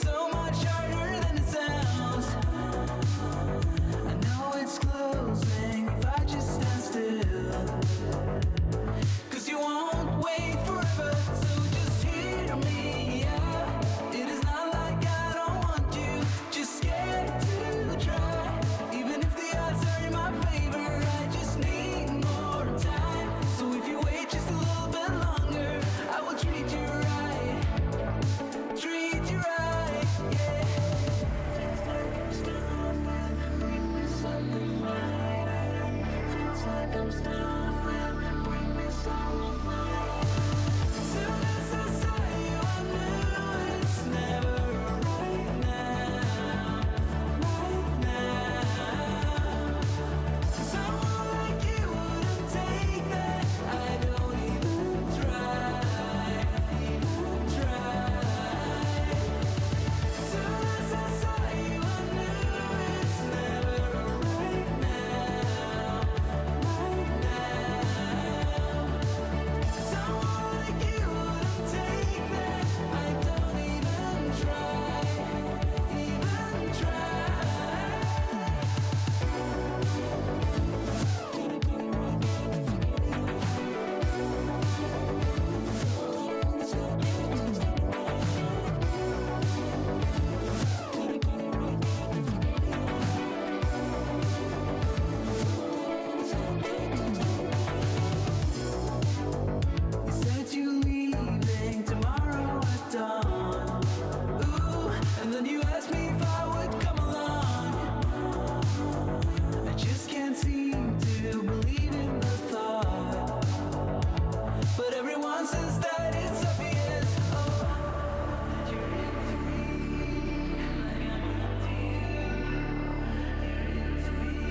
so much harder than it sounds. I know it's closing if I just stand still. 'Cause you won't wait forever, so just hear me out. It is not like I don't want you, just scared to try. Even if the odds are in my favor, I just need more time. So if you wait just a little bit longer, I will treat you right. Treat you right, yeah. Feels like I'm stumbling, something right. Feels like I'm stumbling, bring me some light. Soon as I saw you, I knew it's never right now, right now. Someone like you wouldn't take that. I don't even try, even try. Soon as I saw you, I knew it's never right now, right now. Someone like you wouldn't take that. I don't even try, even try. You said you leaving tomorrow at dawn. Ooh, and then you asked me if I would come along. I just can't seem to believe in the thought. But everyone says that it's obvious. Oh, that you're into me, like I'm into you. You're into me.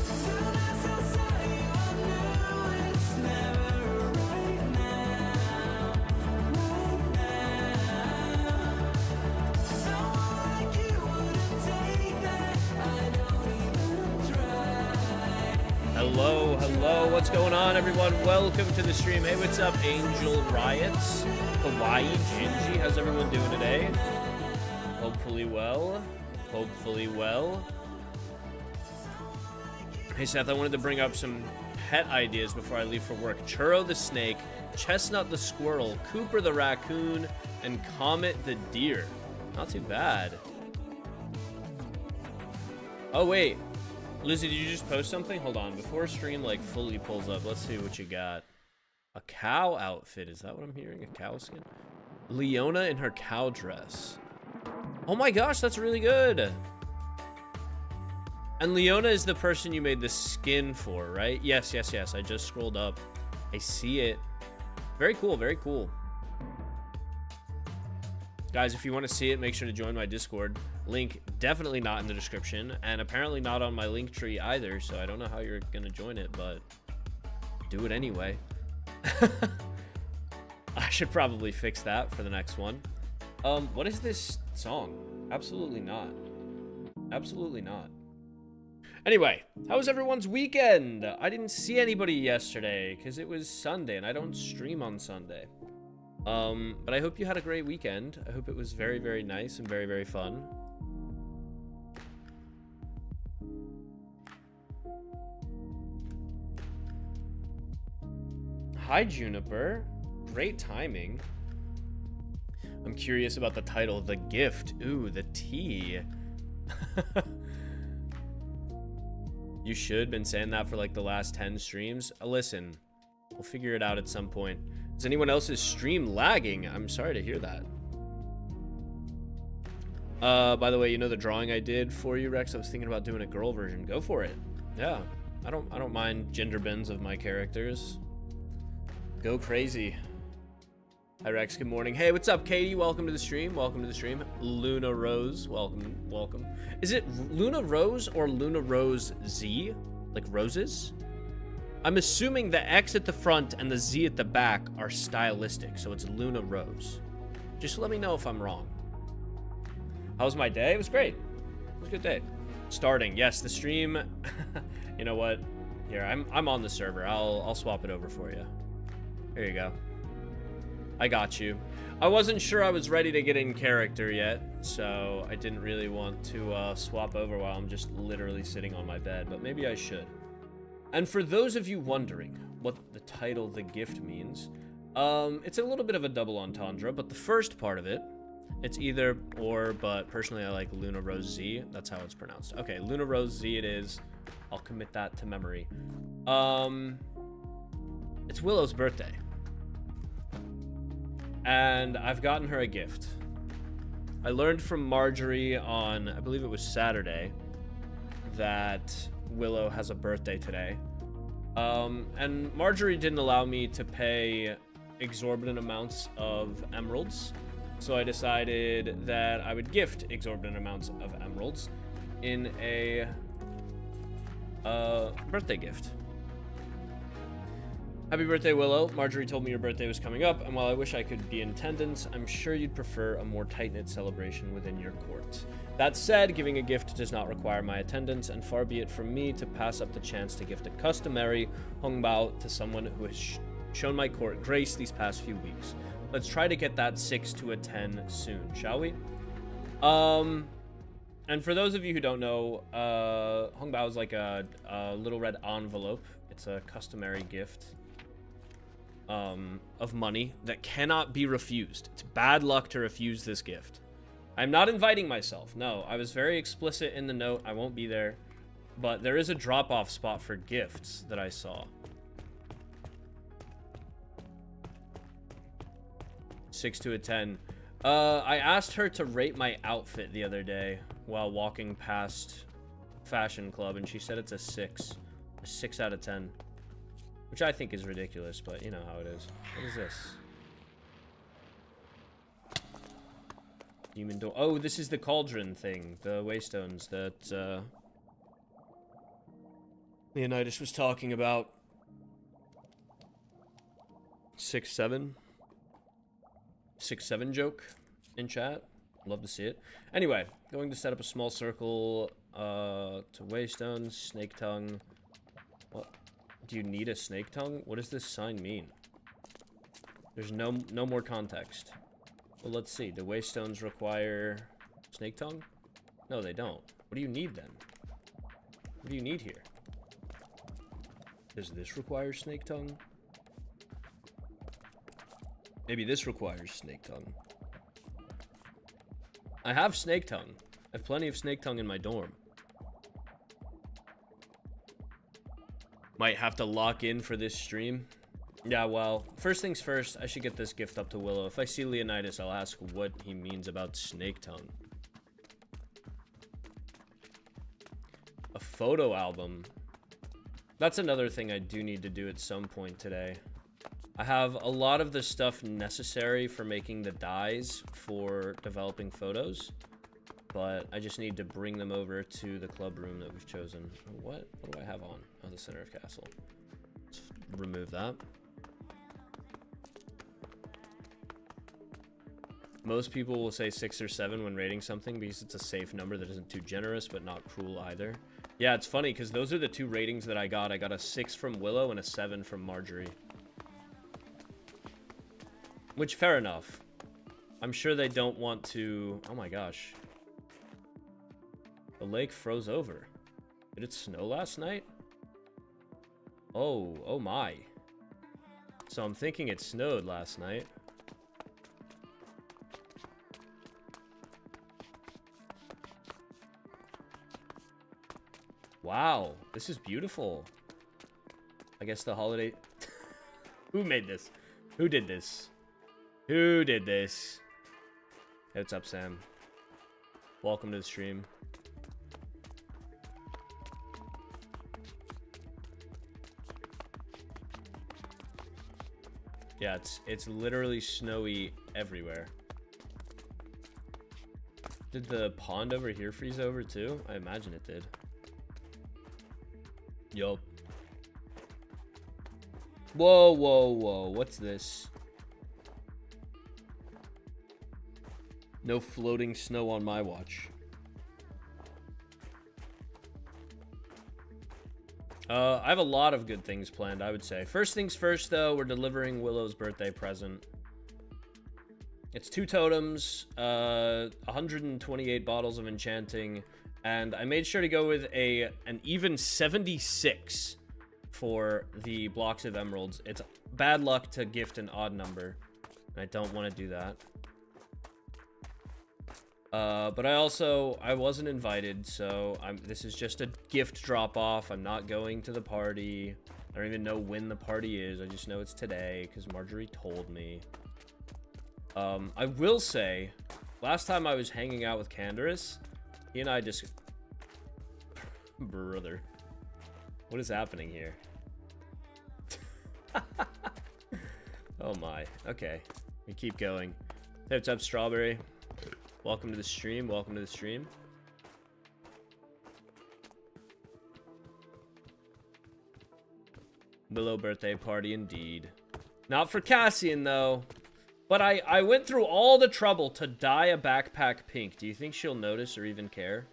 Soon as I saw you, I knew it's never right now, right now. Someone like you wouldn't take that. I don't even try. Hello, hello, what's going on, everyone? Welcome to the stream. Hey, what's up, Angel Riots, Hawaii, Gingy? How's everyone doing today? Hopefully well. Hopefully well. Hey, Seth, I wanted to bring up some pet ideas before I leave for work. Churro the snake, Chestnut the squirrel, Cooper the raccoon, and Comet the deer. Not too bad. Oh, wait. Lizzie, did you just post something? Hold on. Before stream, like, fully pulls up, let's see what you got. A cow outfit. Is that what I'm hearing? A cow skin? Leona in her cow dress. Oh my gosh, that's really good. And Leona is the person you made the skin for, right? Yes, yes, yes. I just scrolled up. I see it. Very cool, very cool. Guys, if you want to see it, make sure to join my Discord. Link definitely not in the description, and apparently not on my link tree either, so I don't know how you're going to join it, but do it anyway. I should probably fix that for the next one. What is this song? Absolutely not. Absolutely not. Anyway, how was everyone's weekend? I didn't see anybody yesterday because it was Sunday, and I don't stream on Sunday. But I hope you had a great weekend. I hope it was very, very nice and very, very fun. Hi, Juniper. Great timing. I'm curious about the title, The Gift. Ooh, the tea. You should been saying that for like the last 10 streams. Listen, we'll figure it out at some point. Is anyone else's stream lagging? I'm sorry to hear that. By the way, you know the drawing I did for you, Rex? I was thinking about doing a girl version. Go for it. Yeah, I don't mind gender bends of my characters. Go crazy. Hi, Rex. Good morning. Hey, what's up, Katie? Welcome to the stream. Welcome to the stream. Luna Rose. Welcome. Welcome. Is it Luna Rose or Luna Rose Z? Like roses? I'm assuming the X at the front and the Z at the back are stylistic, so it's Luna Rose. Just let me know if I'm wrong. How was my day? It was great. It was a good day. Starting. Yes, the stream. You know what? Here, I'm on the server. I'll swap it over for you. Here you go. I got you. I wasn't sure I was ready to get in character yet, so I didn't really want to swap over while I'm just literally sitting on my bed, but maybe I should. And for those of you wondering what the title The Gift means, it's a little bit of a double entendre, but the first part of it, it's either or, but personally I like Luna Rose Z. That's how it's pronounced. Okay, Luna Rose Z it is. I'll commit that to memory. It's Willow's birthday. And I've gotten her a gift. I learned from Marjorie on, I believe it was Saturday, that Willow has a birthday today. And Marjorie didn't allow me to pay exorbitant amounts of emeralds. So I decided that I would gift exorbitant amounts of emeralds in a birthday gift. Happy birthday, Willow. Marjorie told me your birthday was coming up, and while I wish I could be in attendance, I'm sure you'd prefer a more tight-knit celebration within your court. That said, giving a gift does not require my attendance, and far be it from me to pass up the chance to gift a customary hongbao to someone who has shown my court grace these past few weeks. Let's try to get that 6 to a 10 soon, shall we? And for those of you who don't know, hongbao is like a little red envelope. It's a customary gift of money that cannot be refused. It's bad luck to refuse this gift. I'm not inviting myself. No, I was very explicit in the note. I won't be there. But there is a drop-off spot for gifts that I saw. 6 to a 10. I asked her to rate my outfit the other day while walking past Fashion Club, and she said it's a 6. A 6 out of 10. Which I think is ridiculous, but you know how it is. What is this? Demon door. Oh, this is the cauldron thing. The waystones that Leonitis was talking about. 6-7. 6-7 joke in chat. Love to see it. Anyway, going to set up a small circle to waystones, snake tongue. What? Do you need a snake tongue? What does this sign mean? There's no more context. Well, let's see. Do waystones require snake tongue? No, they don't. What do you need then? What do you need here? Does this require snake tongue? Maybe this requires snake tongue. I have snake tongue. I have plenty of snake tongue in my dorm. Might have to lock in for this stream. Yeah, well, first things first, I should get this gift up to Willow. If I see Leonitis, I'll ask what he means about snake tongue. A photo album. That's another thing I do need to do at some point today. I have a lot of the stuff necessary for making the dyes for developing photos, but I just need to bring them over to the club room that we've chosen. What do I have on? Oh, the center of castle. Let's remove that. Most people will say 6 or 7 when rating something because it's a safe number that isn't too generous but not cruel either. Yeah, it's funny because those are the 2 ratings that I got. I got a 6 from Willow and a 7 from Marjorie. Which, fair enough. I'm sure they don't want to... Oh my gosh. The lake froze over. Did it snow last night? Oh my. So I'm thinking it snowed last night. Wow, this is beautiful. I guess the holiday... Who made this? Who did this? Who did this? Hey, what's up, Sam? Welcome to the stream. Yeah, it's literally snowy everywhere. Did the pond over here freeze over too? I imagine it did. Yup. Whoa, whoa, whoa. What's this? No floating snow on my watch. I have a lot of good things planned, I would say. First things first, though, we're delivering Willow's birthday present. It's 2 totems, 128 bottles of enchanting, and I made sure to go with an even 76 for the blocks of emeralds. It's bad luck to gift an odd number, and I don't want to do that. But I wasn't invited, so this is just a gift drop-off. I'm not going to the party. I don't even know when the party is. I just know it's today, because Marjorie told me. I will say, last time I was hanging out with Candaris, he and I just... Brother. What is happening here? Oh my. Okay. We keep going. Hey, what's up, Strawberry? Welcome to the stream. Welcome to the stream. Willow birthday party indeed. Not for Cassian, though. But I went through all the trouble to dye a backpack pink. Do you think she'll notice or even care?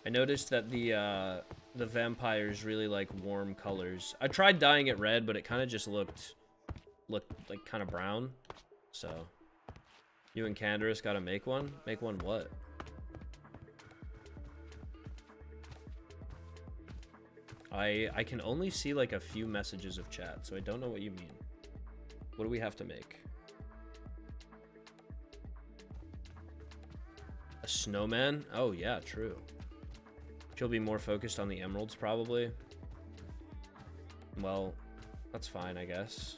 I noticed that the vampires really like warm colors. I tried dyeing it red, but it kind of just looked like kind of brown. So, you and Candaris gotta make one? Make one what? I can only see like a few messages of chat, so I don't know what you mean. What do we have to make? A snowman? Oh yeah, true. She'll be more focused on the emeralds probably. Well, that's fine, I guess.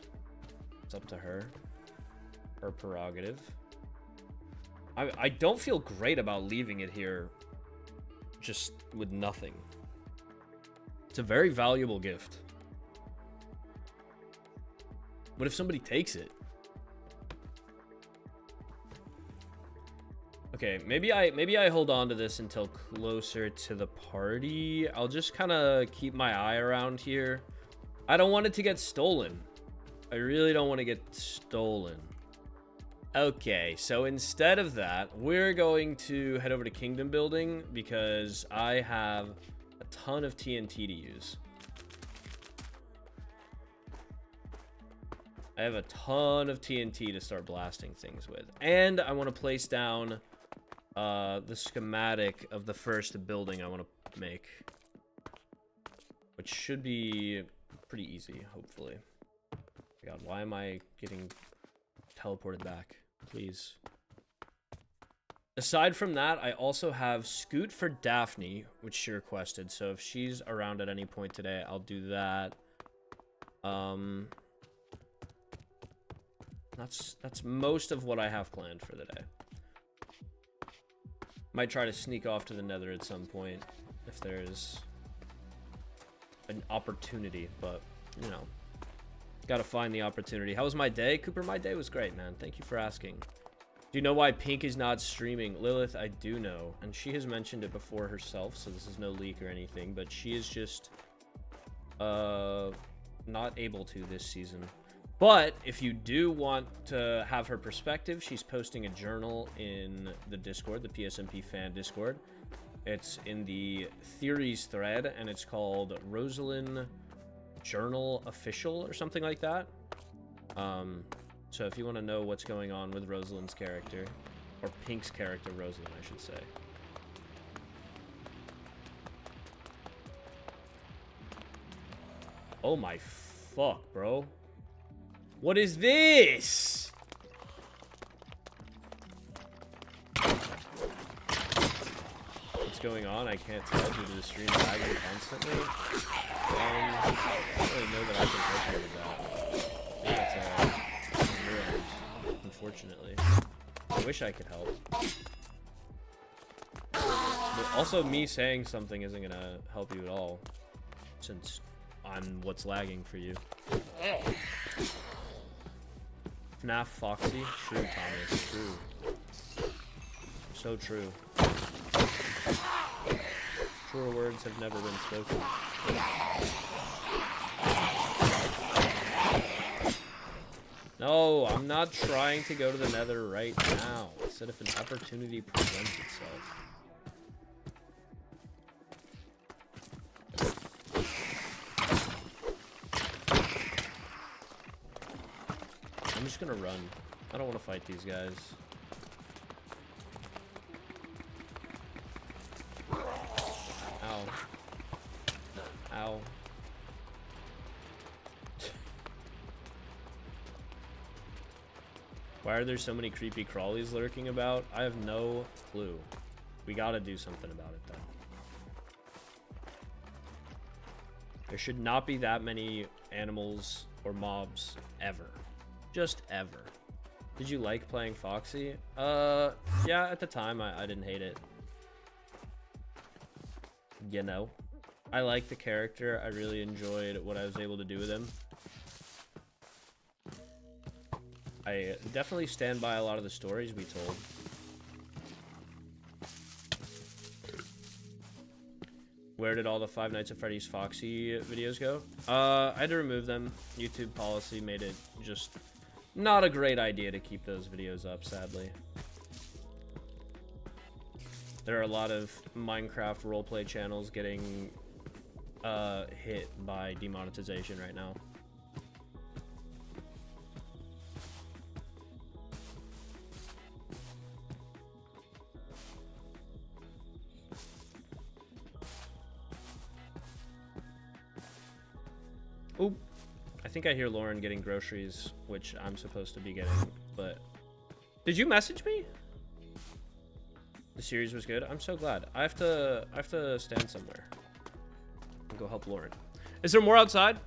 It's up to her. Her prerogative. I don't feel great about leaving it here just with nothing. It's a very valuable gift. What if somebody takes it? Okay, maybe I hold on to this until closer to the party. I'll just kind of keep my eye around here. I don't want it to get stolen. I really don't want to get stolen. Okay, so instead of that, we're going to head over to Kingdom Building because I have a ton of TNT to use. I have a ton of TNT to start blasting things with. And I want to place down the schematic of the first building I want to make, which should be pretty easy, hopefully. God, why am I getting teleported back? Please. Aside from that, I also have Scoot for Daphne, which she requested. So if she's around at any point today, I'll do that. That's most of what I have planned for the day. Might try to sneak off to the Nether at some point if there's an opportunity, but you know, gotta find the opportunity. How was my day, Cooper? My day was great, man. Thank you for asking. Do you know why Pink is not streaming? Lilith, I do know, and she has mentioned it before herself, so this is no leak or anything, but she is just not able to this season. But if you do want to have her perspective, she's posting a journal in the Discord, the PSMP fan Discord. It's in the theories thread, and it's called Rosalind Journal Official or something like that. So if you want to know what's going on with Rosalind's character, or Pink's character, Rosalind, I should say. Oh my fuck, bro. What is this? What's going on? I can't tell due to the stream lagging constantly. I don't really know that I can help you with that. I think that's on your end, unfortunately. I wish I could help. But also, me saying something isn't gonna help you at all, since I'm what's lagging for you. FNAF Foxy? True, Thomas. True. So true. Truer words have never been spoken. No, I'm not trying to go to the Nether right now. I said if an opportunity presents itself. I'm just gonna run. I don't want to fight these guys. Ow. Ow. Why are there so many creepy crawlies lurking about? I have no clue. We gotta do something about it, though. There should not be that many animals or mobs ever. Just ever. Did you like playing Foxy? Yeah, at the time, I didn't hate it. You know? I liked the character. I really enjoyed what I was able to do with him. I definitely stand by a lot of the stories we told. Where did all the Five Nights at Freddy's Foxy videos go? I had to remove them. YouTube policy made it just not a great idea to keep those videos up, sadly. There are a lot of Minecraft roleplay channels getting hit by demonetization right now. Oh, I think I hear Lauren getting groceries, which I'm supposed to be getting, but... Did you message me? The series was good. I'm so glad. I have to stand somewhere and go help Lauren. Is there more outside?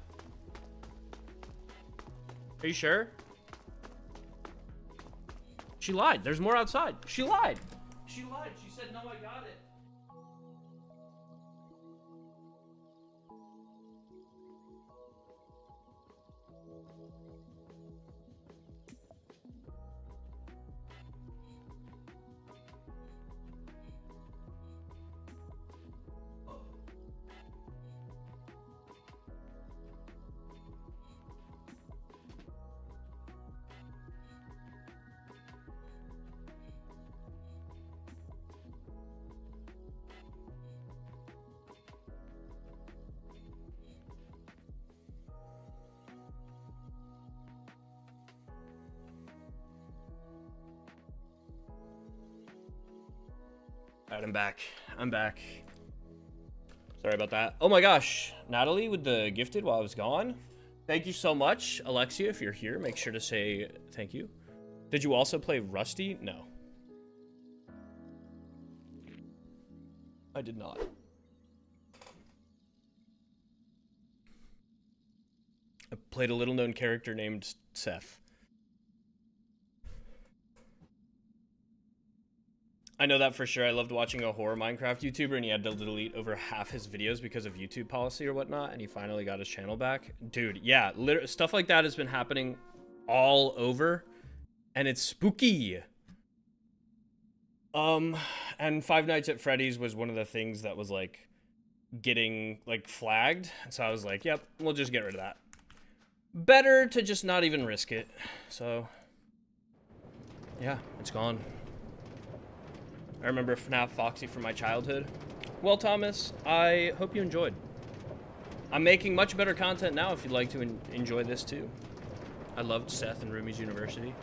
Are you sure? She lied. There's more outside. She lied. She lied. She said, no, I got it. Alright, I'm back. I'm back. Sorry about that. Oh my gosh. Natalie with the gifted while I was gone. Thank you so much. Alexia, if you're here, make sure to say thank you. Did you also play Rusty? No. I did not. I played a little known character named Seth. I know that for sure. I loved watching a horror Minecraft YouTuber, and he had to delete over half his videos because of YouTube policy or whatnot, and he finally got his channel back. Dude, yeah, stuff like that has been happening all over, and it's spooky. And Five Nights at Freddy's was one of the things that was, like, getting, like, flagged, so I was like, yep, we'll just get rid of that. Better to just not even risk it. So, yeah, it's gone. I remember FNAF Foxy from my childhood. Well, Thomas, I hope you enjoyed. I'm making much better content now if you'd like to enjoy this too. I loved Seth and Rumi's University.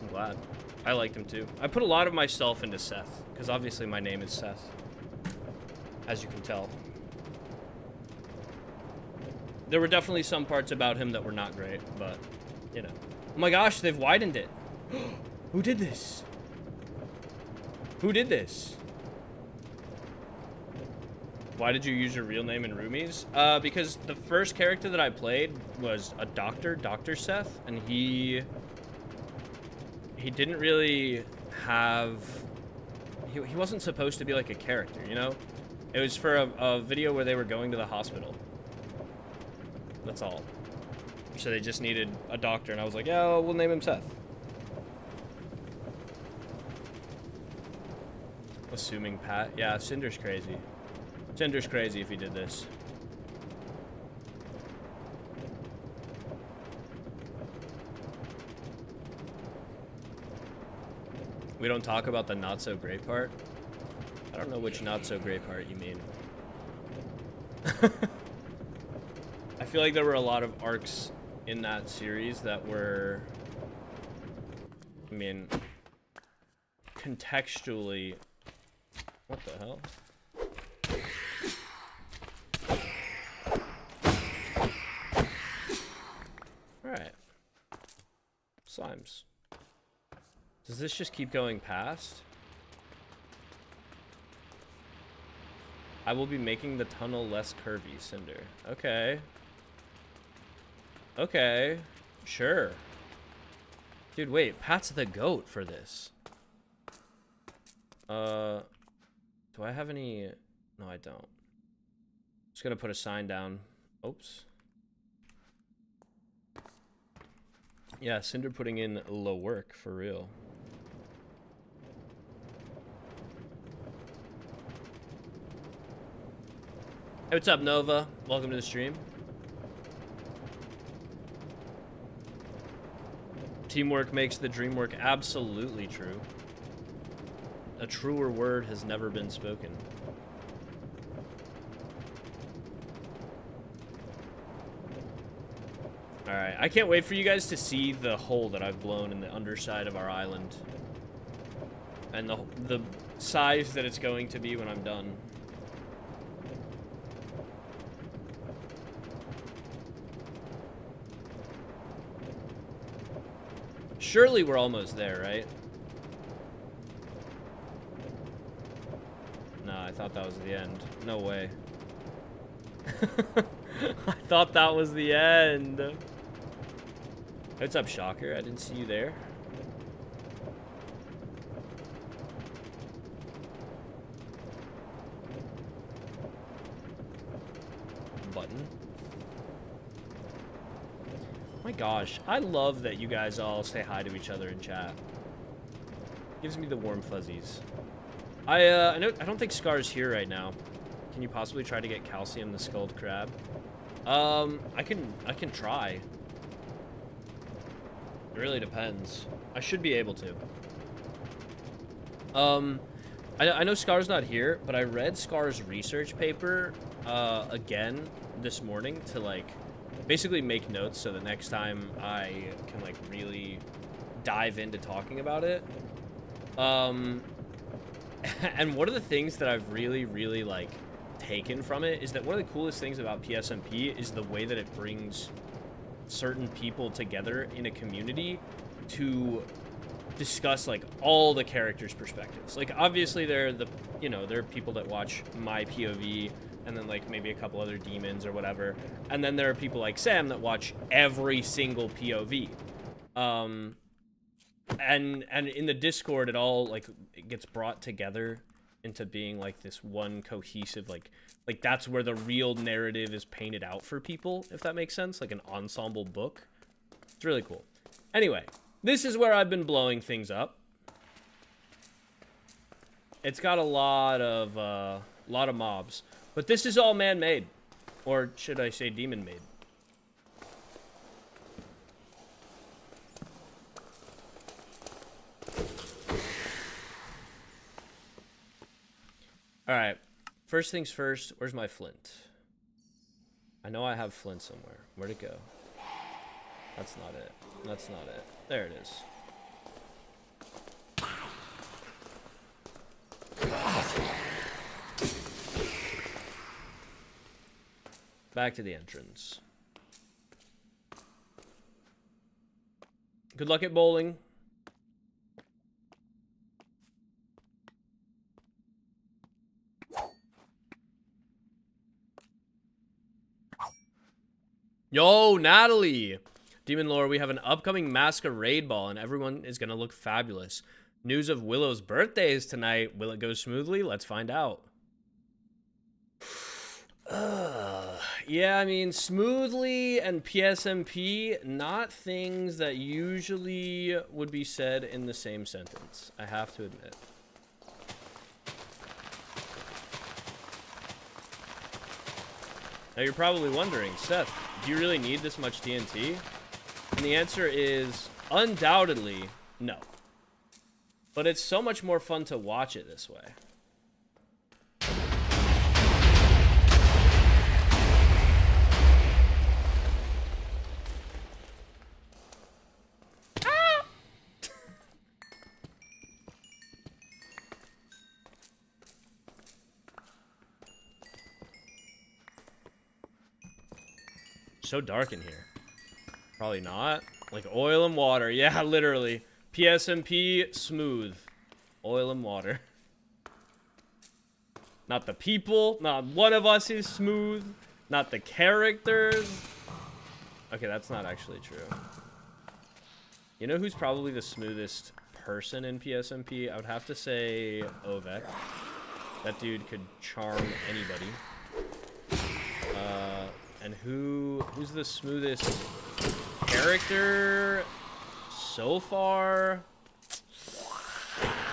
I'm glad. I liked him too. I put a lot of myself into Seth, because obviously my name is Seth, as you can tell. There were definitely some parts about him that were not great, but, you know. Oh my gosh, they've widened it. Who did this? Who did this? Why did you use your real name in Rumi's? Because the first character that I played was a doctor, Dr. Seth, and he didn't really have... He wasn't supposed to be like a character, you know? It was for a video where they were going to the hospital. That's all. So they just needed a doctor, and I was like, yeah, well, we'll name him Seth. Assuming Pat. Yeah, Cinder's crazy. Cinder's crazy if he did this. We don't talk about the not so great part. I don't know which not so great part you mean. I feel like there were a lot of arcs in that series that were I mean, contextually, what the hell? Alright. Slimes. Does this just keep going past? I will be making the tunnel less curvy, Cinder. Okay. Okay. Sure. Dude, wait. Pat's the goat for this. Do I have any... No, I don't. Just gonna put a sign down. Oops. Yeah, Cinder putting in low work, for real. Hey, what's up, Nova? Welcome to the stream. Teamwork makes the dream work. Absolutely true. A truer word has never been spoken. Alright, I can't wait for you guys to see the hole that I've blown in the underside of our island. And the size that it's going to be when I'm done. Surely we're almost there, right? No, I thought that was the end. No way. I thought that was the end. What's up, Shocker? I didn't see you there. Button. My gosh, I love that you guys all say hi to each other in chat. Gives me the warm fuzzies. I don't think Scar's here right now. Can you possibly try to get Calcium the skulled crab? I can try. It really depends. I should be able to. I know Scar's not here, but I read Scar's research paper again this morning to like basically make notes so that next time I can like really dive into talking about it. And one of the things that I've really like taken from it is that one of the coolest things about PSMP is the way that it brings certain people together in a community to discuss like all the characters' perspectives. Like obviously there are people that watch my POV and then like maybe a couple other demons or whatever, and then there are people like Sam that watch every single POV. And in the Discord it all like it gets brought together into being like this one cohesive like that's where the real narrative is painted out for people, if that makes sense, like an ensemble book. It's really cool. Anyway, this is where I've been blowing things up. It's got a lot of mobs, but this is all man-made, or should I say demon-made. All right, first things first, where's my flint? I know I have flint somewhere. Where'd it go? That's not it. That's not it. There it is. Back to the entrance. Good luck at bowling. Yo, Natalie! Demon Lore, we have an upcoming masquerade ball and everyone is gonna look fabulous. News of Willow's birthday is tonight. Will it go smoothly? Let's find out. Yeah, I mean, smoothly and PSMP, not things that usually would be said in the same sentence, I have to admit. Now you're probably wondering, Seth, do you really need this much TNT? And the answer is undoubtedly no. But it's so much more fun to watch it this way. So dark in here. Probably not. Like oil and water. Yeah, literally. PSMP, smooth. Oil and water. Not the people. Not one of us is smooth. Not the characters. Okay, that's not actually true. You know who's probably the smoothest person in PSMP? I would have to say Ovek. That dude could charm anybody. And who's the smoothest character so far?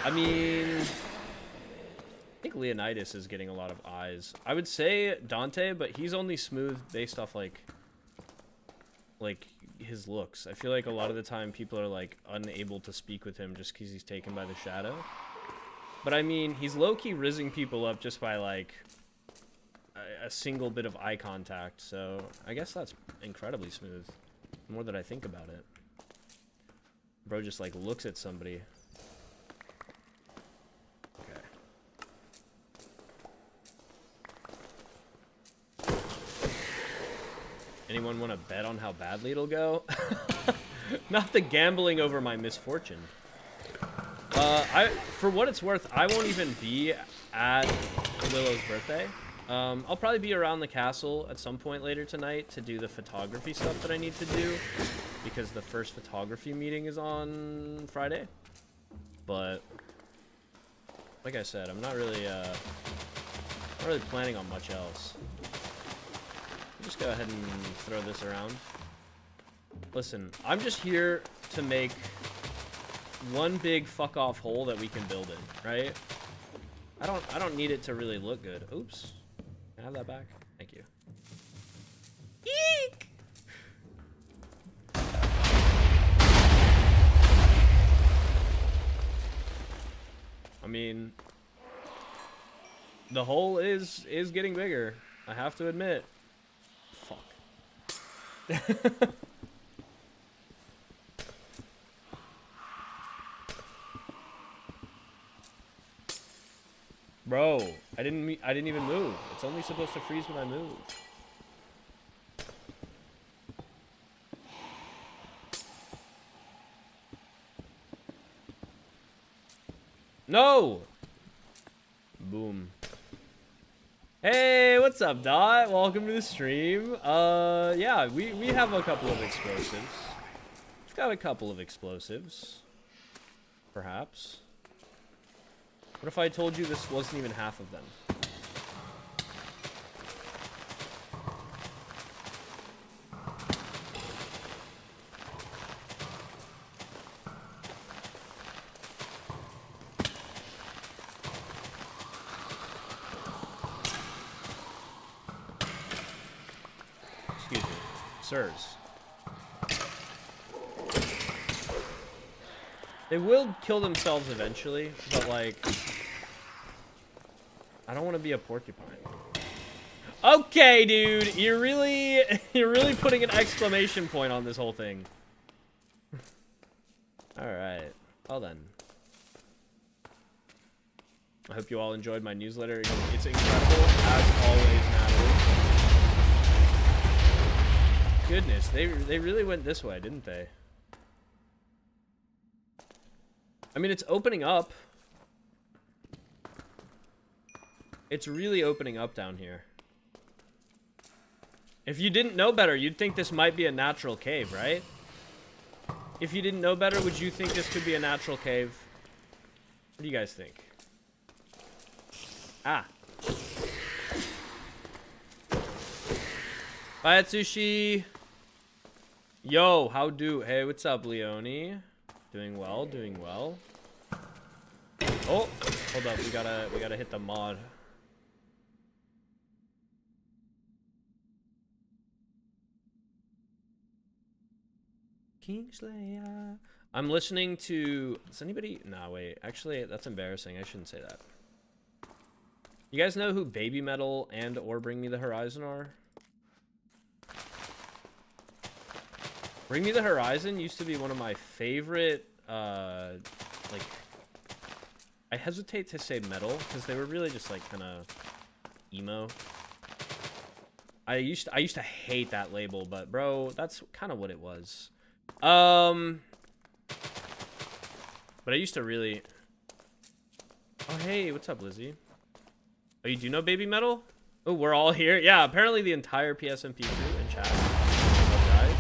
I mean, I think Leonitis is getting a lot of eyes. I would say Dante, but he's only smooth based off like his looks. I feel like a lot of the time people are like unable to speak with him just because he's taken by the shadow. But I mean, he's low-key rizzing people up just by like a single bit of eye contact. So I guess that's incredibly smooth. The more that I think about it. Bro just like looks at somebody. Okay. Anyone want to bet on how badly it'll go? Not the gambling over my misfortune. For what it's worth, I won't even be at Willow's birthday. I'll probably be around the castle at some point later tonight to do the photography stuff that I need to do, because the first photography meeting is on Friday. But like I said, I'm not really planning on much else. I'll just go ahead and throw this around. Listen, I'm just here to make one big fuck off hole that we can build in, right? I don't need it to really look good. Oops. Can I have that back? Thank you. Eek! I mean, the hole is getting bigger. I have to admit. Fuck. Bro, I didn't even move. It's only supposed to freeze when I move. No! Boom. Hey, what's up, Dot? Welcome to the stream. Yeah, we have a couple of explosives. We've got a couple of explosives. Perhaps. What if I told you this wasn't even half of them? Excuse me. Sirs. They will kill themselves eventually, but like, I don't want to be a porcupine. Okay, dude, you're really putting an exclamation point on this whole thing. All right, well then. I hope you all enjoyed my newsletter. It's incredible, as always, Natalie. Goodness, they really went this way, didn't they? I mean, it's opening up. It's really opening up down here. If you didn't know better, you'd think this might be a natural cave, right? If you didn't know better, would you think this could be a natural cave? What do you guys think? Ah. Bye, Atsushi. Yo, how do? Hey, what's up, Leone? Doing well, doing well. Oh, hold up, we gotta hit the mod. Kingslayer. I'm listening to. Does anybody? Nah, wait. Actually, that's embarrassing. I shouldn't say that. You guys know who Baby Metal and or Bring Me the Horizon are? Bring Me the Horizon used to be one of my favorite, like, I hesitate to say metal, because they were really just, like, kind of emo. I used to hate that label, but bro, that's kind of what it was. But I used to really. Oh hey, what's up, Lizzie? Oh, you do know Baby Metal? Oh, we're all here. Yeah, apparently the entire PSMP crew in chat. What's up, guys?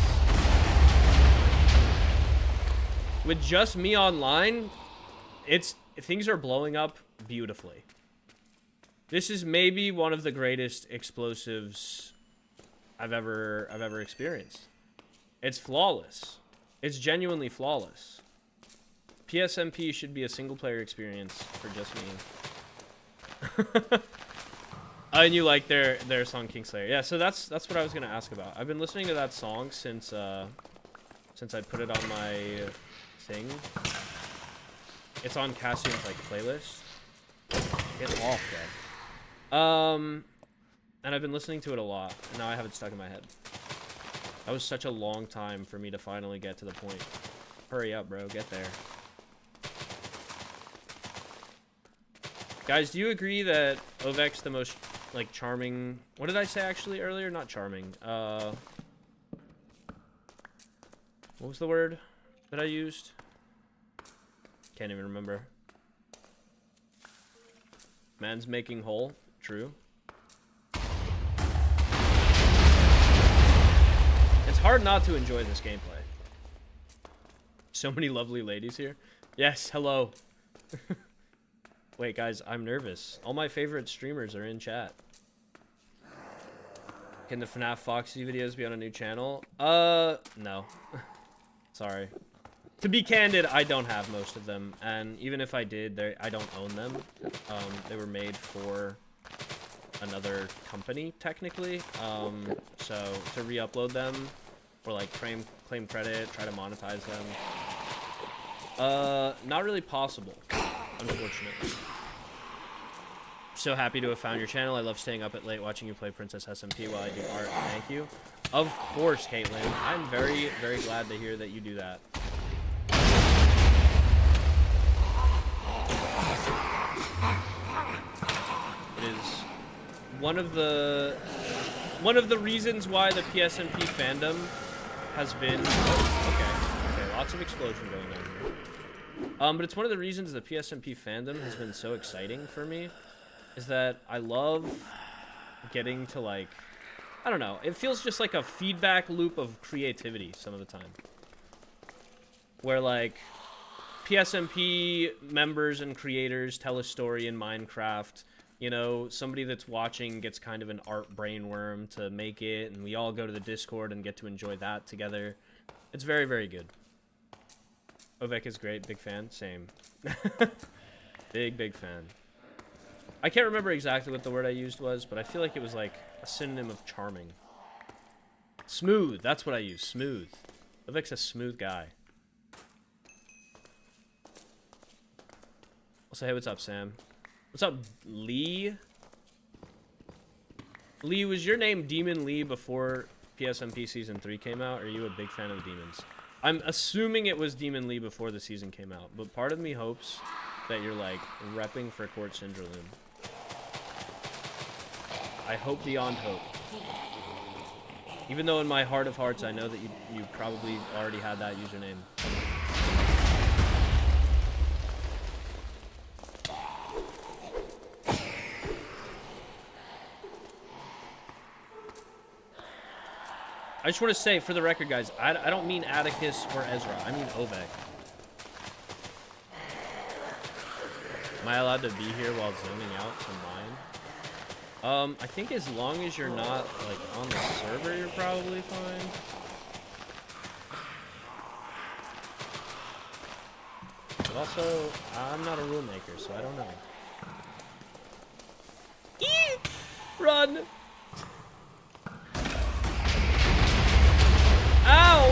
With just me online, things are blowing up beautifully. This is maybe one of the greatest explosives I've ever experienced. It's flawless. It's genuinely flawless. PSMP should be a single player experience for just me. And you like their song Kingslayer. Yeah, so that's what I was gonna ask about. I've been listening to that song since I put it on my thing. It's on Cassian's like playlist. Get off, bro. And I've been listening to it a lot, and now I have it stuck in my head. That was such a long time for me to finally get to the point. Hurry up, bro. Get there. Guys, do you agree that Ovek's the most, like, charming... What did I say, actually, earlier? Not charming. What was the word that I used? Can't even remember. Man's making whole. True. It's hard not to enjoy this gameplay. So many lovely ladies here. Yes, hello. Wait, guys, I'm nervous. All my favorite streamers are in chat. Can the FNAF Foxy videos be on a new channel? No. Sorry. To be candid, I don't have most of them, and even if I did, I don't own them. They were made for another company, technically. So to re-upload them, or like claim credit, try to monetize them, not really possible, unfortunately. So happy to have found your channel. I love staying up at late watching you play Princess SMP while I do art. Thank you. Of course, Caitlin. I'm very, very glad to hear that you do that. It is one of the reasons why the PSMP fandom has been okay, lots of explosion going on here. But it's one of the reasons the PSMP fandom has been so exciting for me, is that I love getting to, like, I don't know, it feels just like a feedback loop of creativity some of the time. Where, like, PSMP members and creators tell a story in Minecraft. You know, somebody that's watching gets kind of an art brainworm to make it, and we all go to the Discord and get to enjoy that together. It's very, very good. Ovek is great. Big fan. Same. Big fan. I can't remember exactly what the word I used was, but I feel like it was like a synonym of charming. Smooth. That's what I used. Smooth. Ovek's a smooth guy. Also, hey, what's up, Sam? What's up, Lee? Lee, was your name Demon Lee before PSMP Season 3 came out, or are you a big fan of demons? I'm assuming it was Demon Lee before the season came out, but part of me hopes that you're, like, repping for Court Syndrome. I hope beyond hope. Even though in my heart of hearts I know that you probably already had that username. I just want to say, for the record, guys, I don't mean Atticus or Ezra. I mean Ovek. Am I allowed to be here while zooming out to mine? I think as long as you're not, like, on the server, you're probably fine. But also, I'm not a rule maker, so I don't know. Eee! Run! Ow!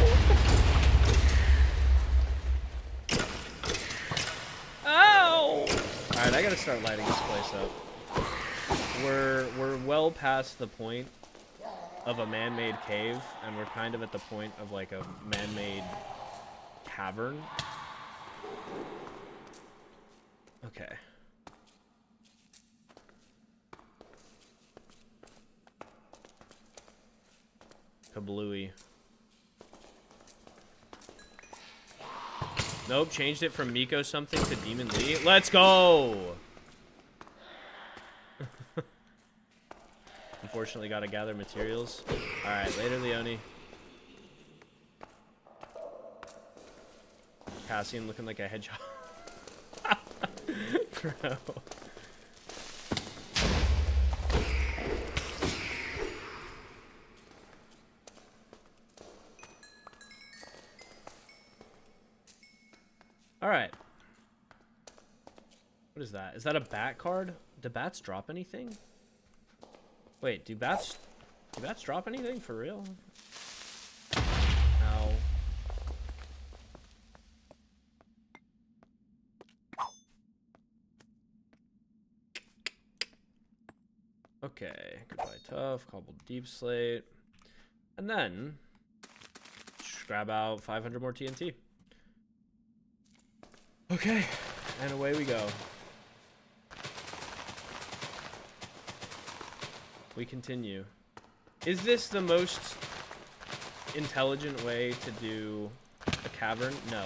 Ow! Alright, I gotta start lighting this place up. We're well past the point of a man-made cave, and we're kind of at the point of, like, a man-made cavern. Okay. Kablooey. Nope, changed it from Miko something to Demon Lee. Let's go! Unfortunately, gotta gather materials. Alright, later, Leone. Cassian looking like a hedgehog. Bro. Alright. What is that? Is that a bat card? Do bats drop anything? Wait, do bats drop anything for real? Ow. Okay, goodbye tough, cobbled deep slate. And then just grab out 500 more TNT. Okay, and away we go. We continue. Is this the most intelligent way to do a cavern? No.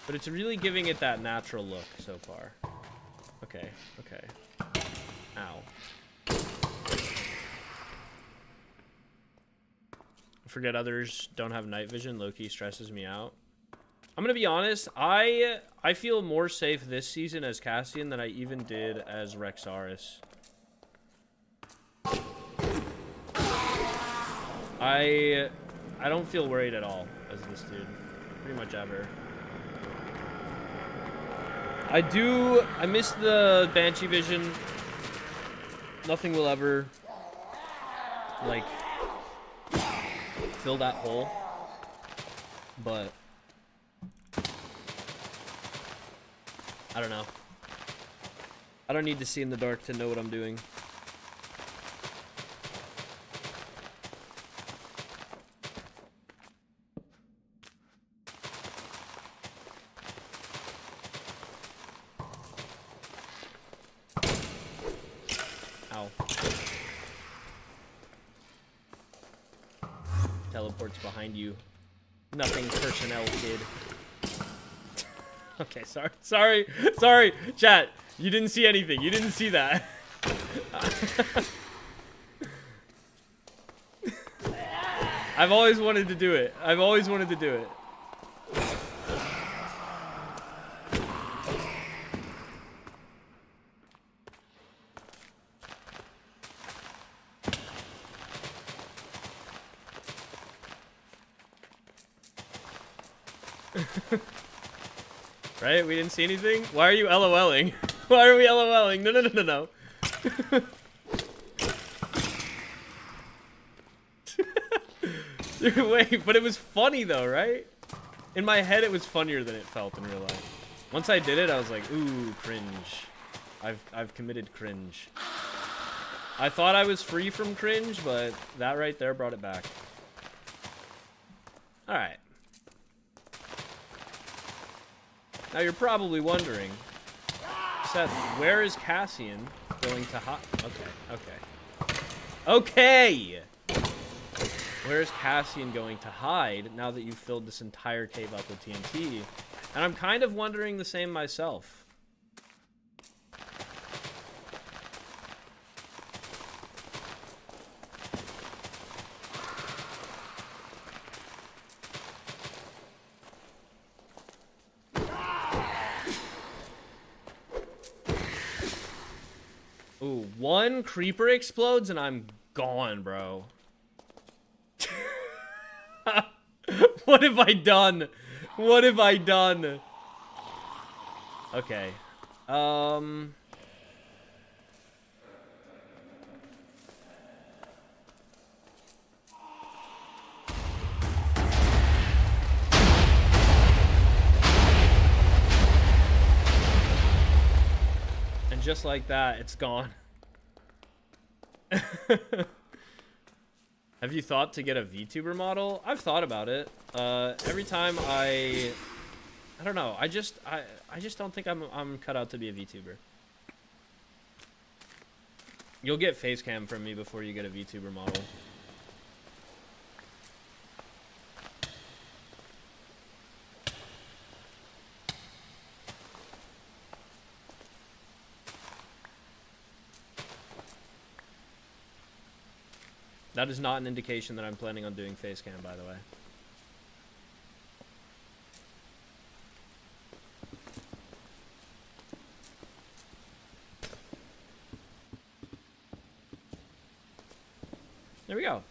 But it's really giving it that natural look so far. Okay, okay. Ow. Forget others don't have night vision. Low-key stresses me out. I'm gonna be honest, I feel more safe this season as Cassian than I even did as Rexaris. I don't feel worried at all as this dude, pretty much ever. I miss the Banshee vision. Nothing will ever like fill that hole, but I don't know. I don't need to see in the dark to know what I'm doing. Ow. Teleports behind you. Nothing personnel, kid. Okay, sorry, chat. You didn't see anything. You didn't see that. I've always wanted to do it. I've always wanted to do it. Right? We didn't see anything? Why are you LOLing? Why are we LOLing? No, no, no, no, no. Dude, wait, but it was funny though, right? In my head, it was funnier than it felt in real life. Once I did it, I was like, ooh, cringe. I've committed cringe. I thought I was free from cringe, but that right there brought it back. All right. Now you're probably wondering, Seth, where is Cassian going to hide? Okay. Where is Cassian going to hide now that you've filled this entire cave up with TNT? And I'm kind of wondering the same myself. Ooh, one creeper explodes and I'm gone, bro. What have I done? What have I done? Okay. And just like that, it's gone. Have you thought to get a VTuber model? I've thought about it. Every time I don't know. I just don't think I'm cut out to be a VTuber. You'll get face cam from me before you get a VTuber model. That is not an indication that I'm planning on doing face cam, by the way. There we go.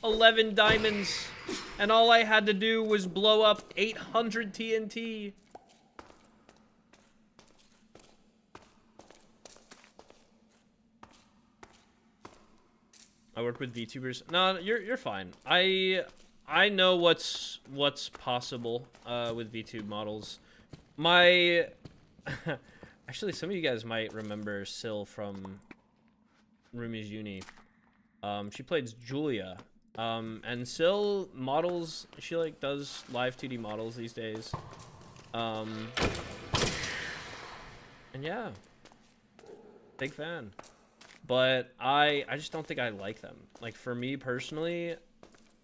11 diamonds, and all I had to do was blow up 800 TNT. I work with VTubers. No, you're fine. I know what's possible with VTube models. My actually, some of you guys might remember Syl from Rumi's Uni. She plays Julia. And Syl models, she like does live 2D models these days. And yeah, big fan. But I just don't think I like them. Like for me personally,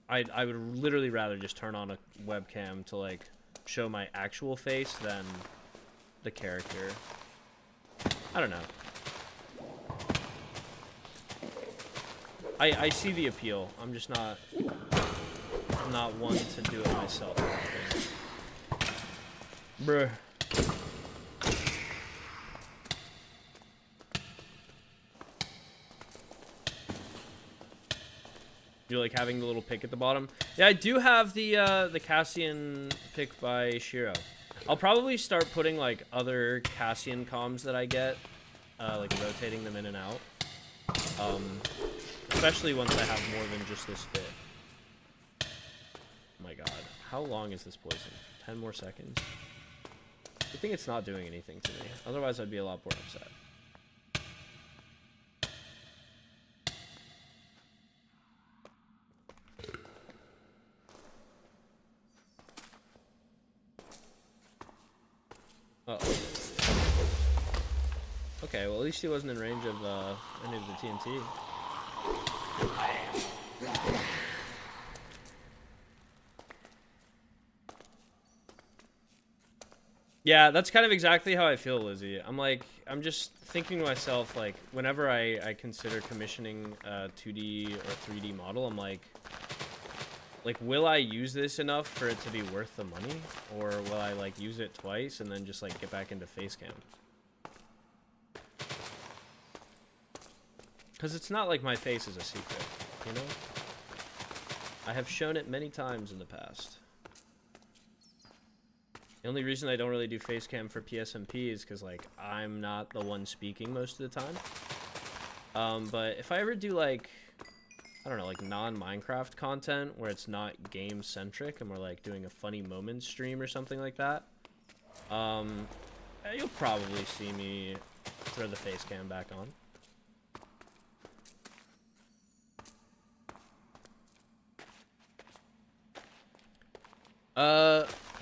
I would literally rather just turn on a webcam to like show my actual face than the character. I don't know. I see the appeal. I'm just not one to do it myself. Bruh. You like having the little pick at the bottom? Yeah, I do have the Cassian pick by Shiro. I'll probably start putting like other Cassian comms that I get, like rotating them in and out. Especially once I have more than just this fit. Oh my god. How long is this poison? 10 more seconds? I think it's not doing anything to me. Otherwise, I'd be a lot more upset. Uh-oh. Okay, well at least he wasn't in range of any of the TNT. Yeah, that's kind of exactly how I feel, Lizzie. I'm just thinking to myself, like, whenever I consider commissioning a 2D or 3D model, I'm like, will I use this enough for it to be worth the money? Or will I, like, use it twice and then just, like, get back into facecam? Because it's not like my face is a secret, you know? I have shown it many times in the past. The only reason I don't really do facecam for PSMP is because, like, I'm not the one speaking most of the time. But if I ever do, like, I don't know, like, non-Minecraft content where it's not game-centric and we're, like, doing a funny moment stream or something like that, you'll probably see me throw the facecam back on.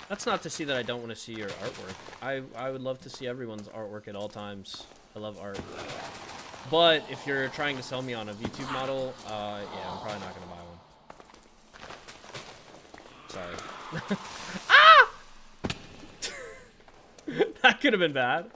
That's not to say that I don't want to see your artwork. I would love to see everyone's artwork at all times. I love art. But if you're trying to sell me on a VTube model, yeah, I'm probably not gonna buy one. Sorry. Ah! That could have been bad.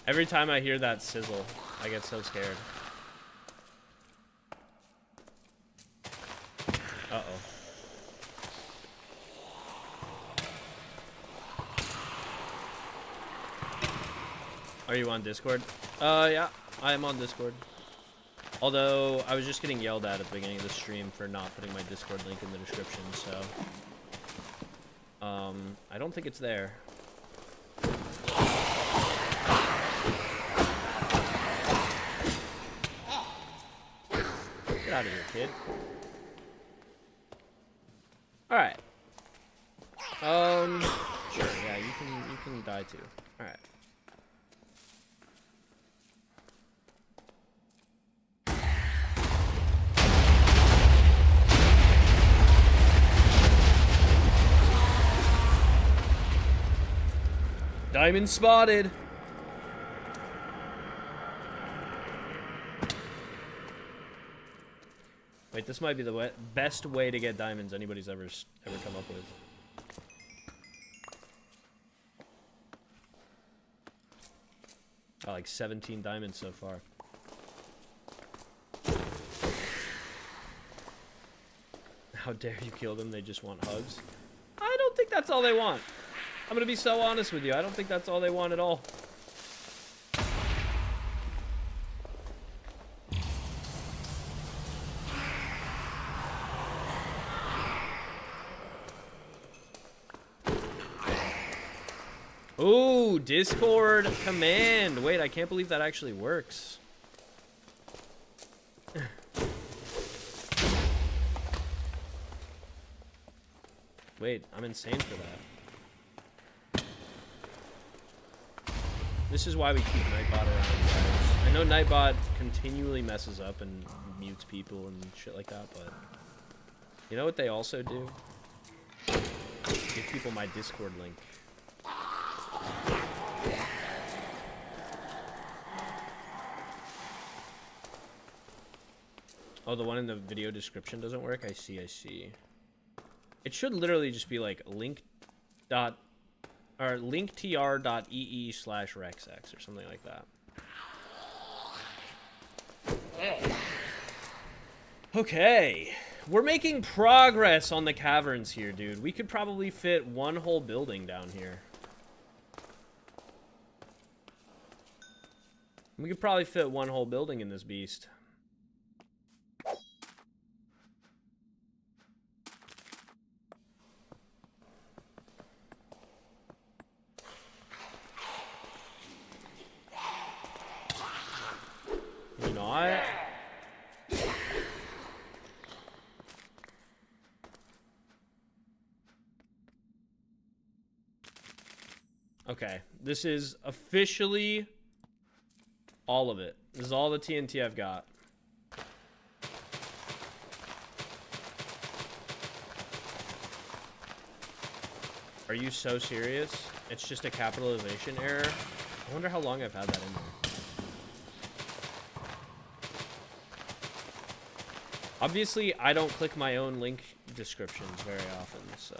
Every time I hear that sizzle, I get so scared. Uh-oh. Are you on Discord? Yeah, I am on Discord. Although, I was just getting yelled at the beginning of the stream for not putting my Discord link in the description, so... I don't think it's there. Get out of here, kid. Alright. Sure, yeah, you can die too. Alright. Diamond spotted. Wait, this might be the best way to get diamonds anybody's ever come up with. Oh, like 17 diamonds so far. How dare you kill them? They just want hugs. I don't think that's all they want. I'm gonna be so honest with you. I don't think that's all they want at all. Ooh, Discord command. Wait, I can't believe that actually works. Wait, I'm insane for that. This is why we keep Nightbot around, guys. I know Nightbot continually messes up and mutes people and shit like that, but you know what they also do? Give people my Discord link. Oh, the one in the video description doesn't work? I see, I see. It should literally just be like linktr.ee/rexex or something like that. Okay. We're making progress on the caverns here, dude. We could probably fit one whole building down here. We could probably fit one whole building in this beast. You not? Okay, this is officially all of it. This is all the TNT I've got. Are you so serious? It's just a capitalization error? I wonder how long I've had that in there. Obviously, I don't click my own link descriptions very often, so...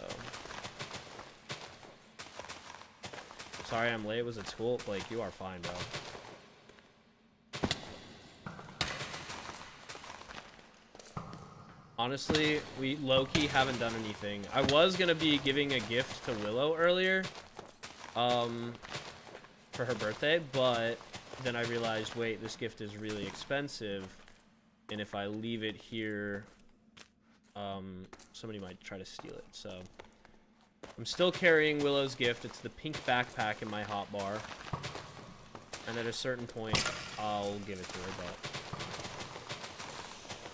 Sorry I'm late. Was it school? Blake, you are fine, bro. Honestly, we low-key haven't done anything. I was gonna be giving a gift to Willow earlier, for her birthday, but then I realized, wait, this gift is really expensive, and if I leave it here, somebody might try to steal it, so... I'm still carrying Willow's gift. It's the pink backpack in my hotbar. And at a certain point, I'll give it to her, but...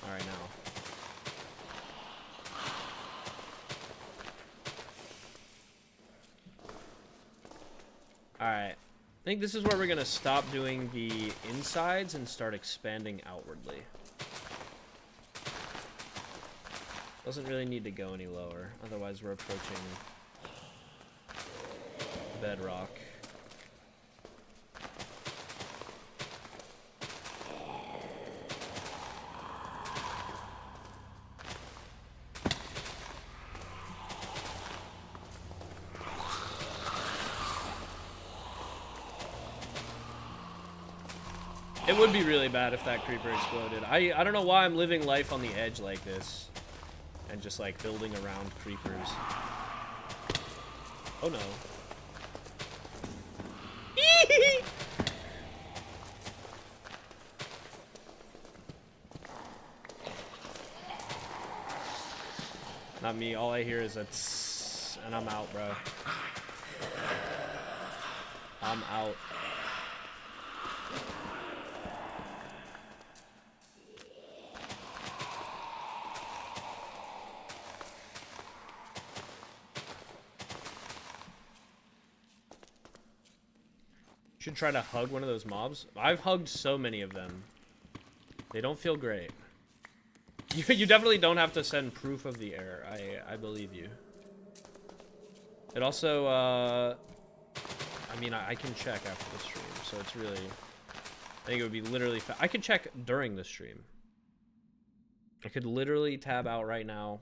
Alright, now. Alright. I think this is where we're gonna stop doing the insides and start expanding outwardly. Doesn't really need to go any lower. Otherwise, we're approaching... bedrock. It would be really bad if that creeper exploded. I don't know why I'm living life on the edge like this and just like building around creepers. Oh no. Not me. All I hear is a tss, and I'm out, bro. I'm out. Should try to hug one of those mobs. I've hugged so many of them. They don't feel great. You definitely don't have to send proof of the error. I believe you. It also, I I mean, I can check after the stream, so it's really... I think it would be literally... I could check during the stream. I could literally tab out right now.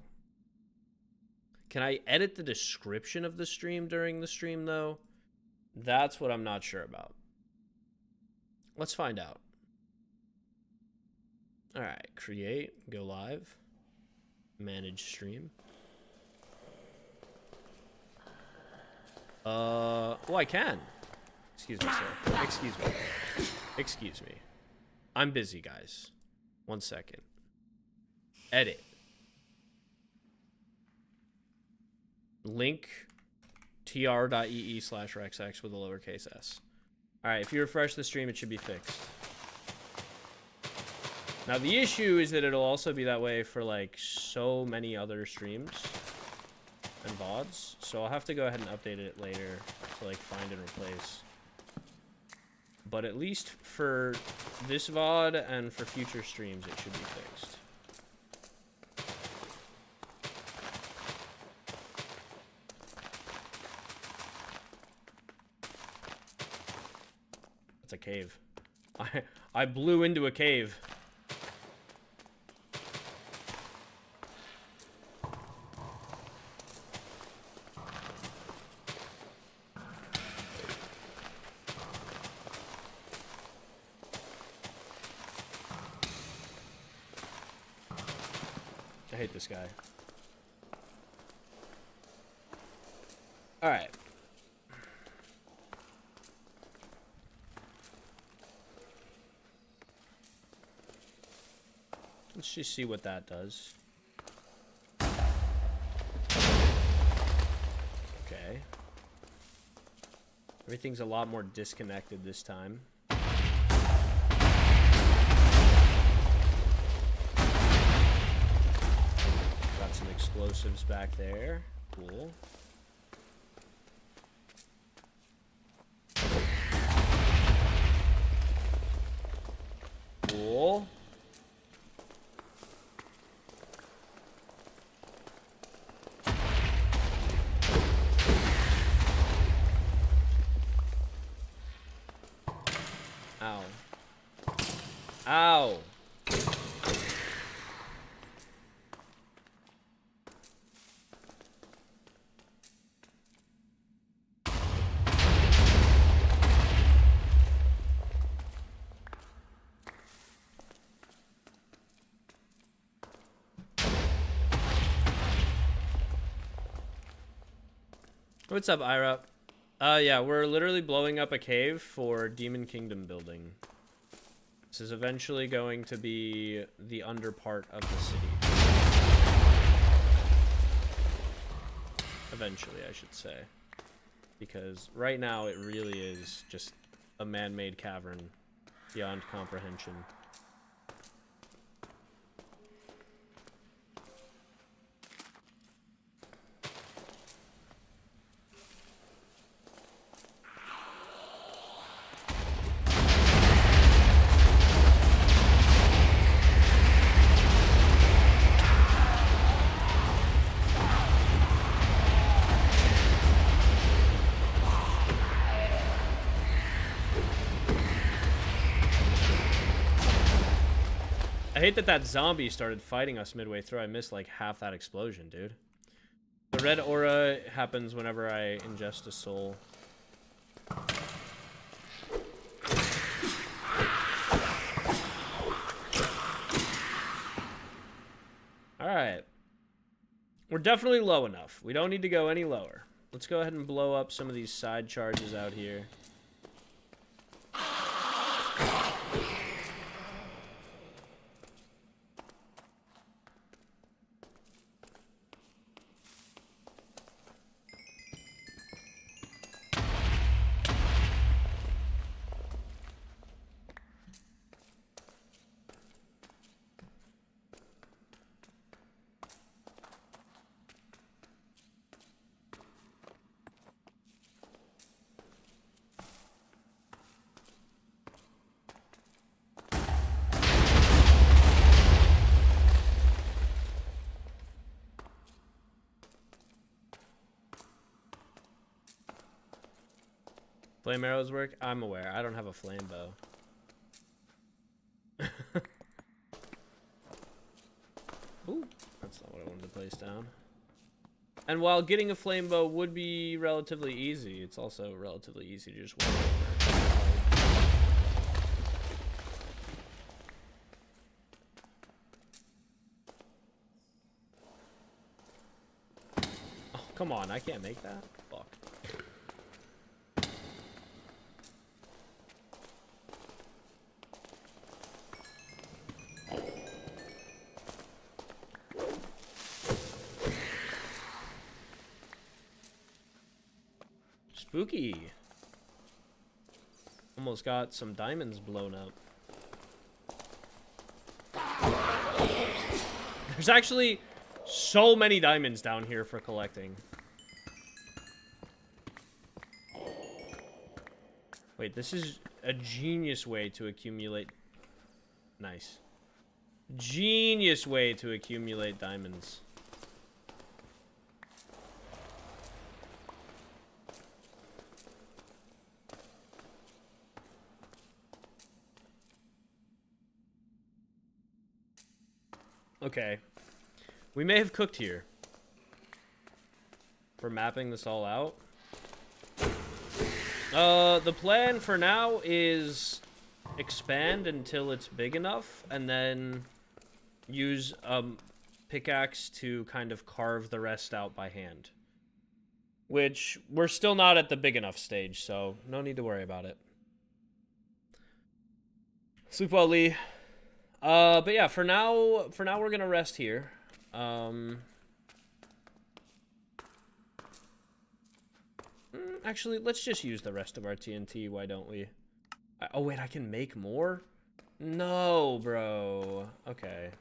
Can I edit the description of the stream during the stream, though? That's what I'm not sure about. Let's find out. Alright, create, go live, manage stream. Oh, I can. Excuse me, sir. Excuse me. Excuse me. I'm busy, guys. 1 second. Edit. linktr.ee/rexex with a lowercase s. Alright, if you refresh the stream, it should be fixed. Now, the issue is that it'll also be that way for, like, so many other streams and VODs. So I'll have to go ahead and update it later to, like, find and replace. But at least for this VOD and for future streams, it should be fixed. That's a cave. I blew into a cave. I hate this guy. All right. Let's just see what that does. Okay. Everything's a lot more disconnected this time. Got some explosives back there. Cool. Cool. Ow. Ow. What's up, Ira? Yeah, we're literally blowing up a cave for Demon Kingdom building. This is eventually going to be the under part of the city. Eventually, I should say. Because right now it really is just a man-made cavern beyond comprehension. I hate that that zombie started fighting us midway through. I missed like half that explosion, dude. The red aura happens whenever I ingest a soul. Alright. We're definitely low enough. We don't need to go any lower. Let's go ahead and blow up some of these side charges out here. Flame arrows work? I'm aware. I don't have a flame bow. Ooh, that's not what I wanted to place down. And while getting a flame bow would be relatively easy, it's also relatively easy to just walk over. Oh, come on, I can't make that? Fuck. Spooky. Almost got some diamonds blown up. There's actually so many diamonds down here for collecting. Wait, this is a genius way to accumulate... Nice. Genius way to accumulate diamonds. Okay. We may have cooked here. For mapping this all out. The plan for now is expand until it's big enough, and then use pickaxe to kind of carve the rest out by hand. Which, we're still not at the big enough stage, so no need to worry about it. Sleep well, Lee. But yeah, for now we're gonna rest here. Actually, let's just use the rest of our TNT, why don't we? Oh wait, I can make more? No, bro. Okay.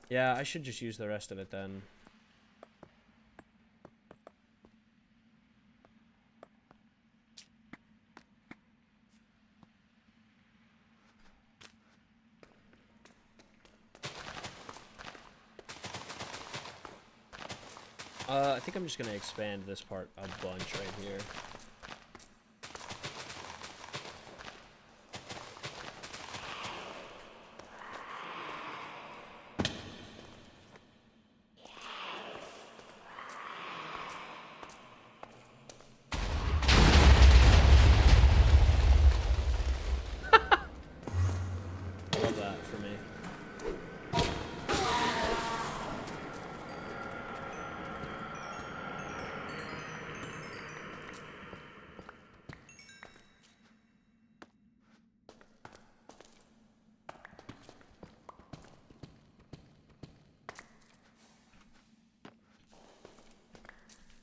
Yeah, I should just use the rest of it then. I think I'm just gonna expand this part a bunch right here. Love that for me.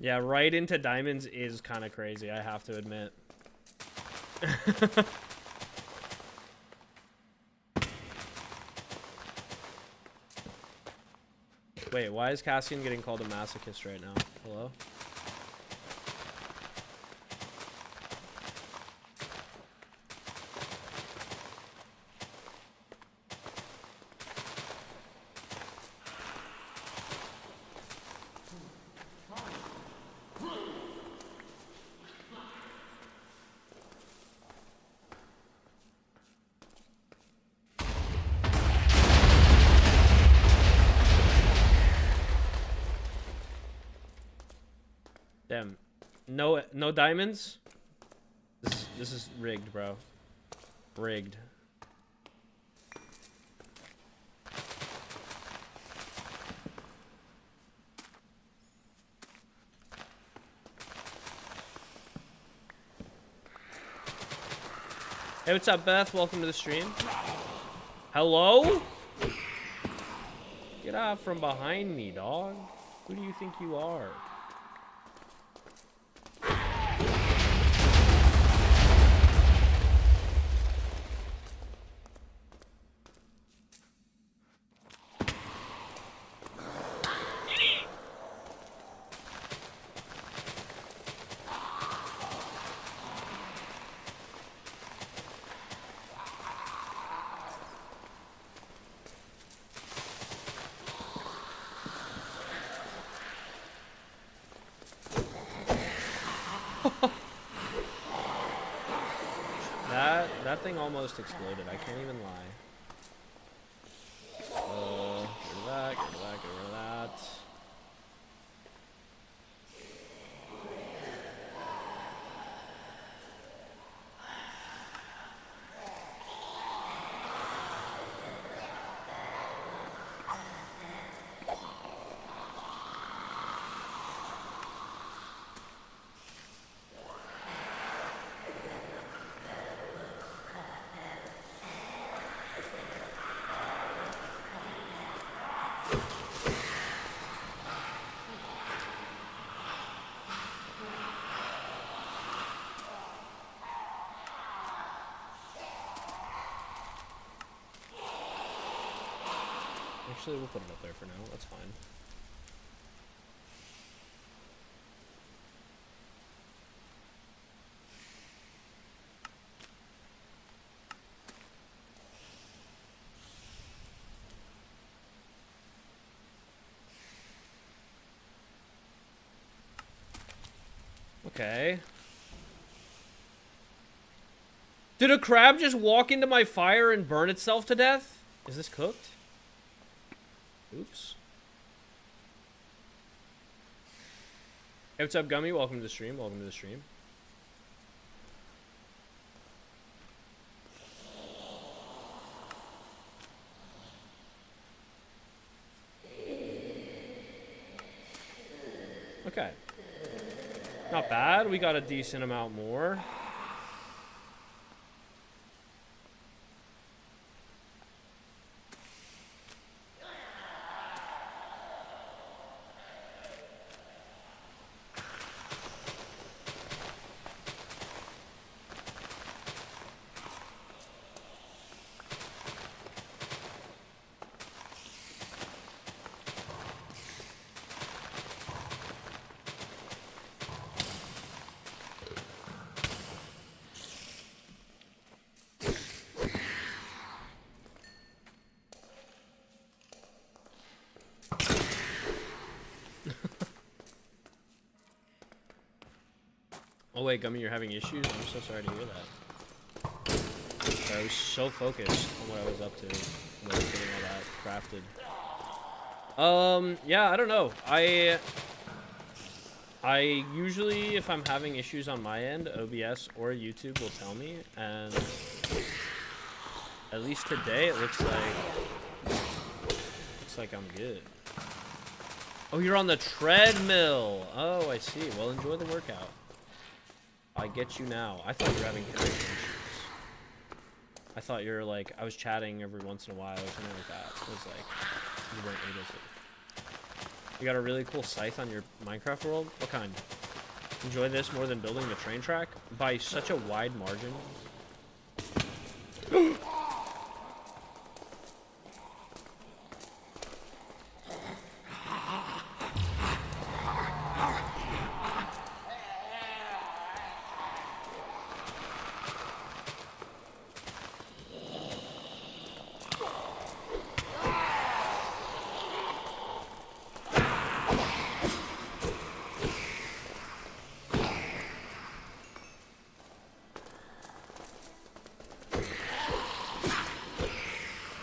Yeah, right into diamonds is kind of crazy, I have to admit. Wait, why is Cassian getting called a masochist right now? Hello? Damn. No diamonds? This is rigged, bro. Rigged. Hey, what's up, Beth? Welcome to the stream. Hello? Get out from behind me, dog. Who do you think you are? thing almost exploded. I can't even lie. Get rid of that, get rid of that, get rid of that. Actually, we'll put it up there for now. That's fine. Okay. Did a crab just walk into my fire and burn itself to death? Is this cooked? Oops. Hey, what's up, Gummy? Welcome to the stream. Welcome to the stream. Okay. Not bad. We got a decent amount more. Oh wait, Gummy, you're having issues? I'm so sorry to hear that. I was so focused on what I was up to when I was getting all that crafted. Yeah, I don't know. I usually, if I'm having issues on my end, OBS or YouTube will tell me, and at least today it looks like I'm good. Oh, you're on the treadmill. Oh, I see. Well, enjoy the workout. I get you now. I thought you were having connection issues. I thought you were like, I was chatting every once in a while or something like that. It was like, you weren't able to. You got a really cool scythe on your Minecraft world? What kind? Enjoy this more than building the train track? By such a wide margin.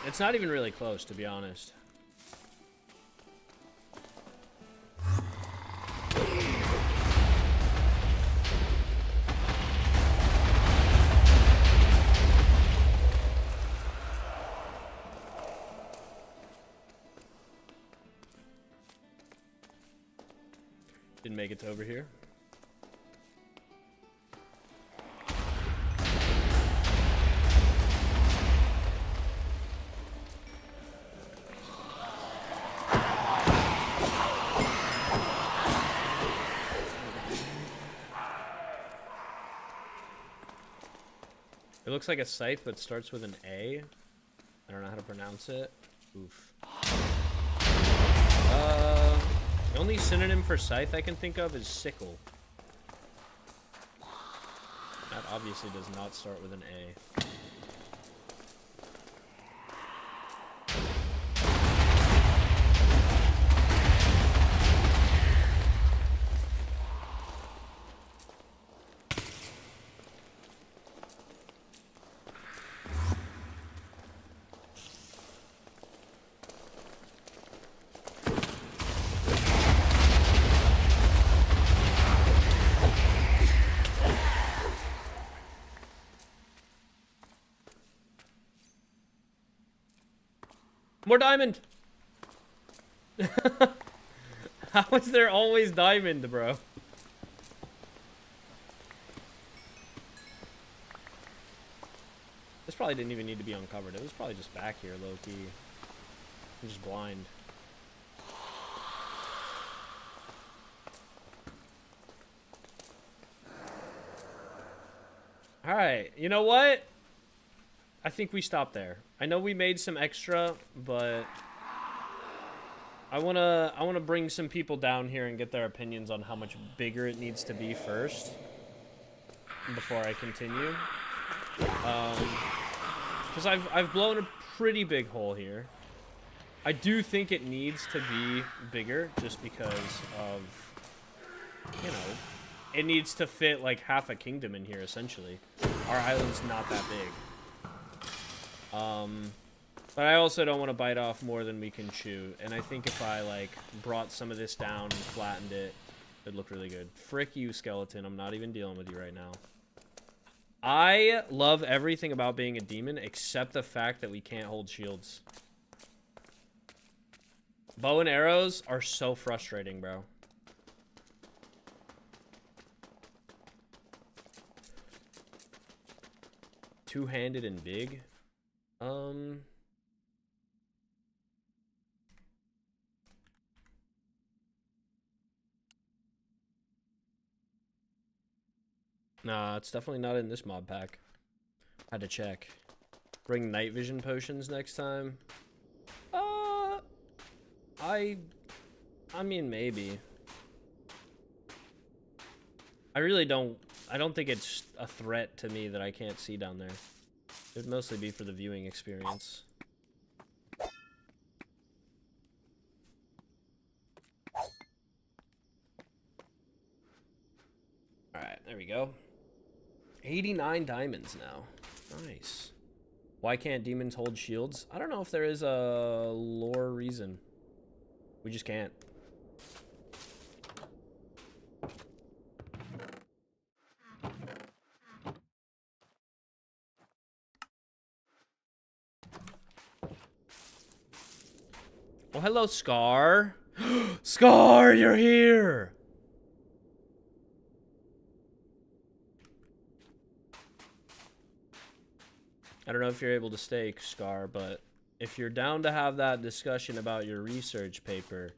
It's not even really close, to be honest. Didn't make it to over here. It looks like a scythe, but starts with an A. I don't know how to pronounce it. Oof. The only synonym for scythe I can think of is sickle. That obviously does not start with an A. More diamond! How is there always diamond, bro? This probably didn't even need to be uncovered. It was probably just back here, low-key. I'm just blind. Alright, you know what? I think we stop there. I know we made some extra, but I wanna bring some people down here and get their opinions on how much bigger it needs to be first before I continue. Because I've blown a pretty big hole here. I do think it needs to be bigger just because of, you know, it needs to fit like half a kingdom in here essentially. Our island's not that big. But I also don't want to bite off more than we can chew. And I think if I, like, brought some of this down and flattened it, it'd look really good. Frick you, skeleton. I'm not even dealing with you right now. I love everything about being a demon except the fact that we can't hold shields. Bow and arrows are so frustrating, bro. Two-handed and big? Nah, it's definitely not in this mob pack. Had to check. Bring night vision potions next time. I mean, maybe. I don't think it's a threat to me that I can't see down there. It would mostly be for the viewing experience. Alright, there we go. 89 diamonds now. Nice. Why can't demons hold shields? I don't know if there is a lore reason. We just can't. Oh, hello, Scar. Scar, you're here! I don't know if you're able to stay, Scar, but if you're down to have that discussion about your research paper,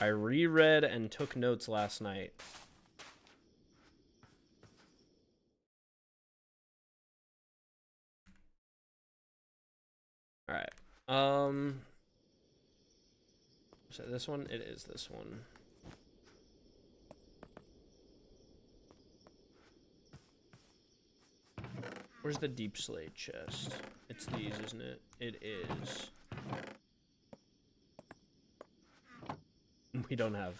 I reread and took notes last night. Alright. Is it this one? It is this one. Where's the deep slate chest? It's these, isn't it? It is. We don't have.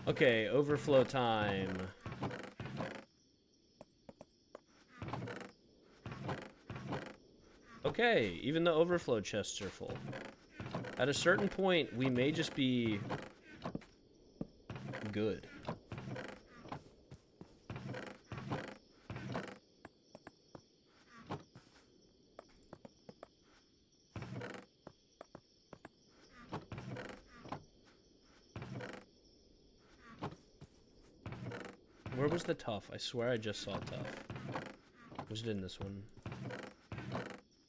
Okay, overflow time. Okay, even the overflow chests are full. At a certain point, we may just be good. Where was the tough? I swear I just saw tough. Was it in this one?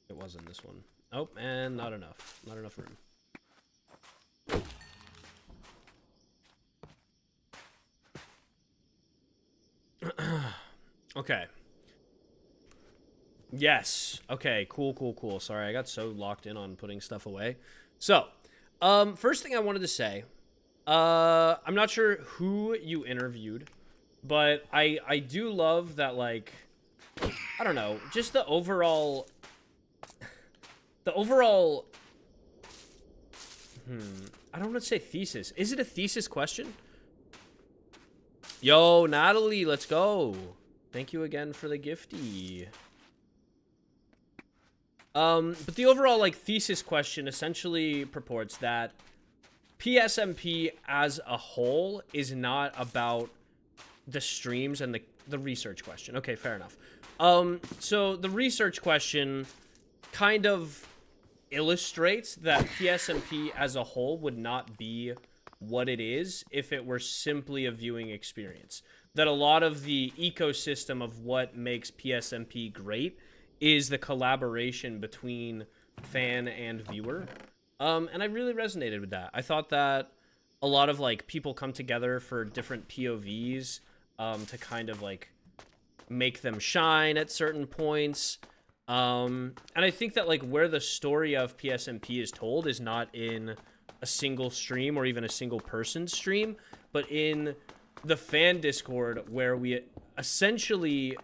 It was in this one. Oh, and not enough. Not enough room. Okay. Yes. Okay, cool. Sorry, I got so locked in on putting stuff away. So, first thing I wanted to say, I'm not sure who you interviewed, but I do love that, like, I don't know, just the overall, I don't want to say thesis. Is it a thesis question? Yo, Natalie, let's go. Thank you again for the gifty. But the overall, like, thesis question essentially purports that PSMP as a whole is not about the streams and the research question. Okay, fair enough. So the research question kind of illustrates that PSMP as a whole would not be what it is if it were simply a viewing experience. That a lot of the ecosystem of what makes PSMP great is the collaboration between fan and viewer. And I really resonated with that. I thought that a lot of like people come together for different POVs to kind of like make them shine at certain points. And I think that like where the story of PSMP is told is not in a single stream or even a single person's stream, but in the fan Discord where we essentially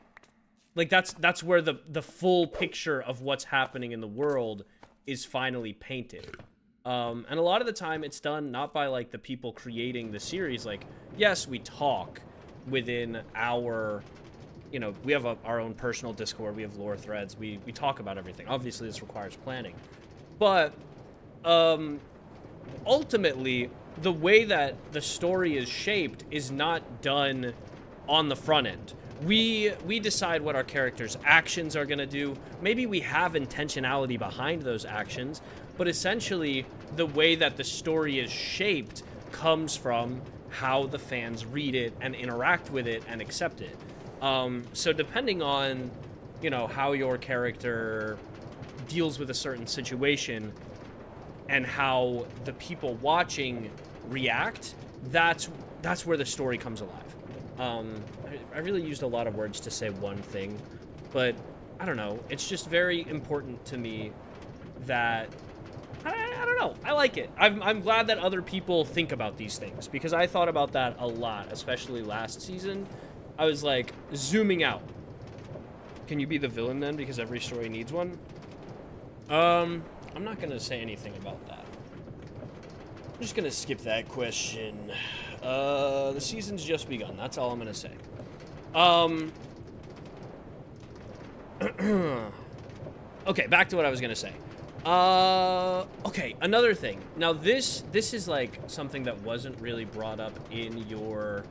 like that's where the full picture of what's happening in the world is finally painted. And a lot of the time it's done not by like the people creating the series. Like, yes, we talk within our, you know, we have our own personal Discord, we have lore threads, we talk about everything. Obviously this requires planning, but ultimately the way that the story is shaped is not done on the front end. We decide what our characters' actions are going to do. Maybe we have intentionality behind those actions, but essentially the way that the story is shaped comes from how the fans read it and interact with it and accept it. So depending on, you know, how your character deals with a certain situation and how the people watching react, that's where the story comes alive. I really used a lot of words to say one thing, but I don't know. It's just very important to me that I don't know. I like it. I'm glad that other people think about these things because I thought about that a lot, especially last season. I was like zooming out. Can you be the villain then? Because every story needs one. I'm not gonna say anything about that. I'm just gonna skip that question. The season's just begun. That's all I'm gonna say. Okay, back to what I was gonna say. Okay, another thing. Now this is like something that wasn't really brought up in your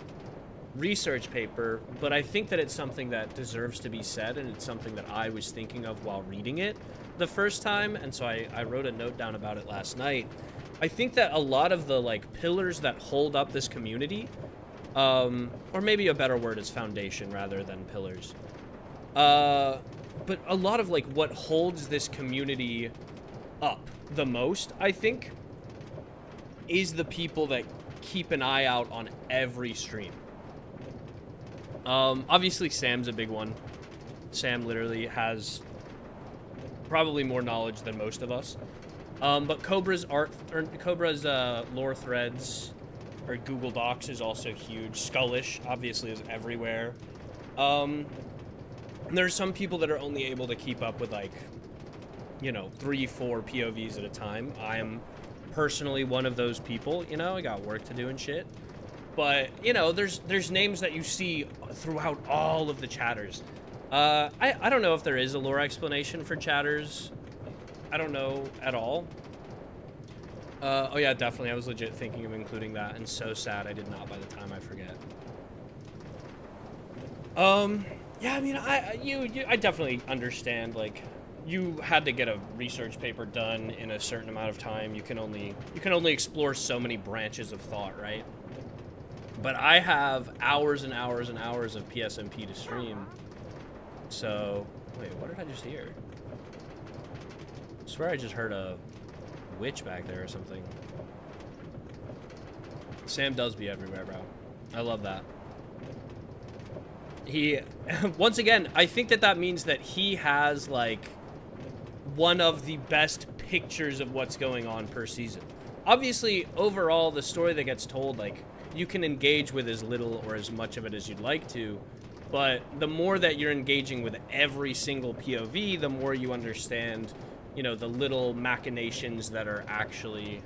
research paper, but I think that it's something that deserves to be said, and it's something that I was thinking of while reading it the first time, and so I wrote a note down about it last night. I think that a lot of the like pillars that hold up this community, or maybe a better word is foundation rather than pillars, but a lot of like what holds this community up the most, I think, is the people that keep an eye out on every stream. Obviously Sam's a big one. Sam literally has probably more knowledge than most of us. But Cobra's lore threads or Google Docs is also huge. Skullish obviously is everywhere. There's some people that are only able to keep up with like, you know, 3-4 POVs at a time. I am personally one of those people, you know, I got work to do and shit. But, you know, there's names that you see throughout all of the chatters. I don't know if there is a lore explanation for chatters. I don't know at all. Oh yeah, definitely. I was legit thinking of including that, and so sad I did not by the time I forget. Yeah, I mean, I definitely understand, like, you had to get a research paper done in a certain amount of time. You can only explore so many branches of thought, right? But I have hours and hours and hours of PSMP to stream. So, wait, what did I just hear? I swear I just heard a witch back there or something. Sam does be everywhere, bro. I love that. He, once again, I think that means that he has, like, one of the best pictures of what's going on per season. Obviously, overall, the story that gets told, like, you can engage with as little or as much of it as you'd like to, but the more that you're engaging with every single POV, the more you understand, you know, the little machinations that are actually...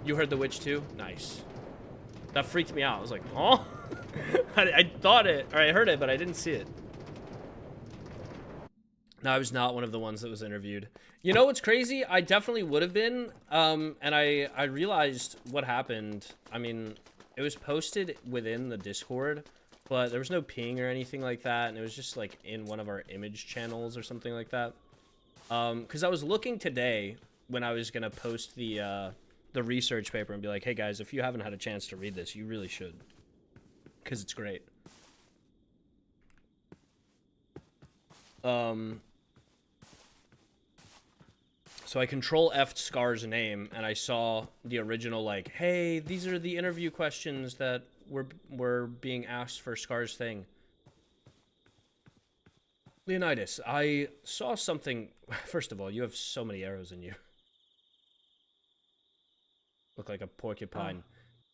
You heard the witch too? Nice. That freaked me out. I was like, huh? I thought it, or I heard it, but I didn't see it. No, I was not one of the ones that was interviewed. You know what's crazy? I definitely would have been, and I realized what happened. I mean, it was posted within the Discord, but there was no ping or anything like that, and it was just, like, in one of our image channels or something like that. Because I was looking today when I was gonna post the research paper and be like, hey guys, if you haven't had a chance to read this, you really should, because it's great. So I control F'd Scar's name, and I saw the original, like, hey, these are the interview questions that were being asked for Scar's thing. Leonitis, I saw something. First of all, you have so many arrows in you. Look like a porcupine.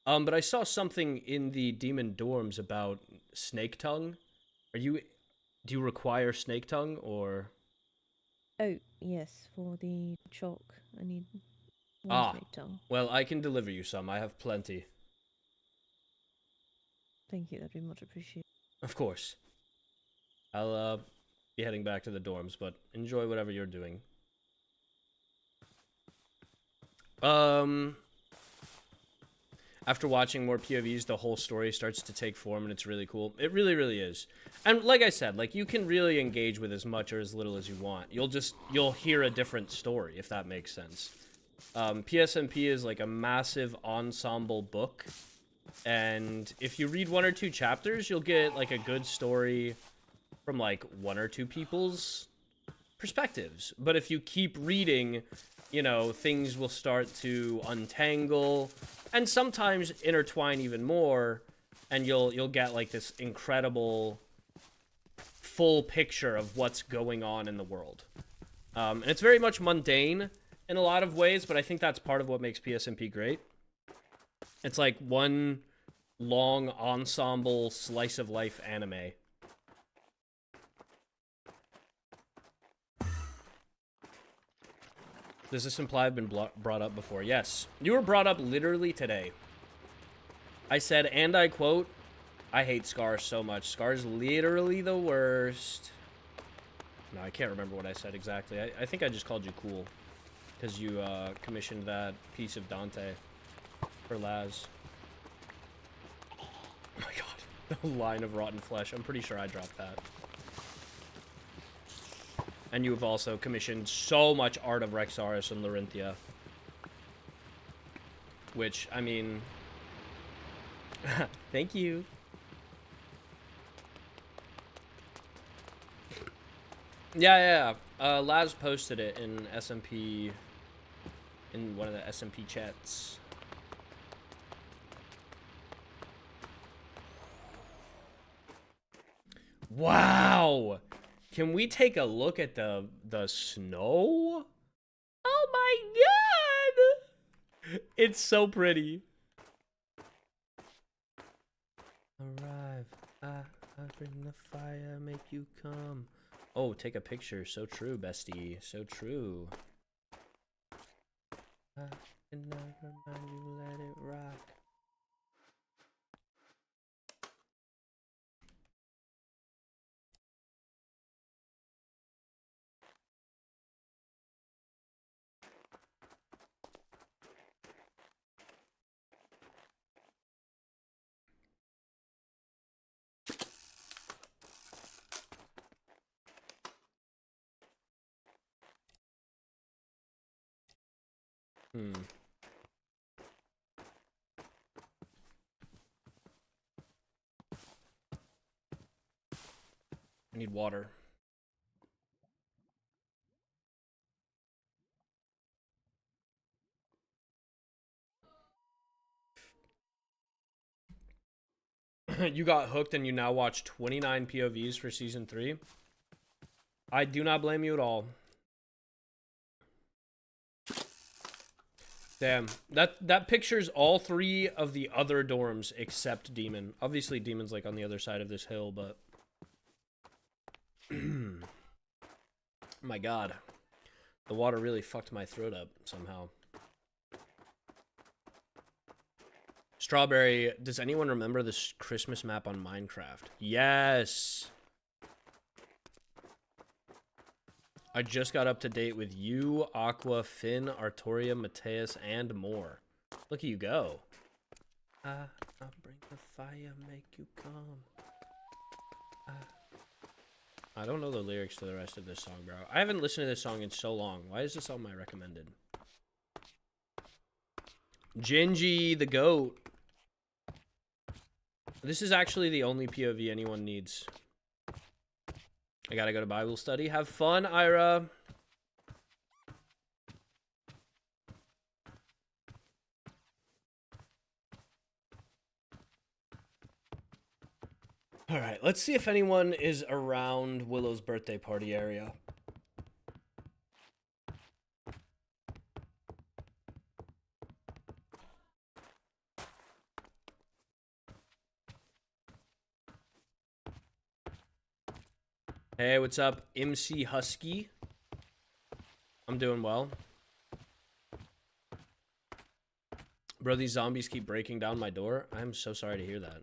But I saw something in the demon dorms about snake tongue. Do you require snake tongue, or? Oh, yes, for the chalk. I need one snake tongue. Well, I can deliver you some. I have plenty. Thank you, that'd be much appreciated. Of course. I'll be heading back to the dorms, but enjoy whatever you're doing. After watching more POVs, the whole story starts to take form, and it's really cool. It really, really is. And like I said, like, you can really engage with as much or as little as you want. You'll hear a different story, if that makes sense. PSMP is like a massive ensemble book, and if you read 1 or 2 chapters, you'll get like a good story from like 1 or 2 people's perspectives. But if you keep reading, you know, things will start to untangle and sometimes intertwine even more, and you'll get like this incredible full picture of what's going on in the world. And it's very much mundane in a lot of ways, but I think that's part of what makes PSMP great. It's like one long ensemble slice of life anime. Does this imply I've been brought up before? Yes. You were brought up literally today. I said, and I quote, I hate Scar so much. Scar's literally the worst. No, I can't remember what I said exactly. I think I just called you cool. Because you commissioned that piece of Dante for Laz. Oh my god. The line of rotten flesh. I'm pretty sure I dropped that. And you have also commissioned so much art of Rexaris and Larinthia. Which, I mean... Thank you. Yeah. Laz posted it in SMP... in one of the SMP chats. Wow! Can we take a look at the snow? Oh my god! It's so pretty. Arrive. I bring the fire, make you come. Oh, take a picture. So true, bestie. So true. I can never mind you, let it rock. I need water. You got hooked and you now watch 29 POVs for season 3. I do not blame you at all. Damn, that pictures all 3 of the other dorms except Demon. Obviously, Demon's like on the other side of this hill, but my god, the water really fucked my throat up somehow. Strawberry, does anyone remember this Christmas map on Minecraft? Yes. I just got up to date with you, Aqua, Finn, Artoria, Mateus, and more. Look at you go. I'll bring the fire, make you come. I don't know the lyrics to the rest of this song, bro. I haven't listened to this song in so long. Why is this on my recommended? Gingy the goat. This is actually the only POV anyone needs. I gotta go to Bible study. Have fun, Ira. All right, let's see if anyone is around Willow's birthday party area. Hey, what's up, MC Husky? I'm doing well. Bro, these zombies keep breaking down my door. I'm so sorry to hear that.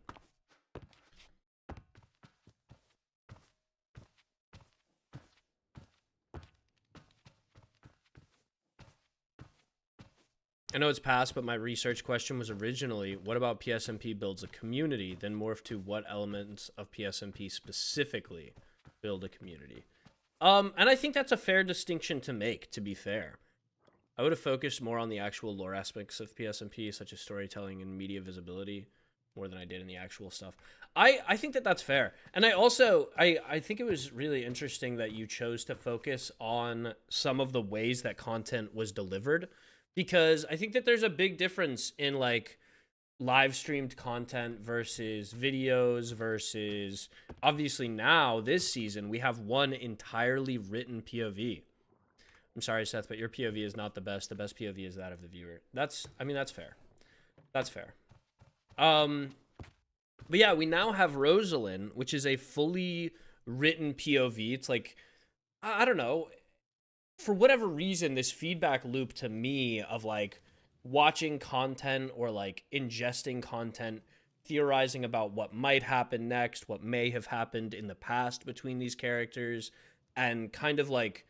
I know it's past, but my research question was originally, what about PSMP builds a community, then morph to what elements of PSMP specifically build a community? And I think that's a fair distinction to make, to be fair. I would have focused more on the actual lore aspects of PSMP, such as storytelling and media visibility, more than I did in the actual stuff. I think that that's fair. And I also, I think it was really interesting that you chose to focus on some of the ways that content was delivered, because I think that there's a big difference in like live streamed content versus videos versus obviously now this season we have one entirely written POV. I'm sorry, Seth, but your POV is not the best. The best POV is that of the viewer. That's fair. That's fair. But yeah, we now have Rosalind, which is a fully written POV. It's like, I don't know, for whatever reason, this feedback loop to me of like watching content or like ingesting content, theorizing about what might happen next, what may have happened in the past between these characters, and kind of like,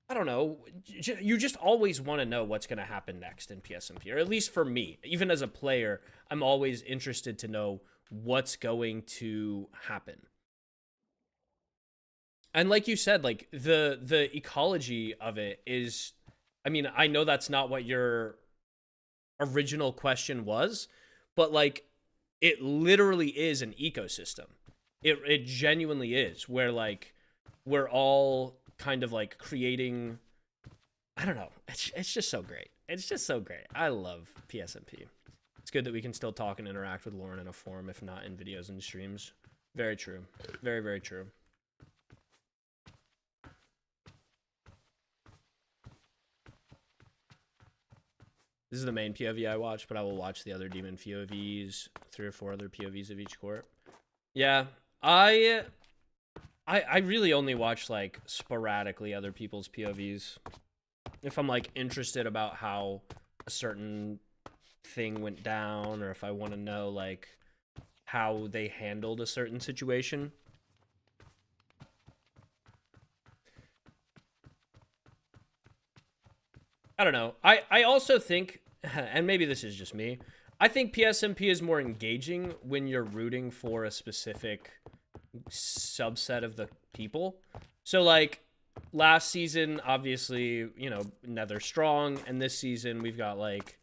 I don't know, you just always want to know what's going to happen next in PSMP, or at least for me, even as a player, I'm always interested to know what's going to happen. And like you said, like the ecology of it is, I mean, I know that's not what your original question was, but like it literally is an ecosystem. It genuinely is, where like we're all kind of like creating, I don't know, it's just so great. It's just so great. I love PSMP. It's good that we can still talk and interact with Lauren in a forum, if not in videos and streams. Very true. Very, very true. This is the main POV I watch, but I will watch the other demon POVs, 3 or 4 other POVs of each court. Yeah, I really only watch like sporadically other people's POVs. If I'm like interested about how a certain thing went down, or if I want to know like how they handled a certain situation. I don't know. I also think, and maybe this is just me, I think PSMP is more engaging when you're rooting for a specific subset of the people. So like last season, obviously, you know, Nether Strong, and this season we've got like,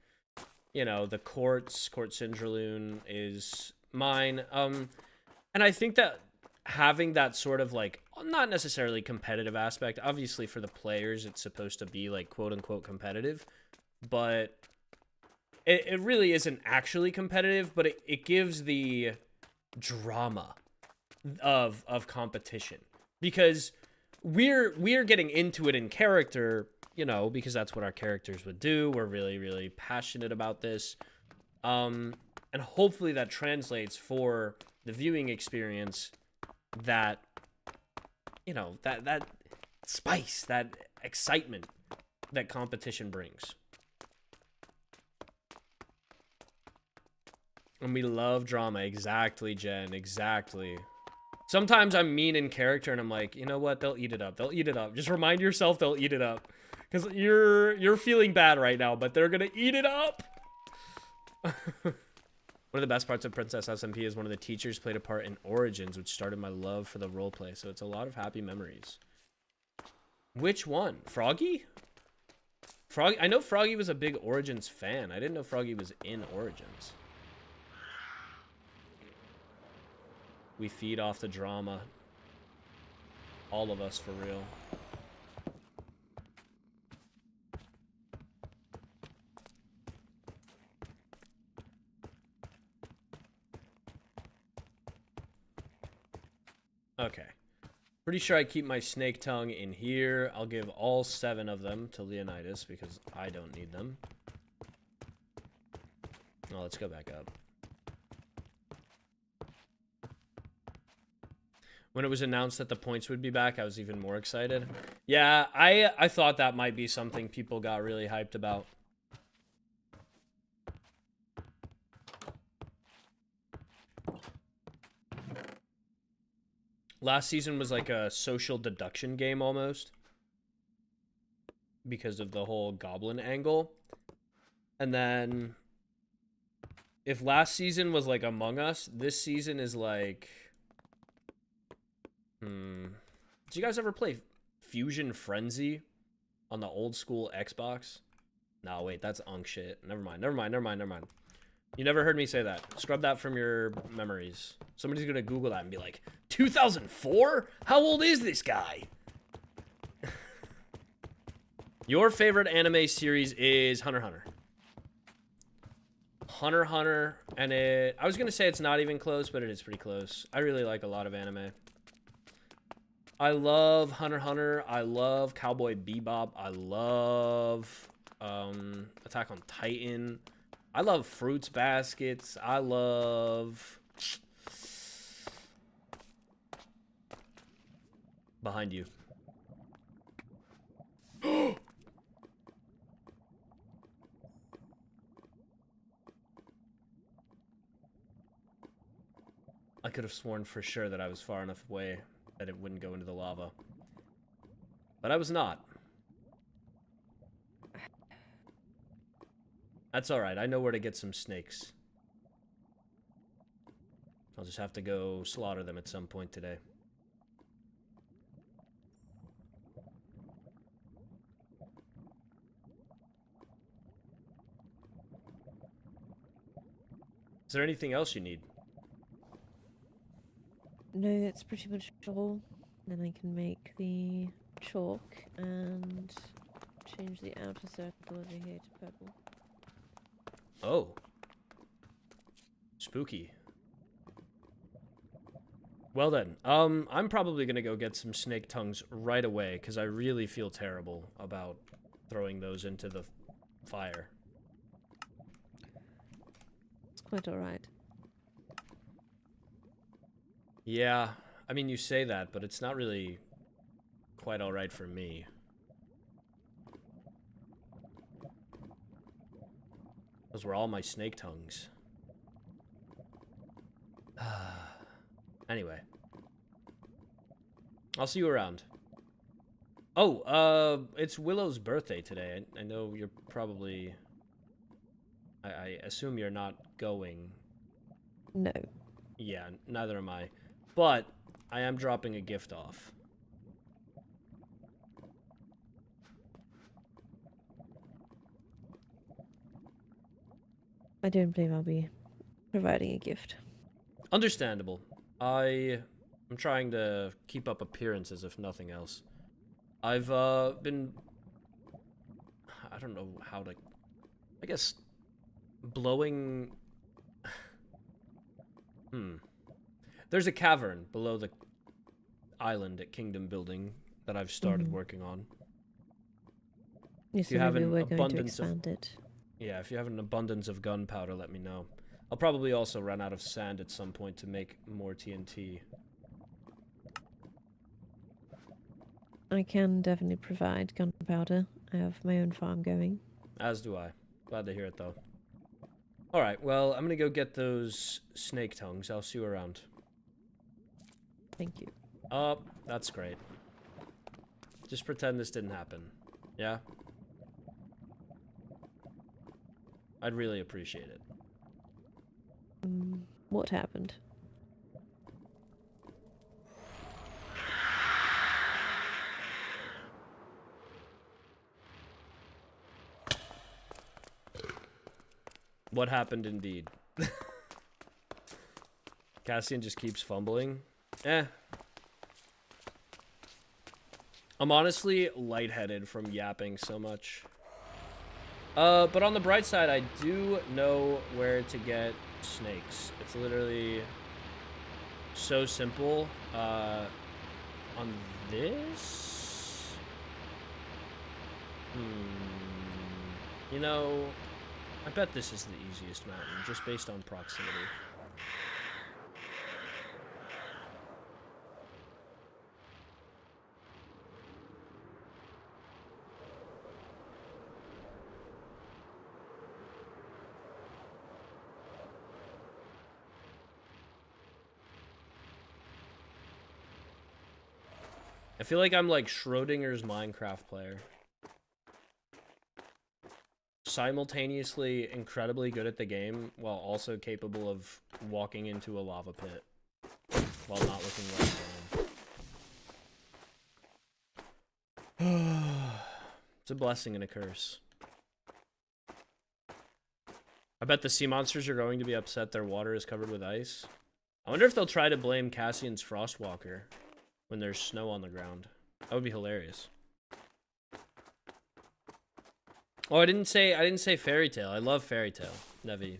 you know, the Court Syndroloon is mine. And I think that having that sort of like, not necessarily competitive aspect, obviously for the players it's supposed to be like quote unquote competitive, but it really isn't actually competitive, but it gives the drama of competition, because we're getting into it in character, you know, because that's what our characters would do. We're really, really passionate about this, and hopefully that translates for the viewing experience, that, you know, that spice, that excitement that competition brings. And we love drama. Exactly, Jen. Exactly. Sometimes I'm mean in character and I'm like, you know what? They'll eat it up. They'll eat it up. Just remind yourself they'll eat it up. Because you're feeling bad right now, but they're going to eat it up. One of the best parts of Princess SMP is one of the teachers played a part in Origins, which started my love for the roleplay. So it's a lot of happy memories. Which one? Froggy? Froggy? I know Froggy was a big Origins fan. I didn't know Froggy was in Origins. We feed off the drama. All of us, for real. Okay. Pretty sure I keep my snake tongue in here. I'll give all 7 of them to Leonitis because I don't need them. Oh, let's go back up. When it was announced that the points would be back, I was even more excited. Yeah, I thought that might be something people got really hyped about. Last season was like a social deduction game almost. Because of the whole goblin angle. And then if last season was like Among Us, this season is like... Did you guys ever play Fusion Frenzy on the old school Xbox? No, wait, that's unk shit. Never mind. You never heard me say that. Scrub that from your memories. Somebody's gonna Google that and be like, 2004? How old is this guy? Your favorite anime series is Hunter x Hunter. Hunter x Hunter, and I was gonna say it's not even close, but it is pretty close. I really like a lot of anime. I love Hunter x Hunter. I love Cowboy Bebop. I love Attack on Titan. I love Fruits Baskets. I love... Behind you. I could have sworn for sure that I was far enough away that it wouldn't go into the lava. But I was not. That's alright, I know where to get some snakes. I'll just have to go slaughter them at some point today. Is there anything else you need? No, that's pretty much all. Then I can make the chalk and change the outer circle over here to purple. Oh. Spooky. Well then, I'm probably gonna go get some snake tongues right away, because I really feel terrible about throwing those into the fire. It's quite alright. Yeah, I mean, you say that, but it's not really quite alright for me. Those were all my snake tongues. Anyway. I'll see you around. Oh, it's Willow's birthday today. I know you're probably... I assume you're not going. No. Yeah, neither am I. But I am dropping a gift off. I don't believe I'll be providing a gift. Understandable. I'm trying to keep up appearances, if nothing else. I've been... I don't know how to... I guess... blowing... There's a cavern below the island at Kingdom Building that I've started working on. Yes, If you have maybe an we're going to abundance of... expand it. Yeah, if you have an abundance of gunpowder, let me know. I'll probably also run out of sand at some point to make more TNT. I can definitely provide gunpowder. I have my own farm going. As do I. Glad to hear it, though. Alright, well, I'm gonna go get those snake tongues. I'll see you around. Thank you. That's great. Just pretend this didn't happen. Yeah? I'd really appreciate it. What happened? What happened indeed? Cassian just keeps fumbling. Eh. I'm honestly lightheaded from yapping so much. But on the bright side, I do know where to get snakes. It's literally so simple. On this? You know, I bet this is the easiest mountain, just based on proximity. I feel like I'm like Schrodinger's Minecraft player. Simultaneously incredibly good at the game, while also capable of walking into a lava pit while not looking right down. It's a blessing and a curse. I bet the sea monsters are going to be upset their water is covered with ice. I wonder if they'll try to blame Cassian's Frostwalker when there's snow on the ground. That would be hilarious. Oh, I didn't say fairy tale. I love fairy tale. Nevi.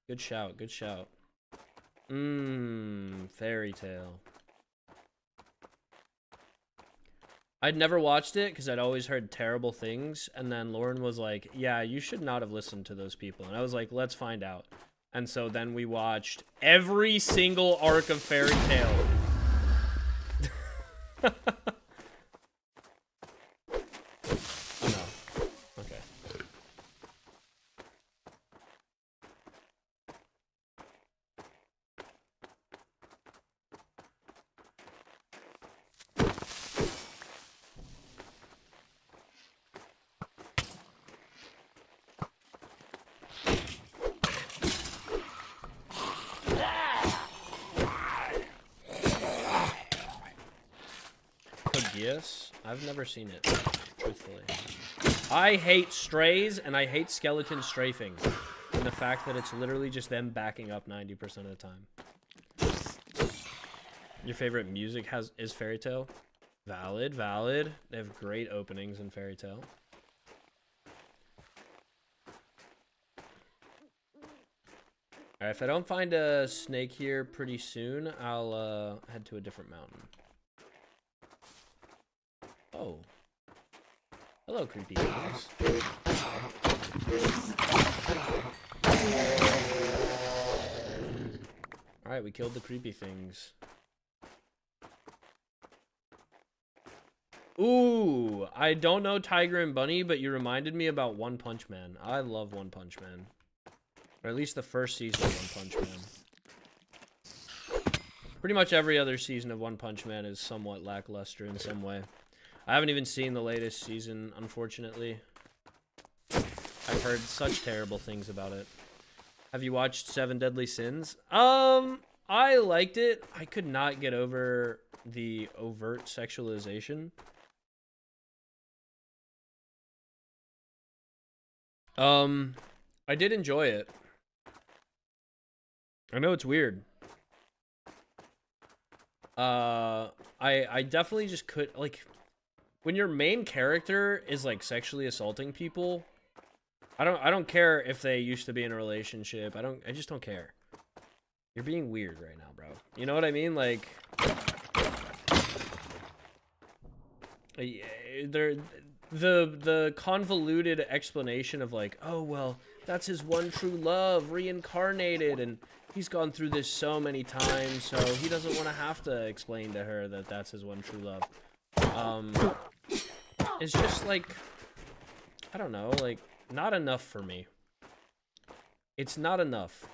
Good shout, good shout. Fairy tale. I'd never watched it because I'd always heard terrible things, and then Lauren was like, yeah, you should not have listened to those people. And I was like, let's find out. And so then we watched every single arc of fairy tale. Oh no. Okay. Yes, I've never seen it, truthfully. I hate strays, and I hate skeleton strafing. And the fact that it's literally just them backing up 90% of the time. Your favorite music is Fairy Tale? Valid, valid. They have great openings in Fairy Tale. Alright, if I don't find a snake here pretty soon, I'll head to a different mountain. Oh. Hello, creepy things. Alright, we killed the creepy things. Ooh, I don't know Tiger and Bunny, but you reminded me about One Punch Man. I love One Punch Man. Or at least the first season of One Punch Man. Pretty much every other season of One Punch Man is somewhat lackluster in some way. I haven't even seen the latest season, unfortunately. I've heard such terrible things about it. Have you watched Seven Deadly Sins? I liked it. I could not get over the overt sexualization. I did enjoy it. I know it's weird. I definitely just could, like, when your main character is like sexually assaulting people, I don't care if they used to be in a relationship. I just don't care. You're being weird right now, bro. You know what I mean? Like, the convoluted explanation of like, oh well, that's his one true love reincarnated, and he's gone through this so many times, so he doesn't want to have to explain to her that that's his one true love. It's just like, I don't know, like, not enough for me. It's not enough.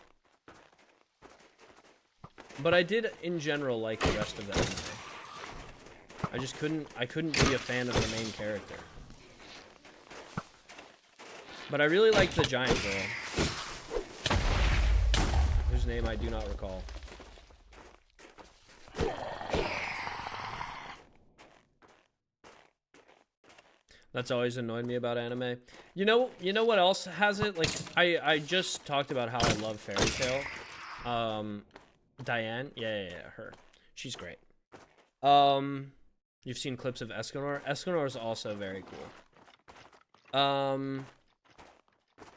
But I did, in general, like the rest of the anime. I couldn't be a fan of the main character. But I really liked the giant girl. Whose name I do not recall. That's always annoyed me about anime. You know what else has it? Like, I just talked about how I love Fairy Tail. Diane? Yeah, her. She's great. You've seen clips of Escanor? Escanor is also very cool.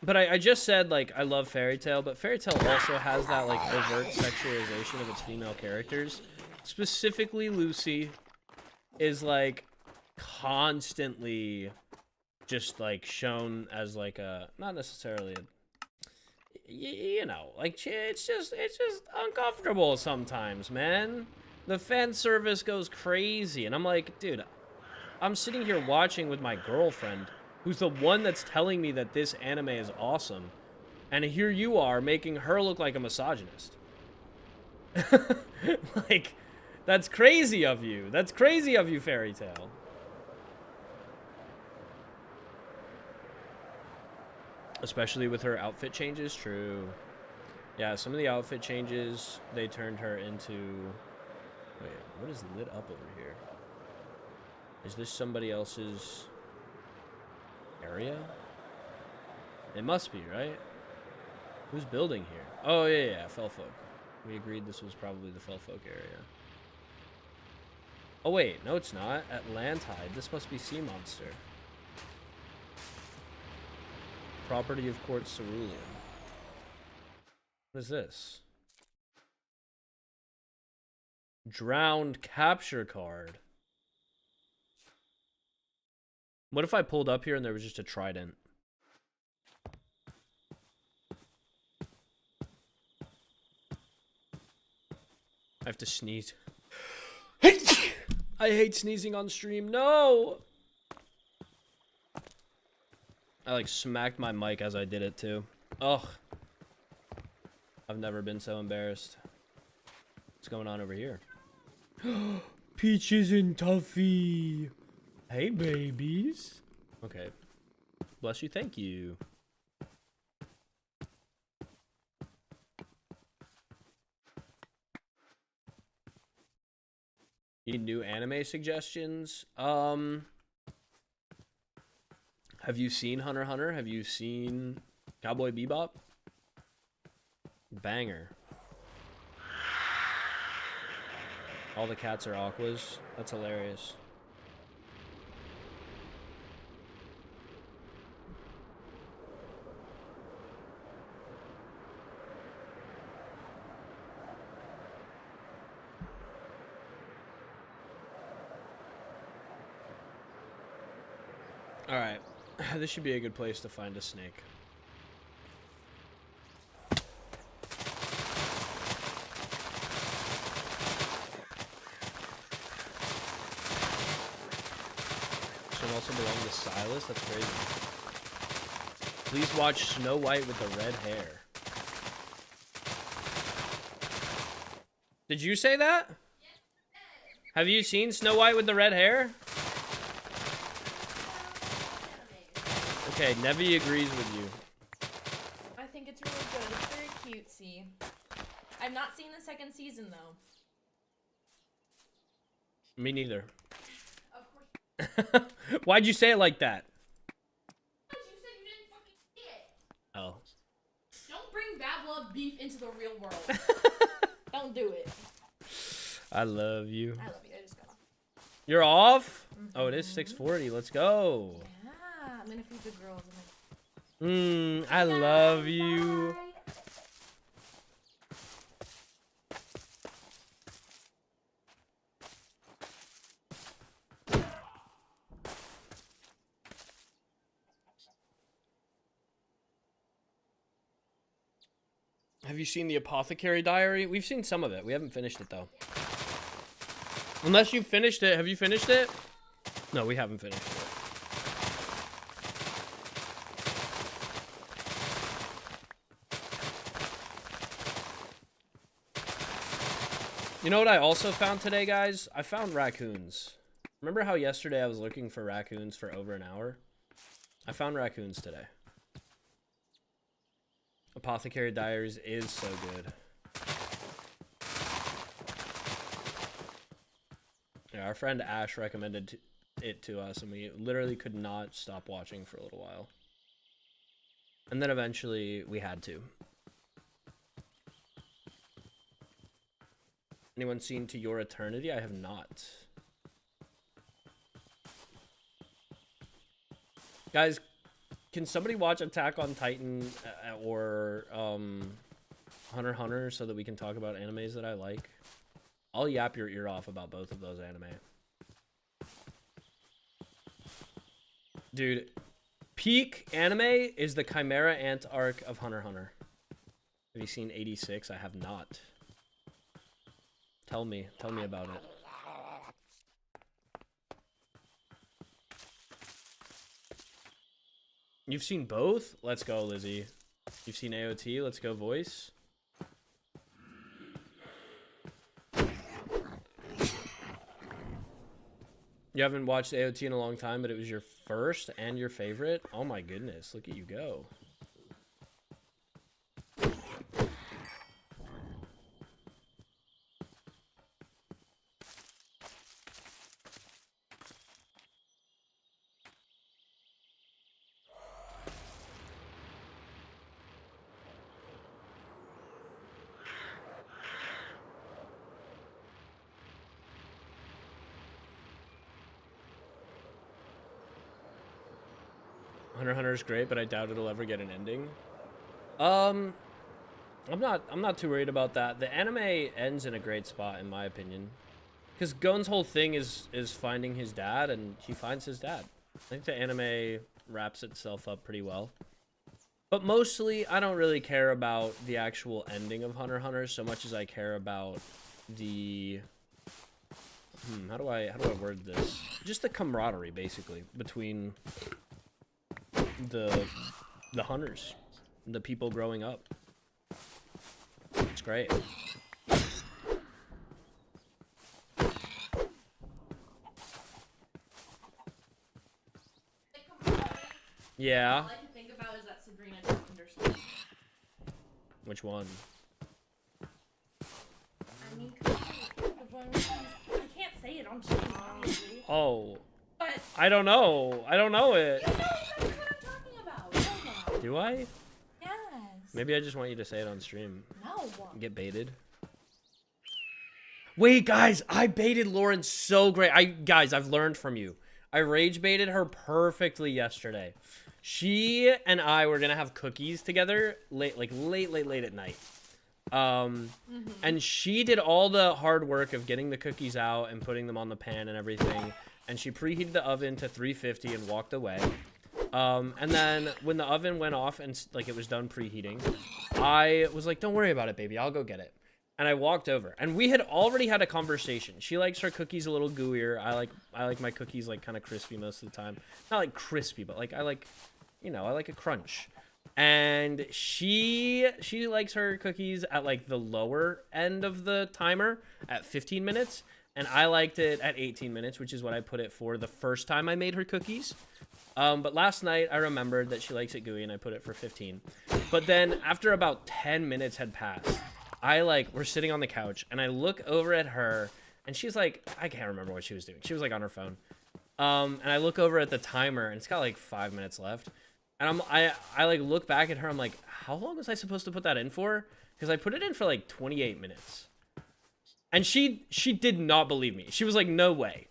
But I just said, like, I love Fairy Tail, but Fairy Tail also has that, like, overt sexualization of its female characters. Specifically, Lucy is, like, constantly just, like, shown as, like, a, not necessarily a, you know, like, it's just uncomfortable sometimes, man. The fan service goes crazy, and I'm like, dude, I'm sitting here watching with my girlfriend, who's the one that's telling me that this anime is awesome, and here you are making her look like a misogynist. Like, that's crazy of you. That's crazy of you, Fairy Tail. Especially with her outfit changes, true. Yeah, some of the outfit changes, they turned her into... Wait, what is lit up over here? Is this somebody else's area? It must be, right? Who's building here? Oh, yeah, Fellfolk. We agreed this was probably the Fellfolk area. Oh, wait, no, it's not. Atlantide. This must be Sea Monster. Property of Court Cerulean. What is this? Drowned capture card. What if I pulled up here and there was just a trident? I have to sneeze. I hate sneezing on stream. No! I like smacked my mic as I did it too. Ugh. I've never been so embarrassed. What's going on over here? Peaches and Tuffy. Hey, babies. Okay. Bless you. Thank you. Need new anime suggestions? Have you seen Hunter x Hunter? Have you seen Cowboy Bebop? Banger. All the cats are Aquas. That's hilarious. Alright. This should be a good place to find a snake. Should also belong to Silas? That's crazy. Please watch Snow White with the red hair. Did you say that? Have you seen Snow White with the red hair? Okay, Nevi agrees with you. I think it's really good. It's very cutesy. I've not seen the second season though. Me neither. Of course. Why'd you say it like that? You said you didn't fucking see it. Oh. Don't bring bad blood beef into the real world. Don't do it. I love you. I love you. I just got off. You're off? Oh, it is 6:40. Let's go. Yeah, I'm gonna feed the girls. I love you. Bye. Have you seen the Apothecary Diary? We've seen some of it. We haven't finished it, though. Unless you finished it. Have you finished it? No, we haven't finished it. You know what I also found today, guys? I found raccoons. Remember how yesterday I was looking for raccoons for over an hour? I found raccoons today. Apothecary Diaries is so good. Yeah, our friend Ash recommended it to us, and we literally could not stop watching for a little while. And then eventually we had to. Anyone seen To Your Eternity? I have not. Guys, can somebody watch Attack on Titan or Hunter x Hunter so that we can talk about animes that I like? I'll yap your ear off about both of those anime. Dude, peak anime is the Chimera Ant arc of Hunter x Hunter. Have you seen 86? I have not. Tell me about it. You've seen both? Let's go, Lizzie. You've seen AOT? Let's go, voice. You haven't watched AOT in a long time, but it was your first and your favorite? Oh my goodness, look at you go. Hunter x Hunter is great, but I doubt it'll ever get an ending. I'm not too worried about that. The anime ends in a great spot, in my opinion, because Gon's whole thing is finding his dad, and he finds his dad. I think the anime wraps itself up pretty well. But mostly, I don't really care about the actual ending of Hunter x Hunter so much as I care about the how do I word this? Just the camaraderie, basically, between the hunters, the people growing up. It's great. Yeah. All I can think about is that Sabrina didn't understand. Which one? I mean, the one where I can't say it on stream, obviously. Oh. But I don't know. I don't know it. you know exactly what I'm talking about. Come on. Do I? Yes. Maybe I just want you to say it on stream. No. Get baited. Wait, guys, I baited Lauren so great. Guys, I've learned from you. I rage baited her perfectly yesterday. She and I were gonna have cookies together late at night. And she did all the hard work of getting the cookies out and putting them on the pan and everything. And she preheated the oven to 350 and walked away. And then when the oven went off and like it was done preheating, I was like, "Don't worry about it, baby. I'll go get it." And I walked over, and we had already had a conversation. She likes her cookies a little gooier. I like my cookies like kind of crispy most of the time. Not like crispy, but like I like a crunch. And she likes her cookies at like the lower end of the timer at 15 minutes, and I liked it at 18 minutes, which is what I put it for the first time I made her cookies. But last night I remembered that she likes it gooey, and I put it for 15. But then after about 10 minutes had passed, we're sitting on the couch, and I look over at her, and she's like, I can't remember what she was doing. She was like on her phone. And I look over at the timer, and it's got like 5 minutes left. And I like look back at her. I'm like, how long was I supposed to put that in for? Because I put it in for like 28 minutes. And she did not believe me. She was like, no way.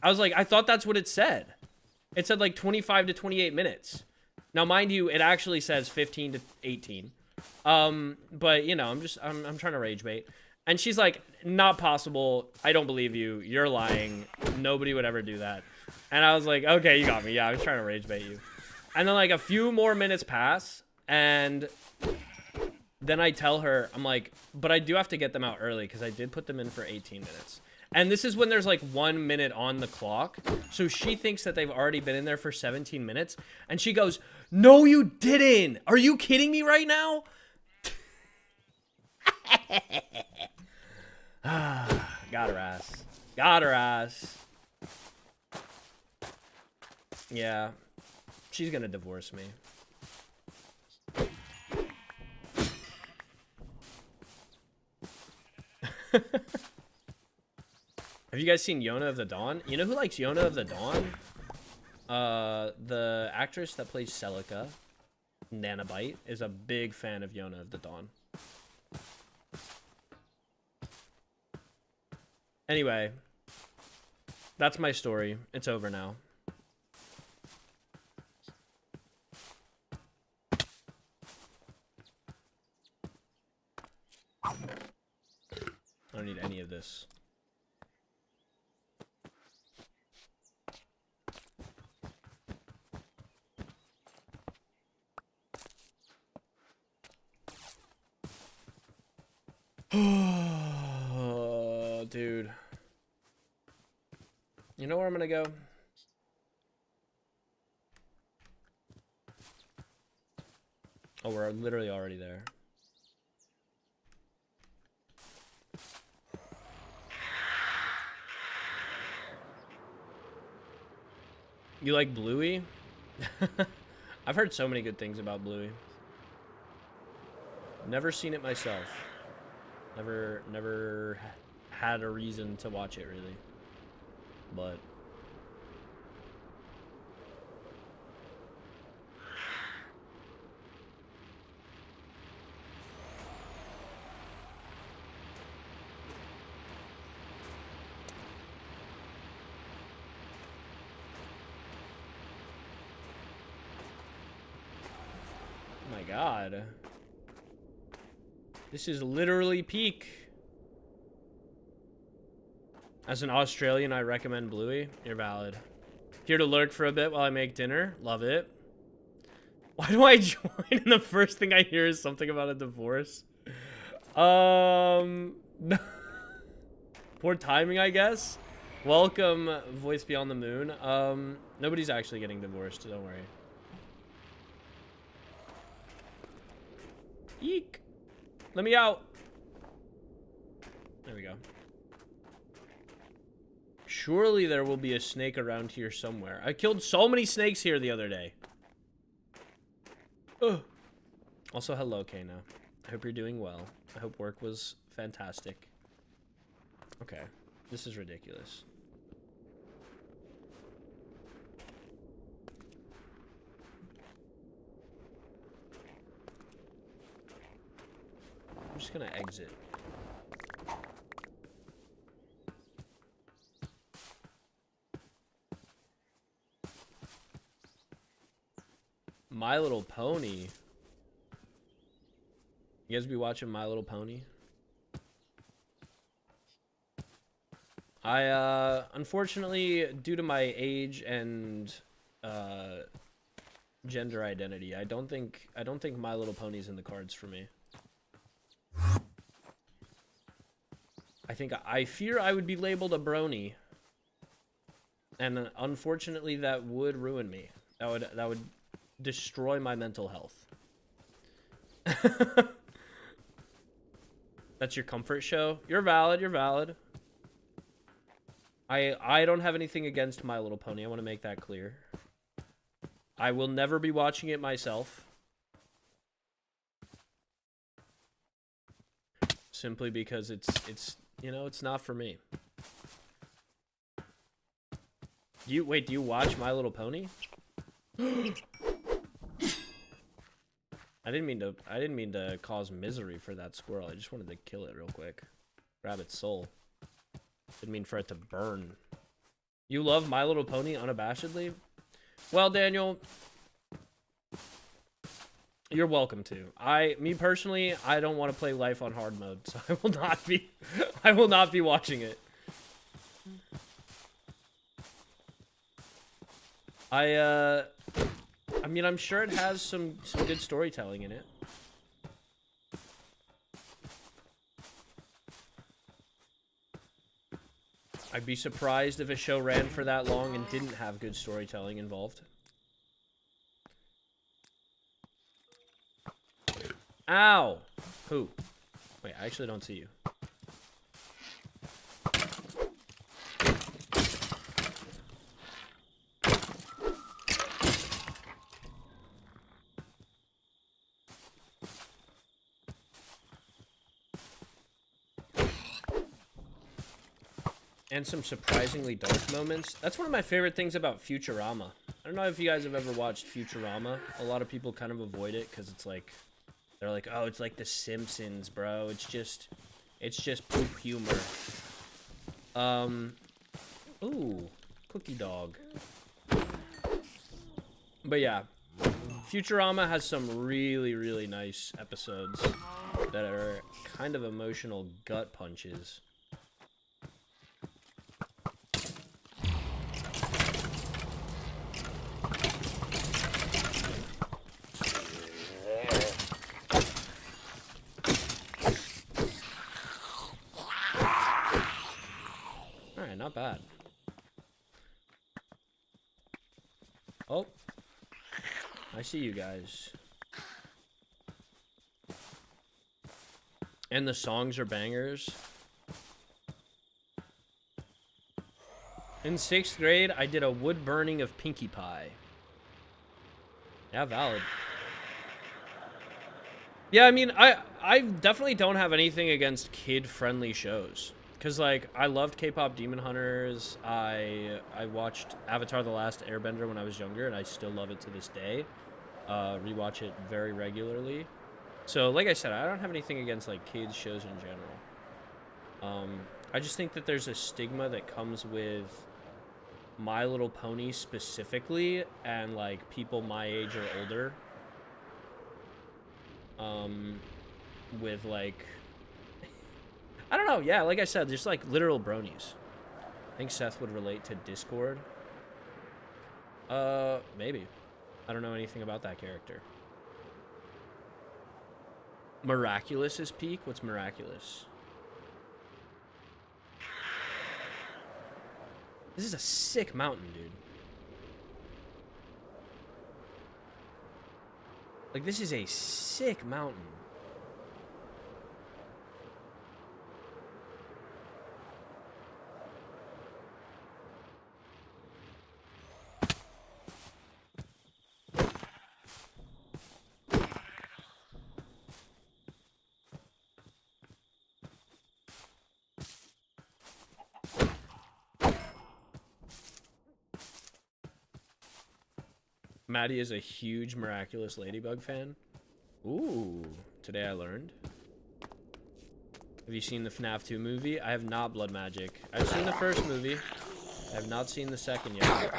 I was like, I thought that's what it said. It said like 25 to 28 minutes. Now, mind you, it actually says 15 to 18. But you know, I'm trying to rage bait. And she's like, not possible. I don't believe you. You're lying. Nobody would ever do that. And I was like, okay, you got me. Yeah, I was trying to rage bait you. And then like a few more minutes pass, and then I tell her, I'm like, but I do have to get them out early because I did put them in for 18 minutes. And this is when there's like 1 minute on the clock. So she thinks that they've already been in there for 17 minutes. And she goes, no, you didn't. Are you kidding me right now? Got her ass. Got her ass. Yeah. She's gonna divorce me. Have you guys seen Yona of the Dawn? You know who likes Yona of the Dawn? The actress that plays Celica, Nanobite, is a big fan of Yona of the Dawn. Anyway, that's my story. It's over now. I don't need any of this. Oh, dude. You know where I'm gonna go? Oh, we're literally already there. You like Bluey? I've heard so many good things about Bluey. Never seen it myself. Never had a reason to watch it really. But oh my god. This is literally peak. As an Australian, I recommend Bluey. You're valid. Here to lurk for a bit while I make dinner. Love it. Why do I join and the first thing I hear is something about a divorce? No. Poor timing, I guess. Welcome, Voice Beyond the Moon. Nobody's actually getting divorced, don't worry. Eek. Let me out. There we go. Surely there will be a snake around here somewhere. I killed so many snakes here the other day. Ugh. Also, hello, Kana. I hope you're doing well. I hope work was fantastic. Okay. This is ridiculous. I'm just gonna exit. My Little Pony. You guys be watching My Little Pony? I unfortunately, due to my age and gender identity, I don't think My Little Pony's in the cards for me. I fear I would be labeled a brony. And unfortunately that would ruin me. That would destroy my mental health. That's your comfort show? You're valid, you're valid. I don't have anything against My Little Pony. I want to make that clear. I will never be watching it myself. Simply because it's you know, it's not for me. Do you watch My Little Pony? I didn't mean to cause misery for that squirrel. I just wanted to kill it real quick. Grab its soul. Didn't mean for it to burn. You love My Little Pony unabashedly? Well, Daniel, you're welcome to. Me personally, I don't want to play life on hard mode, so I will not be watching it. I mean, I'm sure it has some good storytelling in it. I'd be surprised if a show ran for that long and didn't have good storytelling involved. Ow! Who? Wait, I actually don't see you. and some surprisingly dark moments. That's one of my favorite things about Futurama. I don't know if you guys have ever watched Futurama. A lot of people kind of avoid it because it's like, they're like, oh, it's like The Simpsons, bro. It's just poop humor. Ooh, cookie dog. But yeah, Futurama has some really, really nice episodes that are kind of emotional gut punches. Alright, not bad. Oh, I see you guys. And the songs are bangers. In 6th grade, I did a wood burning of Pinkie Pie. Yeah, valid. Yeah, I mean, I definitely don't have anything against kid-friendly shows. Because, like, I loved K-pop Demon Hunters. I watched Avatar: The Last Airbender when I was younger, and I still love it to this day. Rewatch it very regularly. So, like I said, I don't have anything against, like, kids shows in general. I just think that there's a stigma that comes with My Little Pony specifically, and, like, people my age or older. With, like... I don't know, yeah, like I said, just, like, literal bronies. I think Seth would relate to Discord. Maybe. I don't know anything about that character. Miraculous is peak? What's miraculous? This is a sick mountain, dude. Like, this is a sick mountain. Maddie is a huge Miraculous Ladybug fan. Ooh, today I learned. Have you seen the FNAF 2 movie? I have not, Blood Magic. I've seen the first movie. I have not seen the second yet.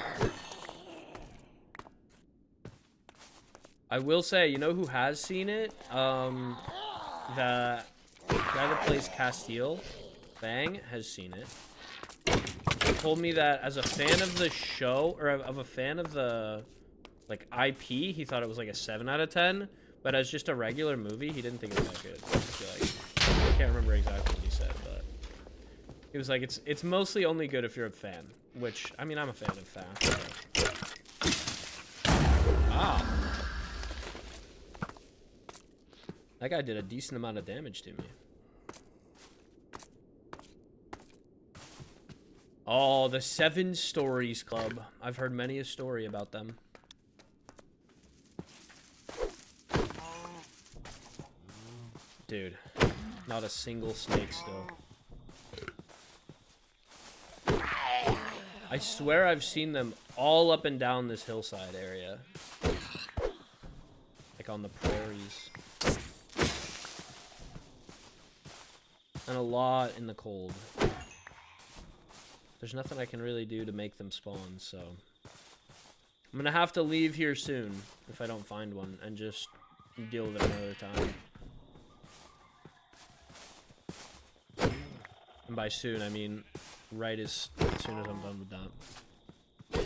I will say, you know who has seen it? The guy that plays Castile, Bang, has seen it. He told me that as a fan of the show, or of a fan of the... like IP, he thought it was like a 7 out of 10, but as just a regular movie, he didn't think it was that good. I feel like, I can't remember exactly what he said, but he was like, it's mostly only good if you're a fan, which, I mean, I'm a fan of FNAF. Wow. That guy did a decent amount of damage to me. Oh, the 7 Stories Club. I've heard many a story about them. Dude, not a single snake still. I swear I've seen them all up and down this hillside area. Like on the prairies. And a lot in the cold. There's nothing I can really do to make them spawn, so... I'm gonna have to leave here soon if I don't find one and just deal with it another time. And by soon, I mean right as soon as I'm done with that.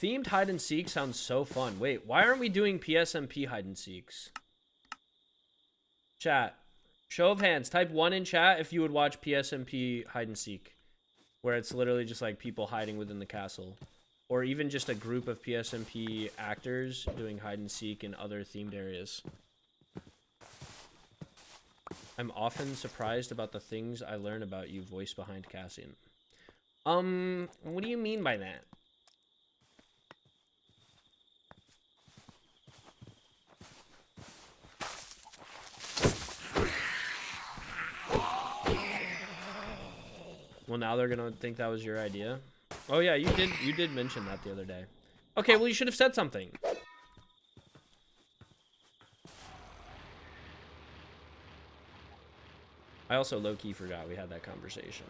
Themed hide and seek sounds so fun. Wait, why aren't we doing PSMP hide and seeks? Chat. Show of hands. Type 1 in chat if you would watch PSMP hide and seek. Where it's literally just like people hiding within the castle. Or even just a group of PSMP actors doing hide and seek in other themed areas. I'm often surprised about the things I learn about you, voice behind Cassian. What do you mean by that? Well, now they're gonna think that was your idea. Oh yeah, you did mention that the other day. Okay, well you should have said something. I also low-key forgot we had that conversation.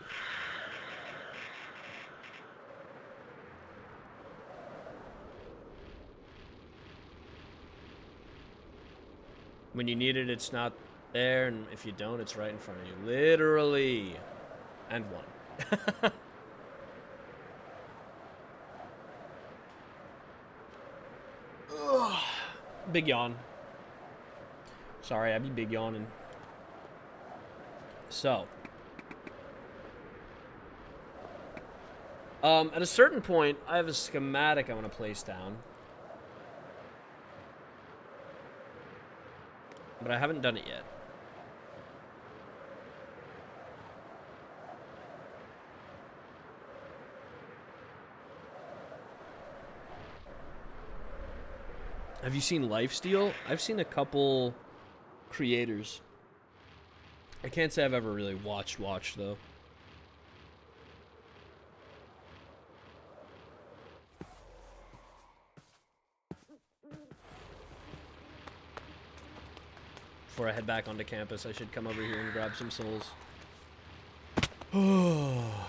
When you need it, it's not there, and if you don't, it's right in front of you. Literally. And one. Ugh. Big yawn. Sorry, I be big yawning. So. At a certain point, I have a schematic I want to place down. But I haven't done it yet. Have you seen Lifesteal? I've seen a couple creators. I can't say I've ever really watched though. Before I head back onto campus, I should come over here and grab some souls. Oh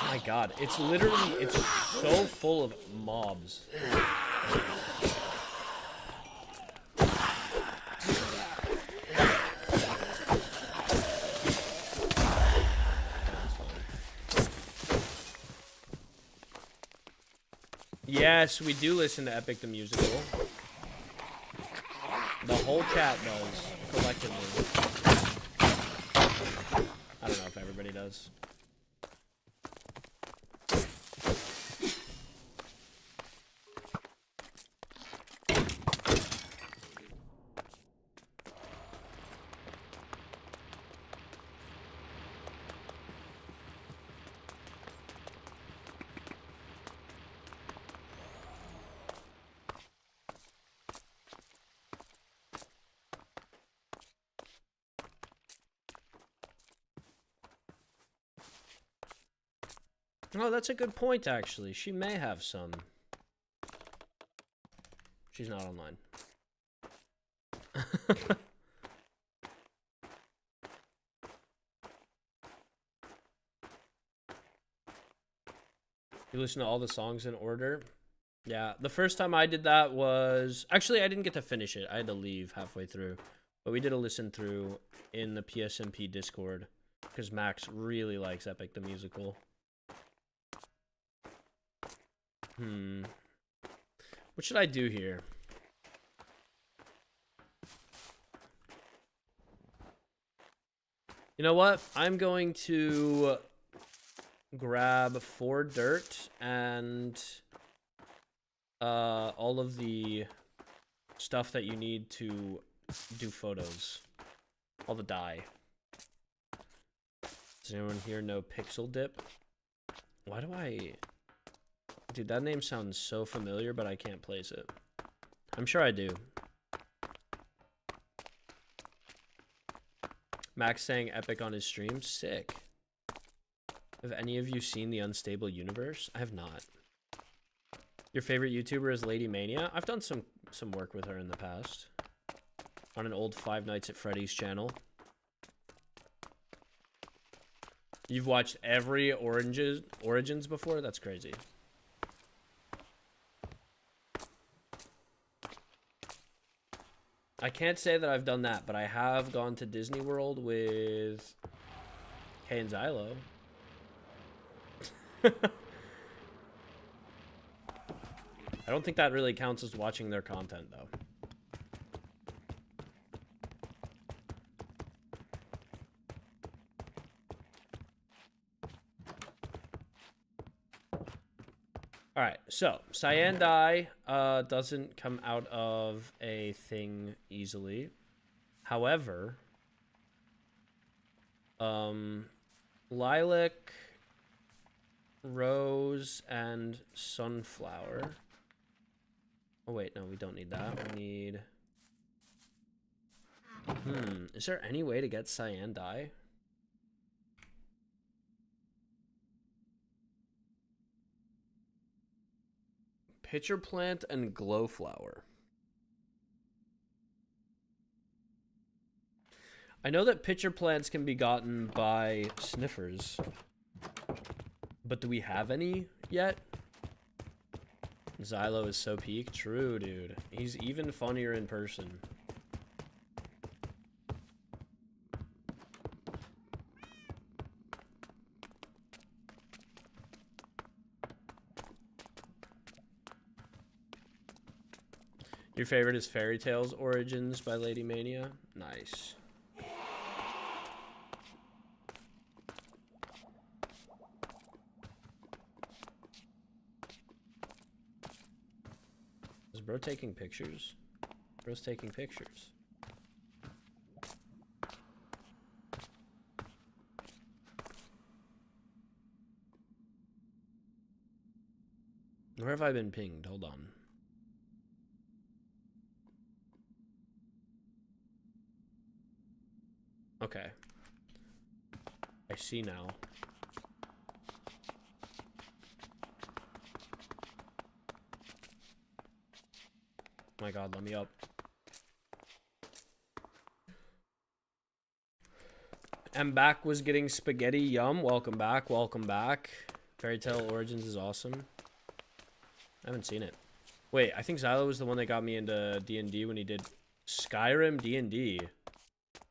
my god, it's literally, it's so full of mobs. Yes, we do listen to Epic the Musical. The whole chat does, collectively. I don't know if everybody does. Oh, that's a good point, actually. She may have some. She's not online. You listen to all the songs in order? Yeah, the first time I did that was... Actually, I didn't get to finish it. I had to leave halfway through. But we did a listen through in the PSMP Discord. Because Max really likes Epic the Musical. What should I do here? You know what? I'm going to grab 4 dirt and all of the stuff that you need to do photos. All the dye. Does anyone here know Pixel Dip? Why do I... Dude, that name sounds so familiar, but I can't place it. I'm sure I do. Max saying Epic on his stream. Sick. Have any of you seen The Unstable Universe? I have not. Your favorite YouTuber is Lady Mania? I've done some work with her in the past. On an old Five Nights at Freddy's channel. You've watched every Origins before? That's crazy. I can't say that I've done that, but I have gone to Disney World with Kay and Xylo. I don't think that really counts as watching their content, though. Alright, so cyan dye doesn't come out of a thing easily. However, lilac, rose, and sunflower. Oh wait, no, we don't need that. We need... Is there any way to get cyan dye? Pitcher plant and glowflower. I know that pitcher plants can be gotten by sniffers, but do we have any yet? Xylo is so peak. True, dude. He's even funnier in person. Your favorite is Fairy Tales Origins by Lady Mania? Nice. Is bro taking pictures? Bro's taking pictures. Where have I been pinged? Hold on. Okay. I see now. Oh my god, let me up. And back was getting spaghetti. Yum. Welcome back. Welcome back. Fairy Tale Origins is awesome. I haven't seen it. Wait, I think Xylo was the one that got me into D&D when he did Skyrim D&D.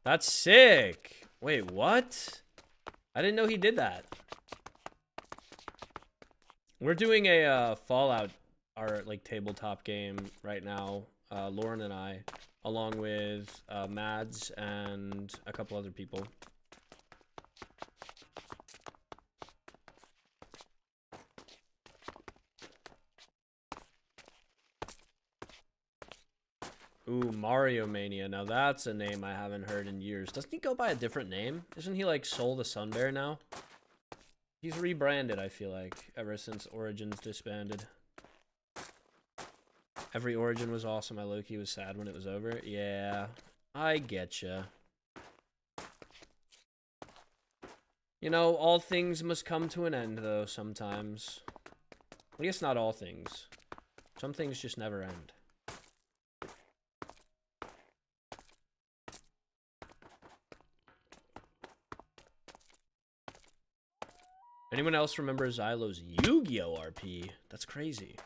That's sick. Wait, what? I didn't know he did that. We're doing a Fallout, our like tabletop game right now. Lauren and I, along with Mads and a couple other people. Ooh, Mario Mania. Now that's a name I haven't heard in years. Doesn't he go by a different name? Isn't he like Soul the Sun Bear now? He's rebranded, I feel like, ever since Origins disbanded. Every Origin was awesome. I low-key was sad when it was over. Yeah, I getcha. You know, all things must come to an end, though, sometimes. I guess not all things. Some things just never end. Anyone else remember Xylo's Yu-Gi-Oh! RP? That's crazy.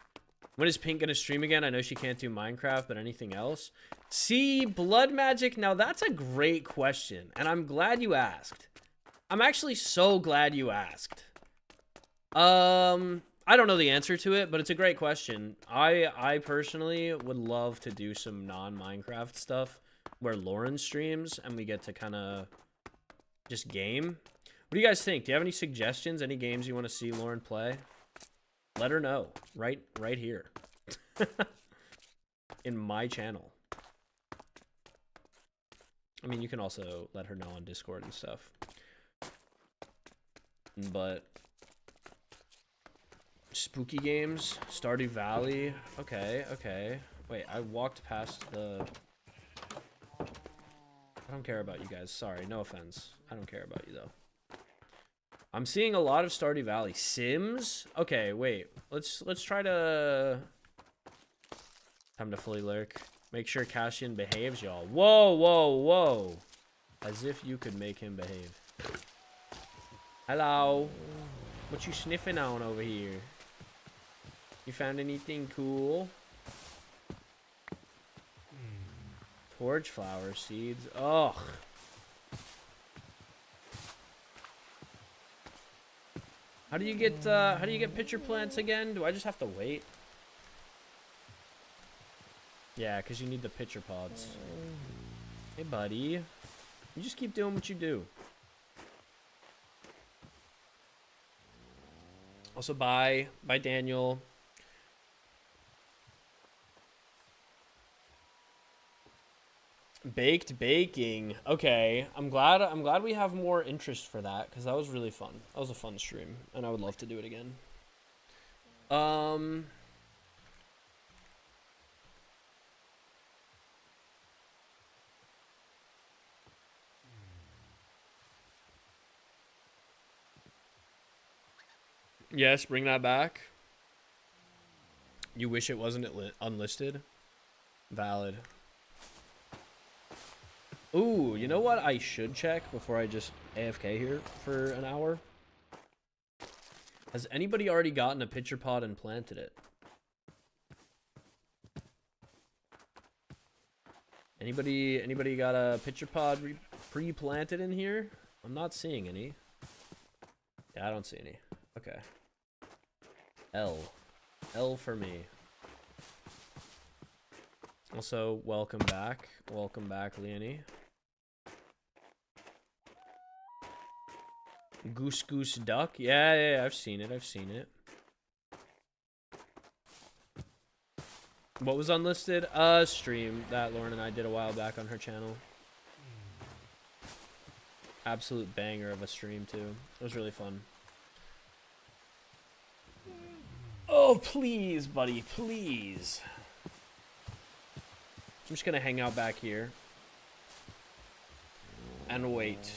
When is Pink gonna stream again? I know she can't do Minecraft, but anything else? See, Blood Magic, now that's a great question, and I'm glad you asked. I'm actually so glad you asked. I don't know the answer to it, but it's a great question. I personally would love to do some non-Minecraft stuff where Lauren streams and we get to kind of just game. What do you guys think? Do you have any suggestions? Any games you want to see Lauren play? Let her know. Right here. In my channel. I mean, you can also let her know on Discord and stuff. But spooky games, Stardew Valley. Okay, okay. Wait, I walked past the... I don't care about you guys. Sorry, no offense. I don't care about you, though. I'm seeing a lot of Stardew Valley. Sims? Okay, wait. Let's try to... Time to fully lurk. Make sure Cassian behaves, y'all. Whoa, whoa, whoa. As if you could make him behave. Hello. What you sniffing on over here? You found anything cool? Torch flower seeds. Ugh. How do you get pitcher plants again? Do I just have to wait? Yeah, because you need the pitcher pods. Hey, buddy. You just keep doing what you do. Also, bye. Bye, Daniel. Baked baking. Okay, I'm glad we have more interest for that because that was really fun. That was a fun stream, and I would love to do it again. Yes, bring that back. You wish it wasn't unlisted? Valid. Ooh, you know what I should check before I just AFK here for an hour? Has anybody already gotten a pitcher pod and planted it? Anybody got a pitcher pod pre-planted in here? I'm not seeing any. Yeah, I don't see any. Okay. L for me. Also, welcome back. Welcome back, Leonie. Goose Goose Duck? Yeah, I've seen it. I've seen it. What was unlisted? Stream that Lauren and I did a while back on her channel. Absolute banger of a stream, too. It was really fun. Oh, please, buddy, please. I'm just gonna hang out back here and wait.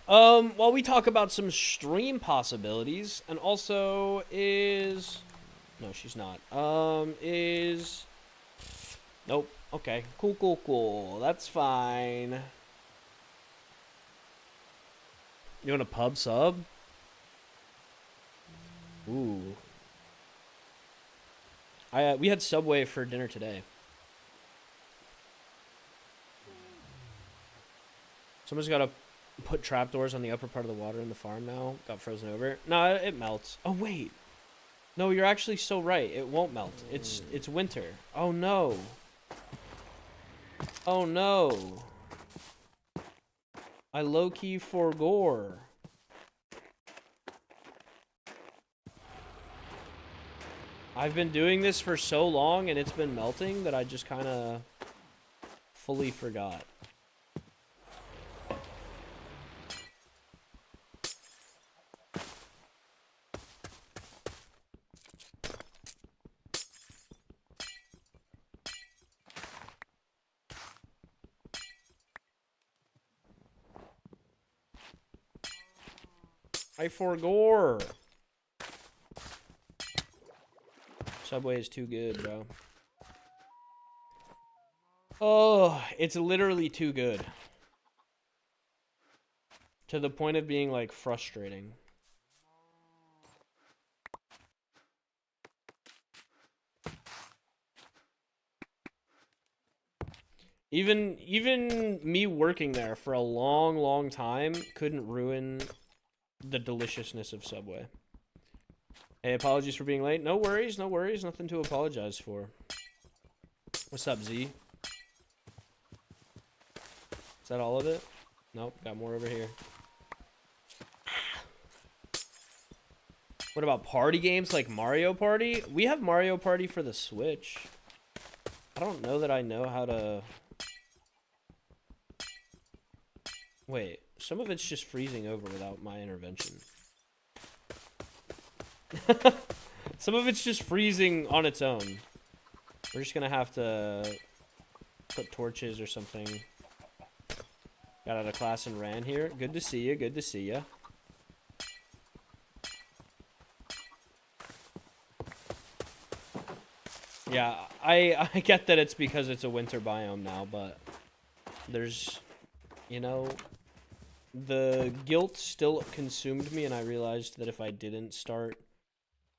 While we talk about some stream possibilities, and also is... No, she's not. Nope. Okay. Cool. That's fine. You want a pub sub? Ooh. We had Subway for dinner today. Someone's got to put trapdoors on the upper part of the water in the farm now. Got frozen over. No, it melts. Oh, wait. No, you're actually so right. It won't melt. It's winter. Oh, no. Oh, no. I low-key forgore. I've been doing this for so long and it's been melting that I just kind of fully forgot. I forgore. Subway is too good, bro. Oh, it's literally too good. To the point of being, like, frustrating. Even me working there for a long time couldn't ruin the deliciousness of Subway. Hey, apologies for being late. No worries. Nothing to apologize for. What's up, Z? Is that all of it? Nope, got more over here. What about party games like Mario Party? We have Mario Party for the Switch. I don't know that I know how to... Wait, some of it's just freezing over without my intervention. Some of it's just freezing on its own. We're just gonna have to put torches or something. Got out of class and ran here. Good to see you. Good to see you. Yeah, I get that it's because it's a winter biome now, but there's, you know, the guilt still consumed me, and I realized that if I didn't start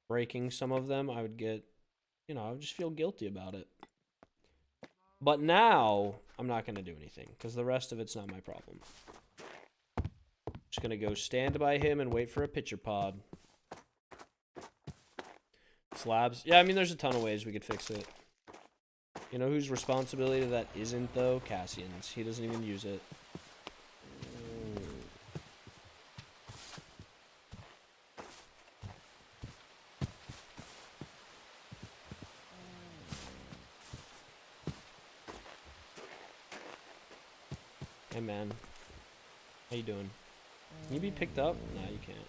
breaking some of them, I would get, you know, I would just feel guilty about it. But now, I'm not going to do anything, because the rest of it's not my problem. Just going to go stand by him and wait for a pitcher pod. Slabs. Yeah, I mean, there's a ton of ways we could fix it. You know whose responsibility that isn't, though? Cassian's. He doesn't even use it. Hey, man. How you doing? Can you be picked up? No, you can't.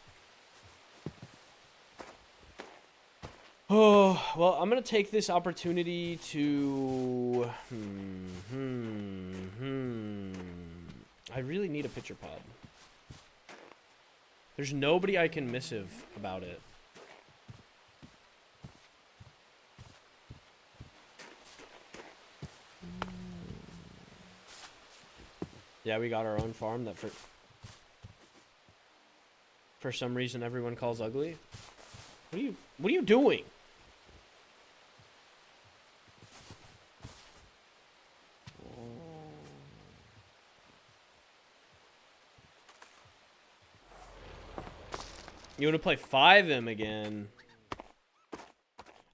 Oh, well, I'm going to take this opportunity to... I really need a pitcher pod. There's nobody I can missive about it. Yeah, we got our own farm that for some reason everyone calls ugly. What are you doing? You want to play 5M again?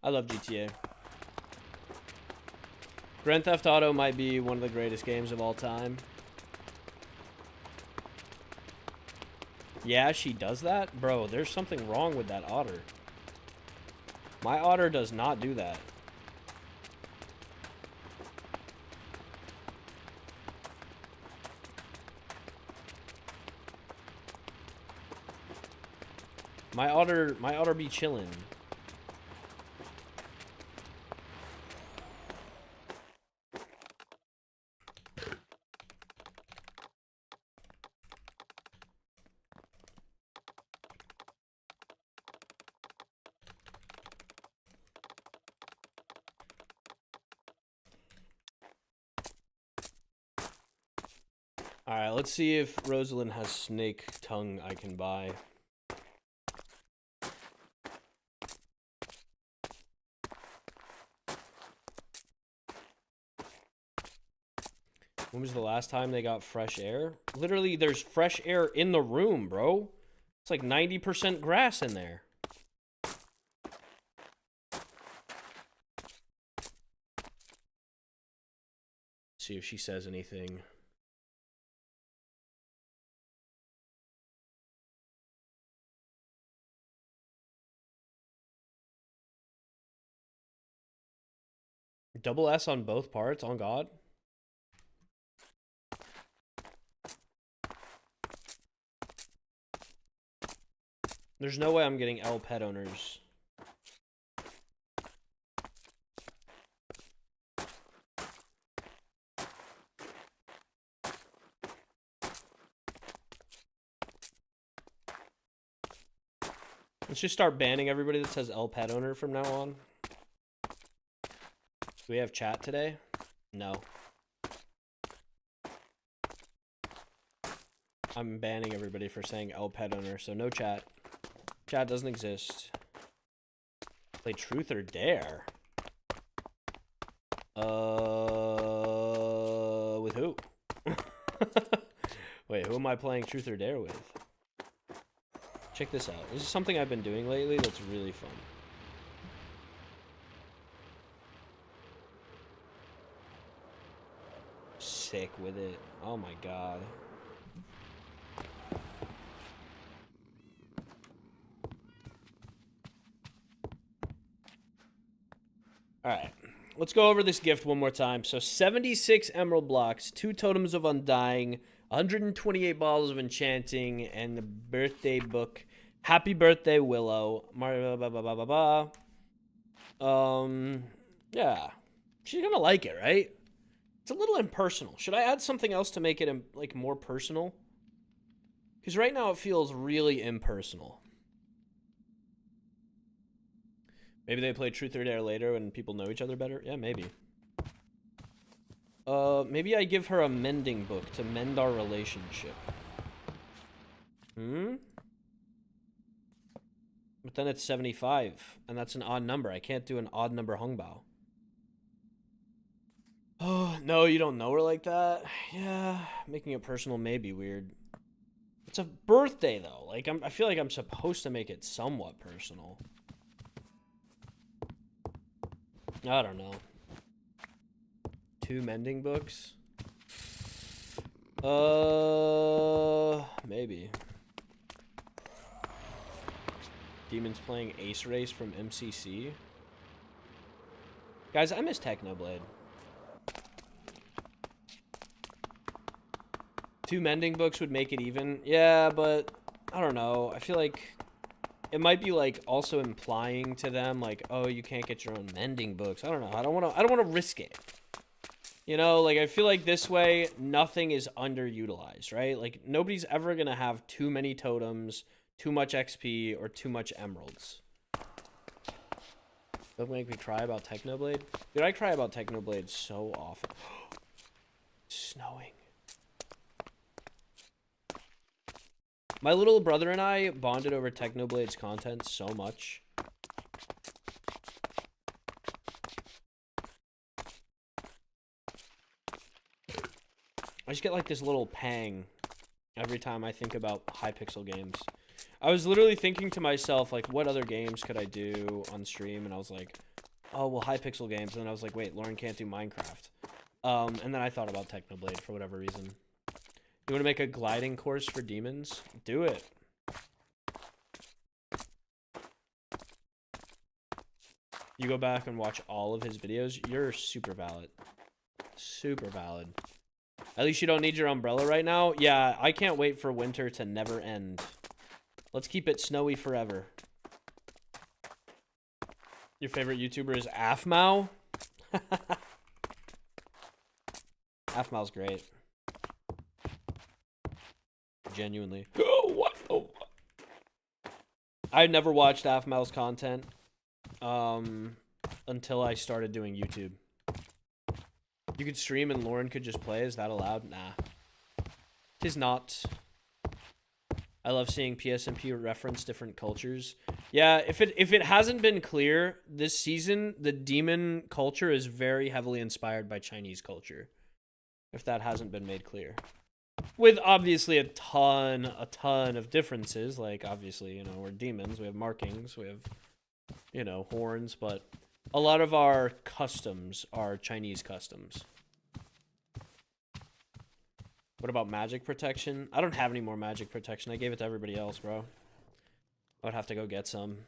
I love GTA. Grand Theft Auto might be one of the greatest games of all time. Yeah, she does that? Bro, there's something wrong with that otter. My otter does not do that. My otter be chillin'. Alright, let's see if Rosalind has snake tongue I can buy. When was the last time they got fresh air? Literally, there's fresh air in the room, bro. It's like 90% grass in there. See if she says anything. Double S on both parts, on God. There's no way I'm getting L pet owners. Let's just start banning everybody that says L pet owner from now on. Do we have chat today? No. I'm banning everybody for saying L pet owner, so no chat. Chat doesn't exist. Play truth or dare? With who? Wait, who am I playing truth or dare with? Check this out. This is something I've been doing lately that's really fun. Sick with it. Oh my god. Alright, let's go over this gift one more time. So 76 emerald blocks, 2 totems of undying, 128 bottles of enchanting, and the birthday book. Happy birthday, Willow. Yeah. She's gonna like it, right? It's a little impersonal. Should I add something else to make it like more personal? Because right now it feels really impersonal. Maybe they play Truth or Dare later when people know each other better? Yeah, maybe. Maybe I give her a mending book to mend our relationship. But then it's 75, and that's an odd number. I can't do an odd number hungbao. Oh, no, you don't know her like that? Yeah, making it personal may be weird. It's a birthday, though. Like, I feel like I'm supposed to make it somewhat personal. I don't know. 2 mending books? Maybe. Demons playing Ace Race from MCC. Guys, I miss Technoblade. 2 mending books would make it even. Yeah, but I don't know. I feel like it might be like also implying to them like, oh, you can't get your own mending books. I don't know. I don't want to risk it. You know, like I feel like this way nothing is underutilized, right? Like nobody's ever going to have too many totems, too much XP, or too much emeralds. Don't make me cry about Technoblade. Dude, I cry about Technoblade so often. It's snowing. My little brother and I bonded over Technoblade's content so much. I just get like this little pang every time I think about Hypixel games. I was literally thinking to myself, like, what other games could I do on stream? And I was like, oh, well, Hypixel games. And then I was like, wait, Lauren can't do Minecraft. And then I thought about Technoblade for whatever reason. You want to make a gliding course for demons? Do it. You go back and watch all of his videos. You're super valid. Super valid. At least you don't need your umbrella right now. Yeah, I can't wait for winter to never end. Let's keep it snowy forever. Your favorite YouTuber is Afmao? Afmao's great. Genuinely. Oh, what? Oh. I never watched Afmao's content until I started doing YouTube. You could stream and Lauren could just play. Is that allowed? Nah. Tis not. I love seeing PSMP reference different cultures. Yeah, if it hasn't been clear, this season, the demon culture is very heavily inspired by Chinese culture. If that hasn't been made clear. With obviously a ton of differences. Like, obviously, you know, we're demons. We have markings. We have, you know, horns. But a lot of our customs are Chinese customs. What about magic protection? I don't have any more magic protection. I gave it to everybody else, bro. I would have to go get some.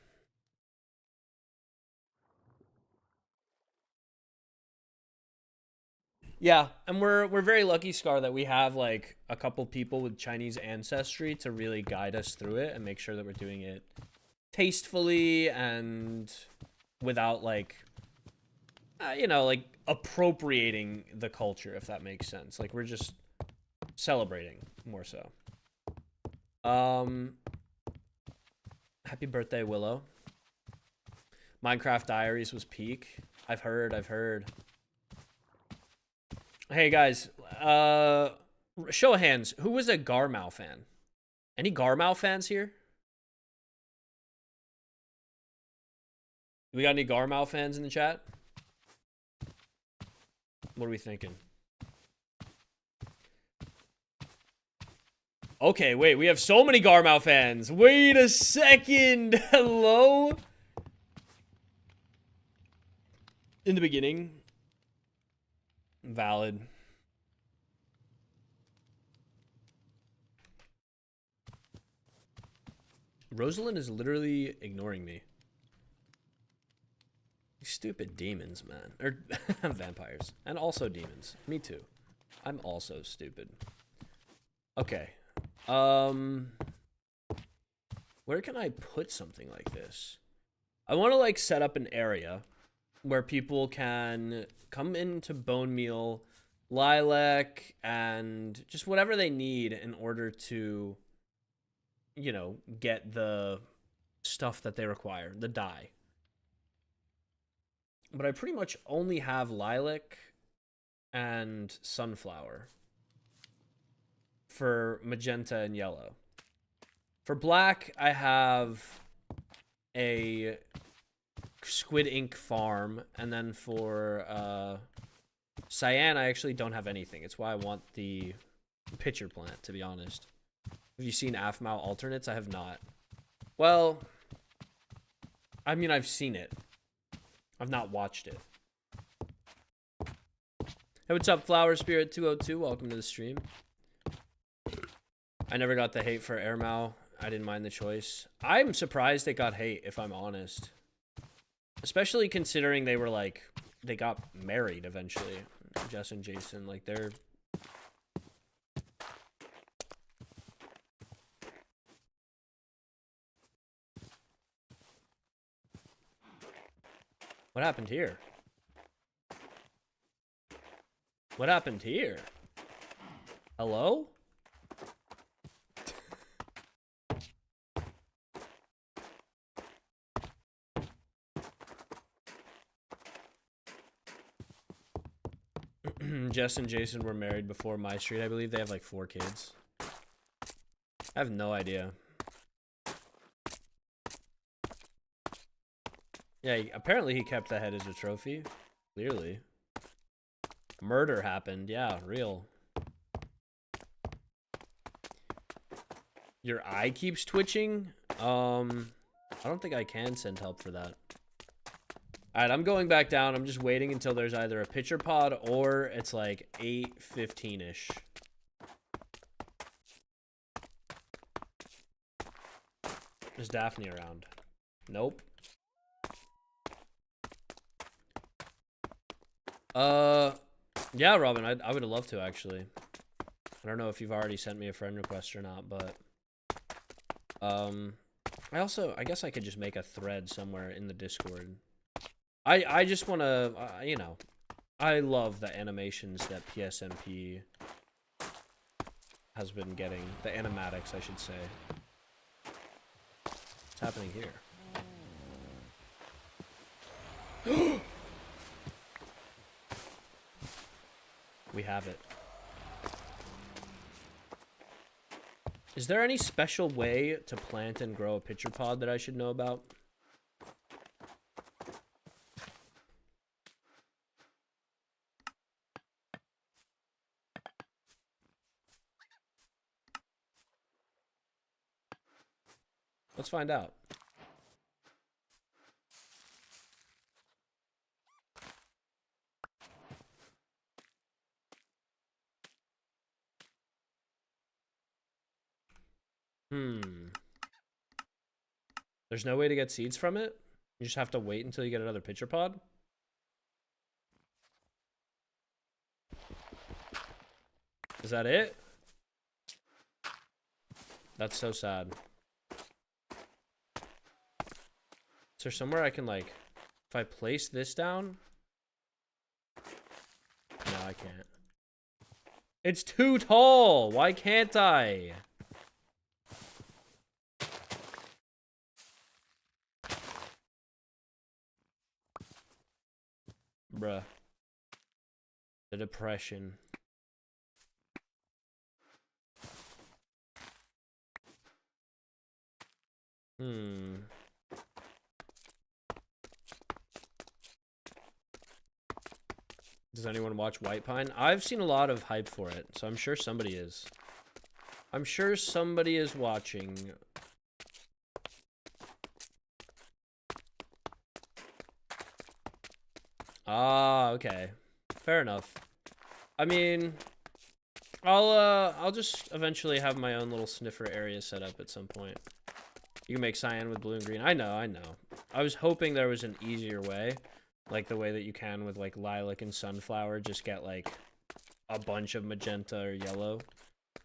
Yeah, and we're very lucky, Scar, that we have like a couple people with Chinese ancestry to really guide us through it and make sure that we're doing it tastefully and without like, you know, like appropriating the culture, if that makes sense. Like we're just celebrating more so. Happy birthday, Willow. Minecraft Diaries was peak. I've heard. Hey guys, show of hands, who was a Garmao fan? Any Garmao fans here? We got any Garmao fans in the chat? What are we thinking? Okay, wait, we have so many Garmao fans. Wait a second. Hello? In the beginning. Valid. Rosalind is literally ignoring me. You stupid demons, man. Or vampires. And also demons. Me too. I'm also stupid. Okay. Where can I put something like this? I want to like set up an area where people can come into bone meal, lilac, and just whatever they need in order to, you know, get the stuff that they require, the dye. But I pretty much only have lilac and sunflower for magenta and yellow. For black, I have a squid ink farm, and then for cyan, I actually don't have anything. It's why I want the pitcher plant, to be honest. Have you seen Afmao alternates? I have not. Well, I mean, I've seen it. I've not watched it. Hey, what's up, Flower Spirit 202? Welcome to the stream. I never got the hate for Airmao. I didn't mind the choice. I'm surprised it got hate, if I'm honest. Especially considering they were like, they got married eventually. Jess and Jason, like they're... What happened here? What happened here? Hello? Jess and Jason were married before my street. I believe they have like 4 kids. I have no idea. Yeah, apparently he kept the head as a trophy. Clearly. Murder happened. Yeah, real. Your eye keeps twitching? I don't think I can send help for that. Alright, I'm going back down. I'm just waiting until there's either a pitcher pod or it's like 8:15-ish. Is Daphne around? Nope. Yeah, Robin, I would love to, actually. I don't know if you've already sent me a friend request or not, but I guess I could just make a thread somewhere in the Discord. I just want to, you know, I love the animations that PSMP has been getting. The animatics, I should say. What's happening here? We have it. Is there any special way to plant and grow a pitcher pod that I should know about? Let's find out. There's no way to get seeds from it? You just have to wait until you get another pitcher pod? Is that it? That's so sad. Is there somewhere I can, like, if I place this down? No, I can't. It's too tall! Why can't I? Bruh. The depression. Does anyone watch White Pine? I've seen a lot of hype for it, so I'm sure somebody is. I'm sure somebody is watching. Ah, okay. Fair enough. I mean, I'll just eventually have my own little sniffer area set up at some point. You can make cyan with blue and green. I know. I was hoping there was an easier way. Like the way that you can with like lilac and sunflower, just get like a bunch of magenta or yellow.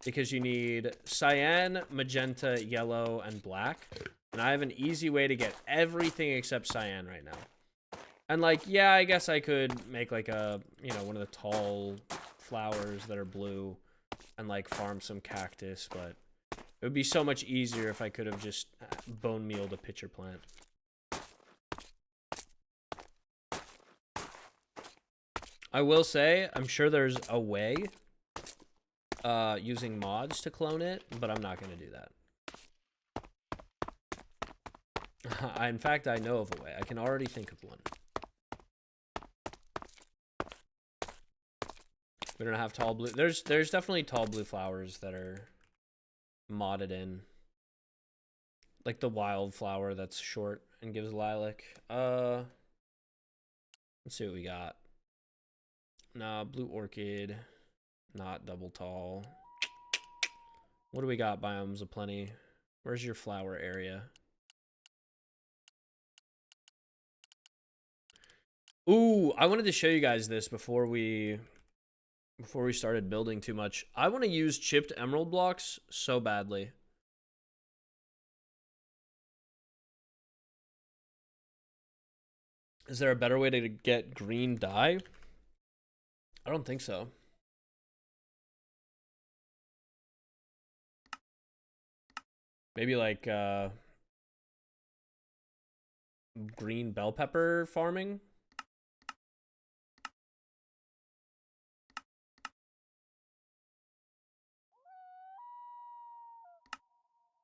Because you need cyan, magenta, yellow, and black. And I have an easy way to get everything except cyan right now. And like, yeah, I guess I could make like a, you know, one of the tall flowers that are blue and like farm some cactus, but it would be so much easier if I could have just bone mealed a pitcher plant. I will say, I'm sure there's a way using mods to clone it, but I'm not going to do that. In fact, I know of a way. I can already think of one. We don't have tall blue. There's definitely tall blue flowers that are modded in. Like the wildflower that's short and gives lilac. Let's see what we got. Nah, blue orchid. Not double tall. What do we got? Biomes aplenty. Where's your flower area? Ooh, I wanted to show you guys this before we started building too much. I want to use chipped emerald blocks so badly. Is there a better way to get green dye? I don't think so. Maybe like green bell pepper farming?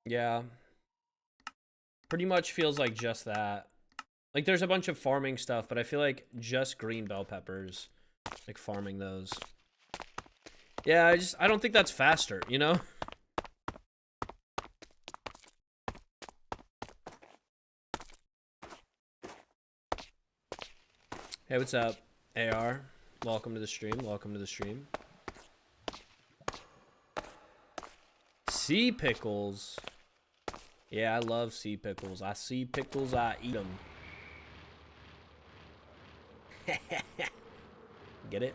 Yeah. Pretty much feels like just that. Like, there's a bunch of farming stuff, but I feel like just green bell peppers. Like, farming those. Yeah, I don't think that's faster, you know? Hey, what's up, AR? Welcome to the stream. Welcome to the stream. Sea pickles. Yeah, I love sea pickles. I see pickles, I eat them. Get it?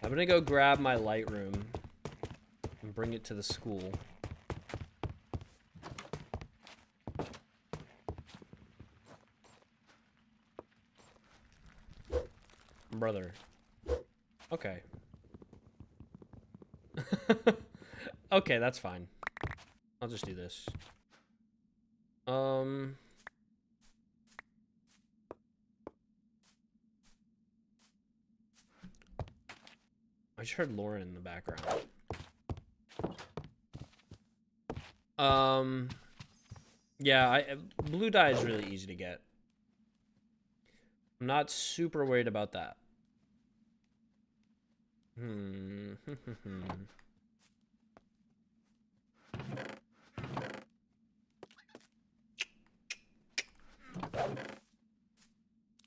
I'm gonna go grab my Lightroom and bring it to the school. Brother. Okay. Okay, that's fine. I'll just do this. I just heard Lauren in the background. Yeah, blue dye is really easy to get. I'm not super worried about that.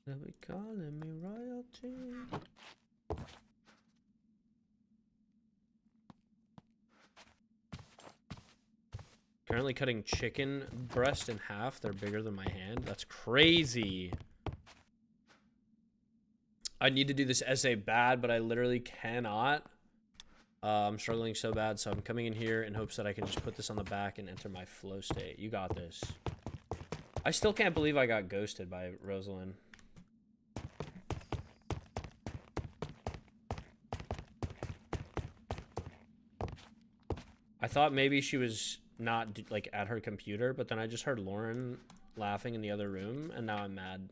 They'll be calling me royalty. Currently cutting chicken breast in half. They're bigger than my hand. That's crazy. I need to do this essay bad, but I literally cannot. I'm struggling so bad, so I'm coming in here in hopes that I can just put this on the back and enter my flow state. You got this. I still can't believe I got ghosted by Rosalind. I thought maybe she was not like at her computer, but then I just heard Lauren laughing in the other room, and now I'm mad.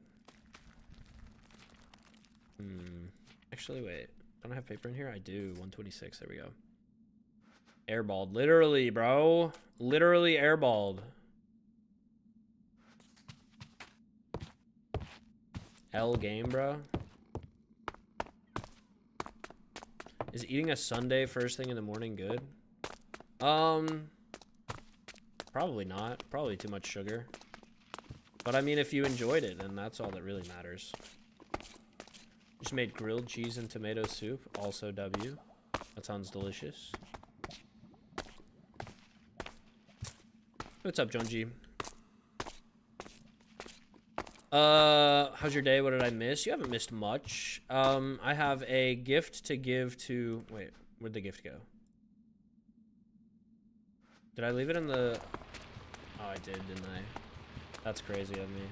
Actually, wait. Don't I have paper in here? I do. 126. There we go. Airballed. Literally, bro. Literally airballed. L game, bro. Is eating a sundae first thing in the morning good? Probably not. Probably too much sugar. But I mean, if you enjoyed it, then that's all that really matters. Just made grilled cheese and tomato soup. Also W. That sounds delicious. What's up, Jonji? How's your day? What did I miss? You haven't missed much. I have a gift to give to... Wait, where'd the gift go? Did I leave it in the... Oh, I did, didn't I? That's crazy of me.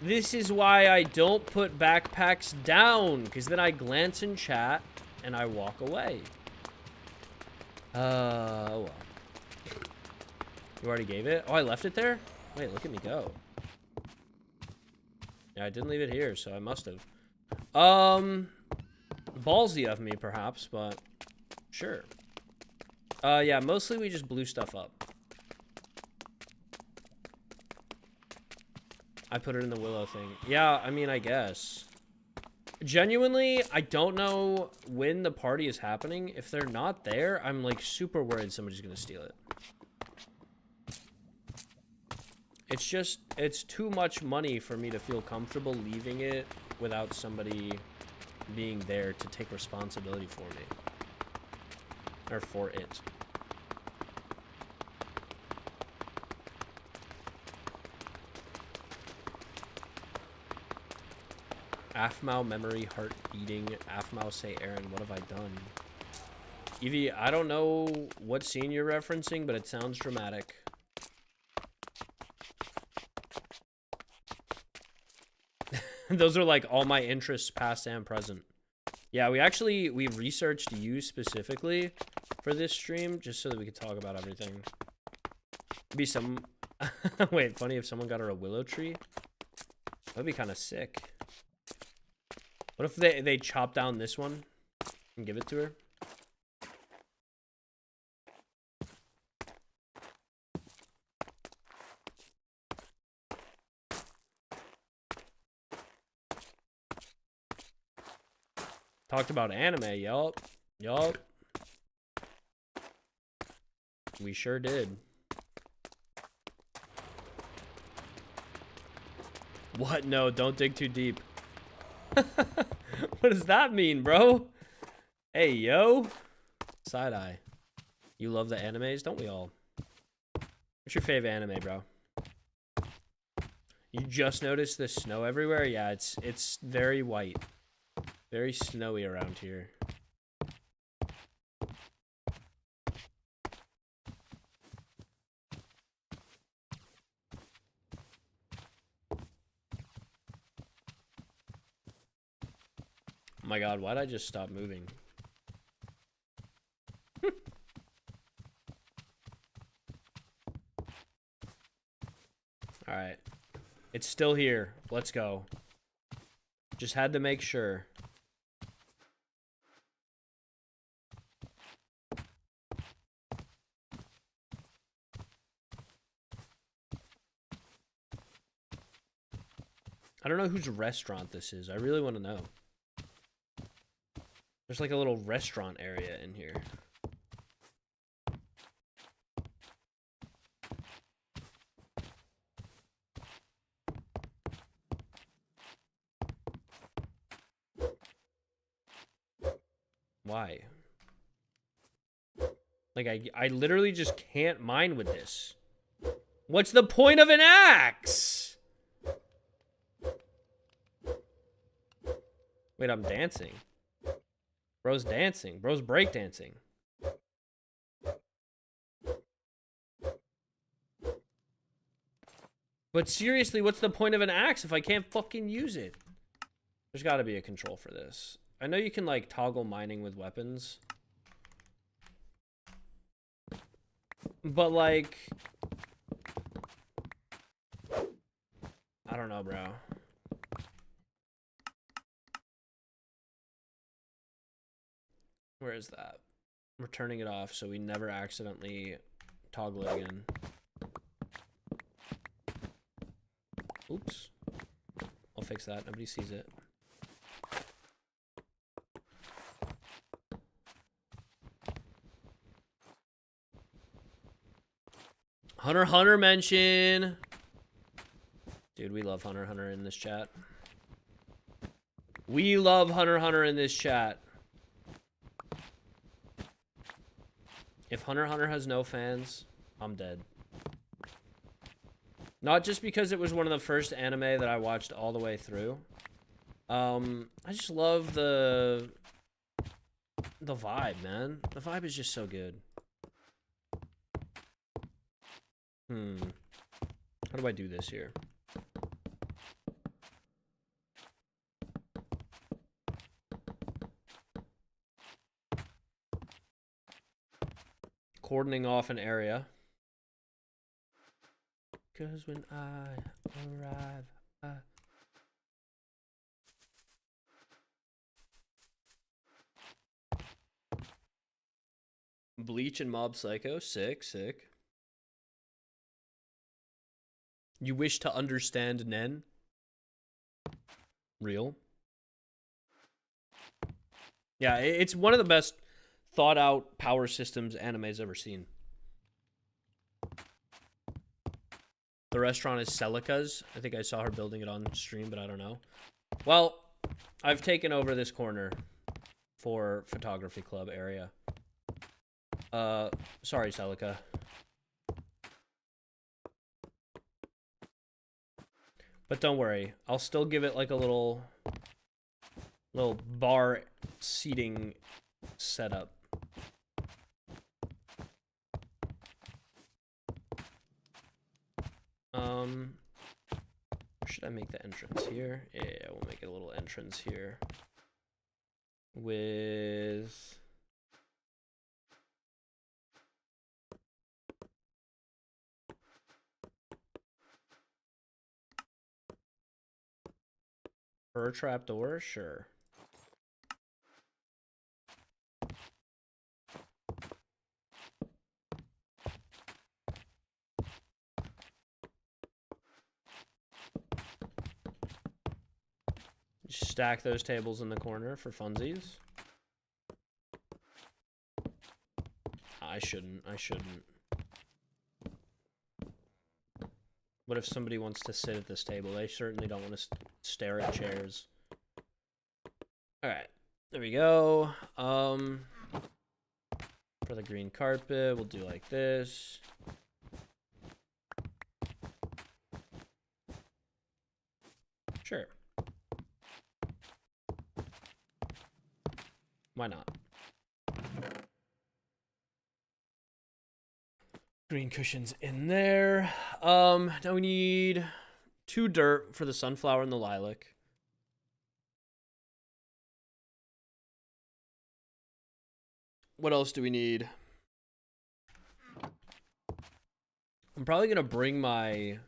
This is why I don't put backpacks down, because then I glance in chat and I walk away. Oh well. You already gave it? Oh, I left it there? Wait, look at me go. Yeah, I didn't leave it here, so I must have. Ballsy of me, perhaps, but sure. Yeah, mostly we just blew stuff up. I put it in the Willow thing. Yeah, I mean, I guess. Genuinely, I don't know when the party is happening. If they're not there, I'm like super worried somebody's gonna steal it. It's just, it's too much money for me to feel comfortable leaving it without somebody being there to take responsibility for me. Or for it. Afmau memory, heart beating. Afmau say, Aaron, what have I done? Evie, I don't know what scene you're referencing, but it sounds dramatic. Those are like all my interests, past and present. Yeah, we researched you specifically for this stream, just so that we could talk about everything. Be some... Wait, funny if someone got her a willow tree. That'd be kind of sick. What if they chop down this one and give it to her? Talked about anime, yup. Yup. We sure did. What? No, don't dig too deep. What does that mean, bro? Hey, yo. Side-eye. You love the animes? Don't we all? What's your fave anime, bro? You just noticed the snow everywhere? Yeah, it's very white. Very snowy around here. Oh my god, why'd I just stop moving? Alright. It's still here. Let's go. Just had to make sure. I don't know whose restaurant this is. I really want to know. There's like a little restaurant area in here. Why? Like, I literally just can't mine with this. What's the point of an axe? Wait, I'm dancing. Bro's dancing. Bro's breakdancing. But seriously, what's the point of an axe if I can't fucking use it? There's got to be a control for this. I know you can, like, toggle mining with weapons. But, like... I don't know, bro. Where is that? We're turning it off so we never accidentally toggle it again. Oops. I'll fix that. Nobody sees it. Hunter Hunter mention. Dude, we love Hunter Hunter in this chat. We love Hunter Hunter in this chat. If Hunter Hunter has no fans, I'm dead. Not just because it was one of the first anime that I watched all the way through. I just love the vibe, man. The vibe is just so good. How do I do this here? Cordoning off an area. 'Cause when I arrive, Bleach and Mob Psycho, sick, sick. You wish to understand Nen? Real. Yeah, it's one of the best thought out power systems anime's ever seen. The restaurant is Celica's. I think I saw her building it on stream, but I don't know. Well, I've taken over this corner for photography club area. Sorry, Celica. But don't worry, I'll still give it like a little bar seating setup. Where should I make the entrance here? Yeah, we'll make it a little entrance here. With her trapdoor, sure. Just stack those tables in the corner for funsies. I shouldn't. What if somebody wants to sit at this table? They certainly don't want to stare at chairs. Alright, there we go. For the green carpet, we'll do like this. Sure. Why not? Green cushions in there. Now we need 2 dirt for the sunflower and the lilac. What else do we need? I'm probably gonna bring my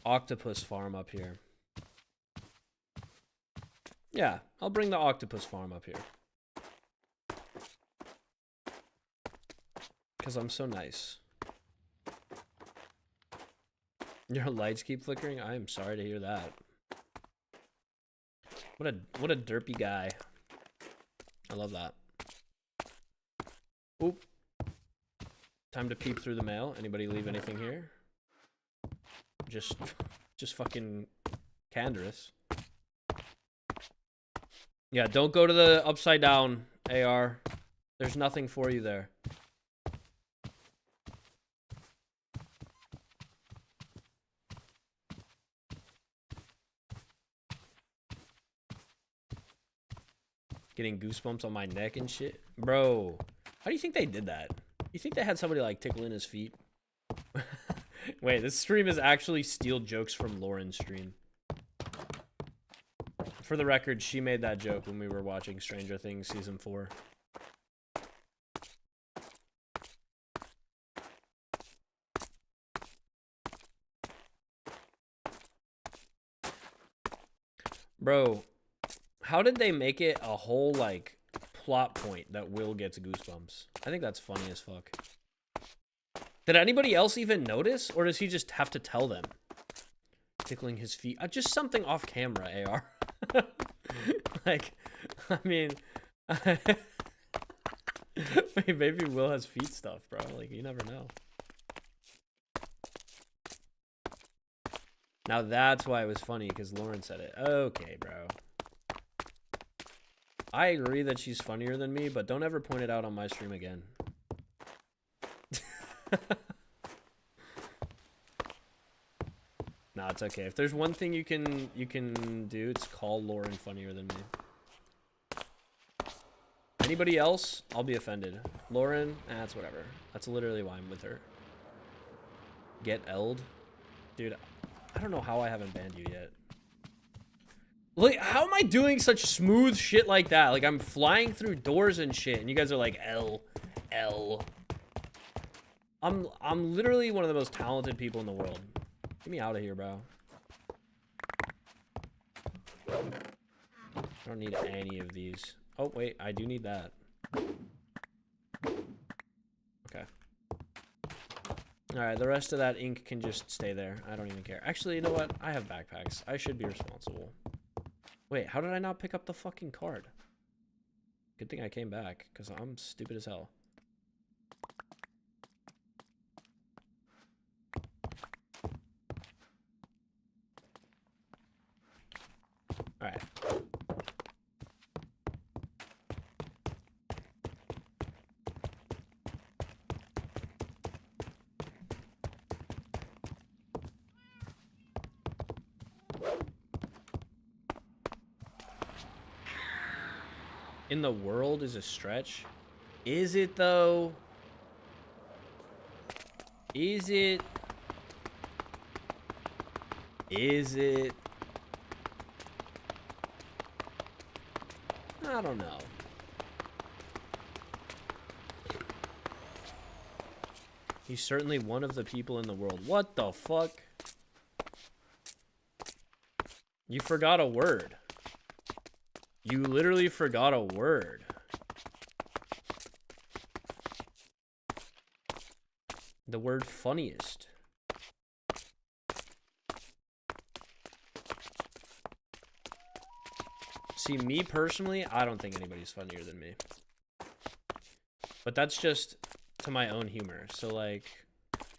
octopus farm up here. Yeah, I'll bring the octopus farm up here. Because I'm so nice. Your lights keep flickering? I am sorry to hear that. What a derpy guy. I love that. Oop. Time to peep through the mail. Anybody leave anything here? Just fucking Canderous. Yeah, don't go to the upside down, AR. There's nothing for you there. Getting goosebumps on my neck and shit. Bro, how do you think they did that? You think they had somebody like tickling his feet? Wait, this stream is actually steal jokes from Lauren's stream. For the record, she made that joke when we were watching Stranger Things Season 4. Bro, how did they make it a whole, like, plot point that Will gets goosebumps? I think that's funny as fuck. Did anybody else even notice, or does he just have to tell them? Tickling his feet. Just something off camera, AR. Like, I mean, maybe Will has feet stuff, bro. Like, you never know. Now that's why it was funny, because Lauren said it. Okay, bro. I agree that she's funnier than me, but don't ever point it out on my stream again. Nah, it's okay. If there's one thing you can do, it's call Lauren funnier than me. Anybody else, I'll be offended. Lauren, that's whatever. That's literally why I'm with her. Get L'd? Dude, I don't know how I haven't banned you yet. Like, how am I doing such smooth shit like that? Like, I'm flying through doors and shit, and you guys are like, L. I'm literally one of the most talented people in the world. Get me out of here, bro. I don't need any of these. Oh, wait, I do need that. Okay. Alright, the rest of that ink can just stay there. I don't even care. Actually, you know what? I have backpacks. I should be responsible. Wait, how did I not pick up the fucking card? Good thing I came back, because I'm stupid as hell. Alright. In the world is a stretch. Is it though? Is it? Is it? I don't know. He's certainly one of the people in the world. What the fuck? You forgot a word. You literally forgot a word. The word funniest. See, me personally, I don't think anybody's funnier than me. But that's just to my own humor. So, like,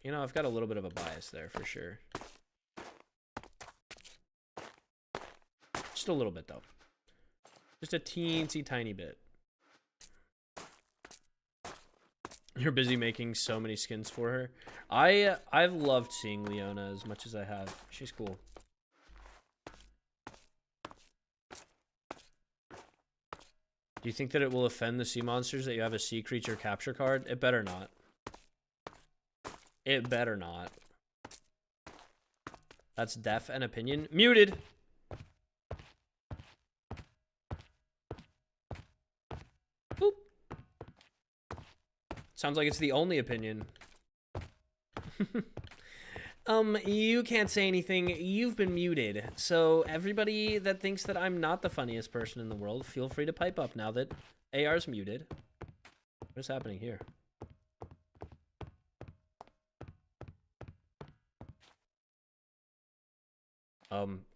you know, I've got a little bit of a bias there for sure. Just a little bit, though. Just a teensy tiny bit. You're busy making so many skins for her. I've loved seeing Leona as much as I have. She's cool. Do you think that it will offend the sea monsters that you have a sea creature capture card? It better not. It better not. That's def and opinion. Muted! Boop. Sounds like it's the only opinion. You can't say anything. You've been muted. So everybody that thinks that I'm not the funniest person in the world, feel free to pipe up now that AR's muted. What's happening here?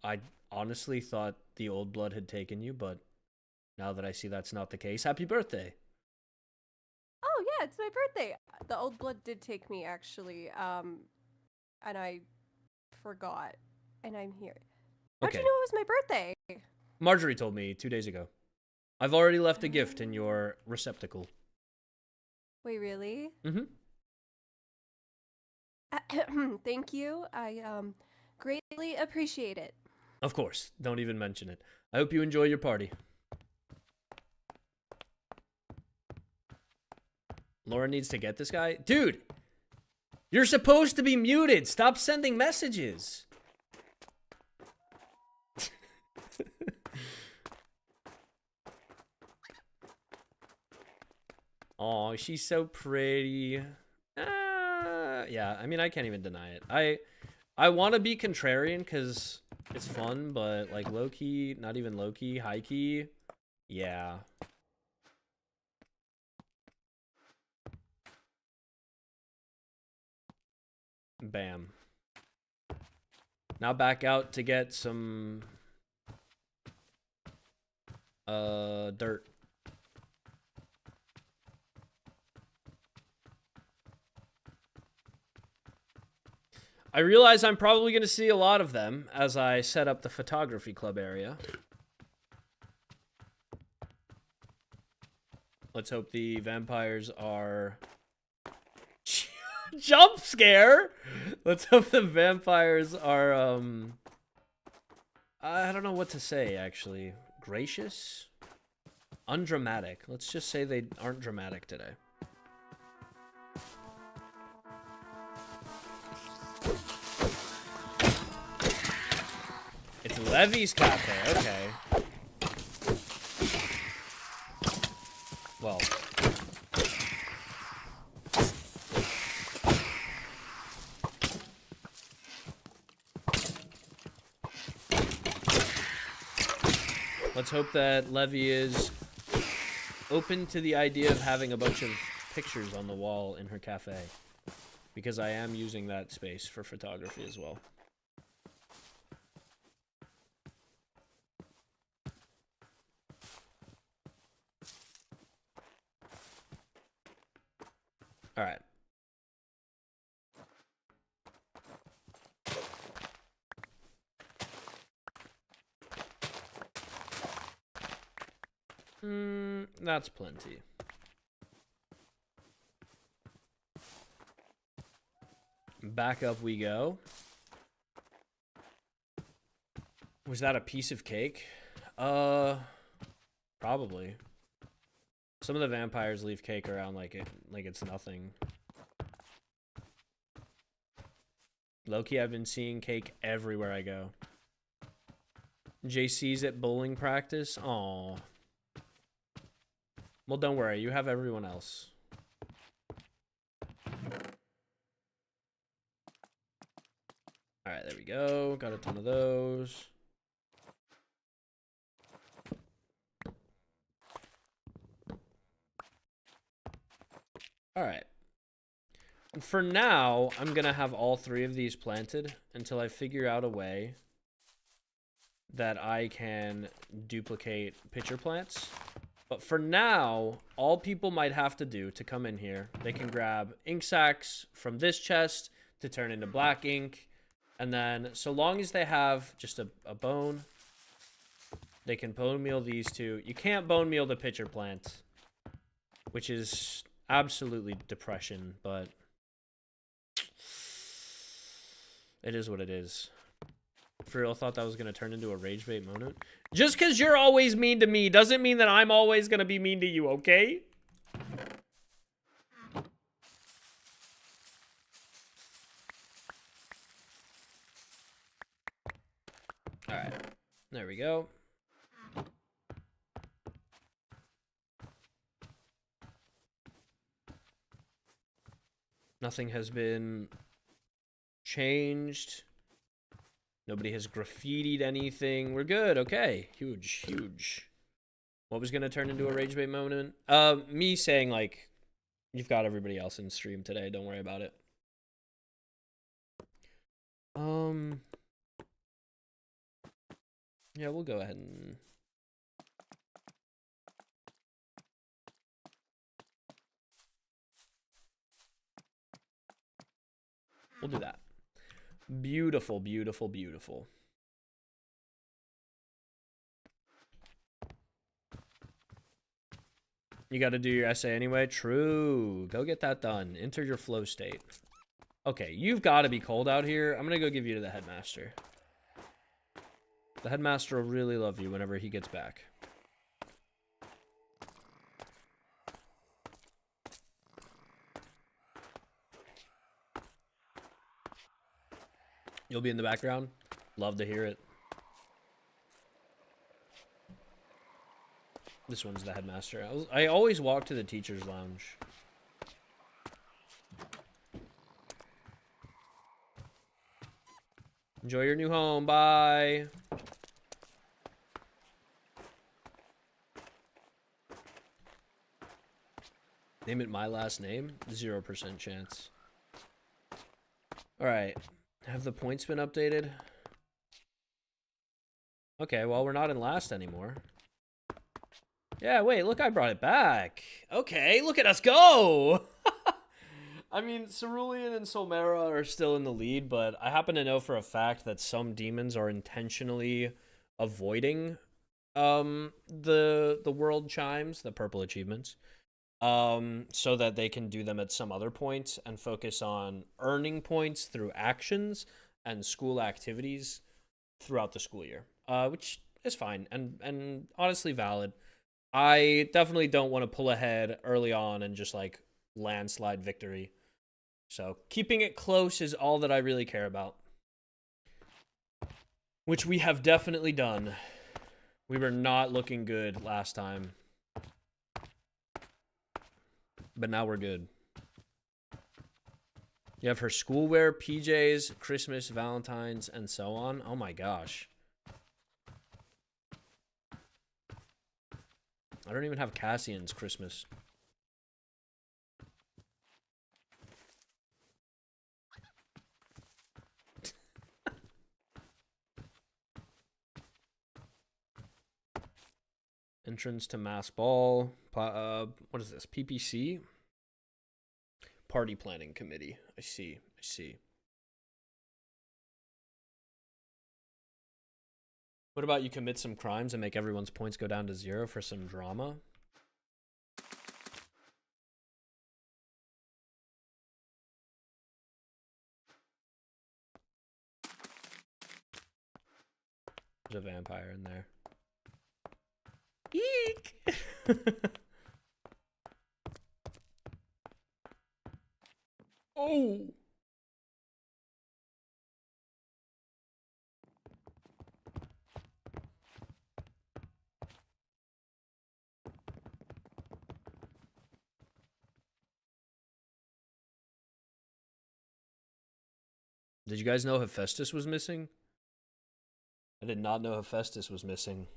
I honestly thought the old blood had taken you, but now that I see that's not the case, happy birthday. Oh yeah, it's my birthday. The old blood did take me actually, and I forgot, and I'm here. How'd Okay. you know it was my birthday? Marjorie told me 2 days ago. I've already left a gift in your receptacle. Wait, really? Mm-hmm. Thank you. I greatly appreciate it. Of course. Don't even mention it. I hope you enjoy your party. Laura needs to get this guy. Dude! You're supposed to be muted. Stop sending messages. Oh, she's so pretty. Yeah, I mean, I can't even deny it. I want to be contrarian because it's fun, but like low-key, not even low-key, high-key, yeah. Bam. Now back out to get some dirt. I realize I'm probably going to see a lot of them as I set up the photography club area. Let's hope the vampires are... Jump scare! Let's hope the vampires are, I don't know what to say, actually. Gracious? Undramatic. Let's just say they aren't dramatic today. It's Levy's cafe, okay. Well. Let's hope that Levy is open to the idea of having a bunch of pictures on the wall in her cafe. Because I am using that space for photography as well. All right. That's plenty. Back up we go. Was that a piece of cake? Probably. Some of the vampires leave cake around like it's nothing. Low-key, I've been seeing cake everywhere I go. JC's at bowling practice? Aww. Well, don't worry. You have everyone else. Alright, there we go. Got a ton of those. Alright. For now, I'm going to have all three of these planted until I figure out a way that I can duplicate pitcher plants. But for now, all people might have to do to come in here, they can grab ink sacs from this chest to turn into black ink. And then, so long as they have just a bone, they can bone meal these two. You can't bone meal the pitcher plant, which is absolutely depression, but it is what it is. For real, thought that was going to turn into a rage bait moment. Just because you're always mean to me doesn't mean that I'm always going to be mean to you, okay? Alright. There we go. Nothing has been changed. Nobody has graffitied anything. We're good. Okay. Huge, huge. What was going to turn into a rage bait moment? Me saying, like, you've got everybody else in stream today. Don't worry about it. Yeah, we'll go ahead and... We'll do that. Beautiful, beautiful, beautiful. You got to do your essay anyway? True. Go get that done. Enter your flow state. Okay, you've got to be cold out here. I'm going to go give you to the headmaster. The headmaster will really love you whenever he gets back. You'll be in the background. Love to hear it. This one's the headmaster. I always walk to the teacher's lounge. Enjoy your new home. Bye. Name it my last name? 0% chance. Alright. Have the points been updated? Okay, well, we're not in last anymore. Yeah, wait, look, I brought it back. Okay, look at us go! I mean, Cerulean and Solmera are still in the lead, but I happen to know for a fact that some demons are intentionally avoiding the world chimes, the purple achievements, so that they can do them at some other points and focus on earning points through actions and school activities throughout the school year, which is fine and honestly valid. I definitely don't want to pull ahead early on and just like landslide victory. So keeping it close is all that I really care about, which we have definitely done. We were not looking good last time, but now we're good. You have her schoolwear, PJs, Christmas, Valentine's, and so on. Oh my gosh. I don't even have Cassian's Christmas. Entrance to mass ball. What is this? PPC? Party planning committee. I see. I see. What about you commit some crimes and make everyone's points go down to 0 for some drama? There's a vampire in there. Eek! Oh! Did you guys know Hephaestus was missing? I did not know Hephaestus was missing.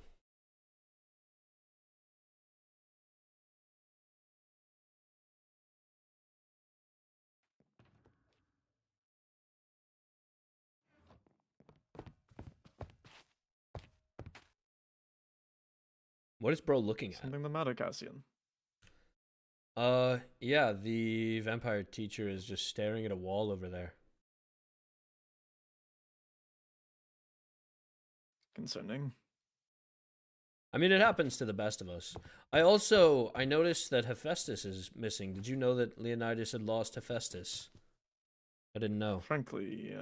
What is bro looking at? Something the matter, Cassian? Yeah, the vampire teacher is just staring at a wall over there. Concerning. I mean, it happens to the best of us. I noticed that Hephaestus is missing. Did you know that Leonitis had lost Hephaestus? I didn't know. Frankly,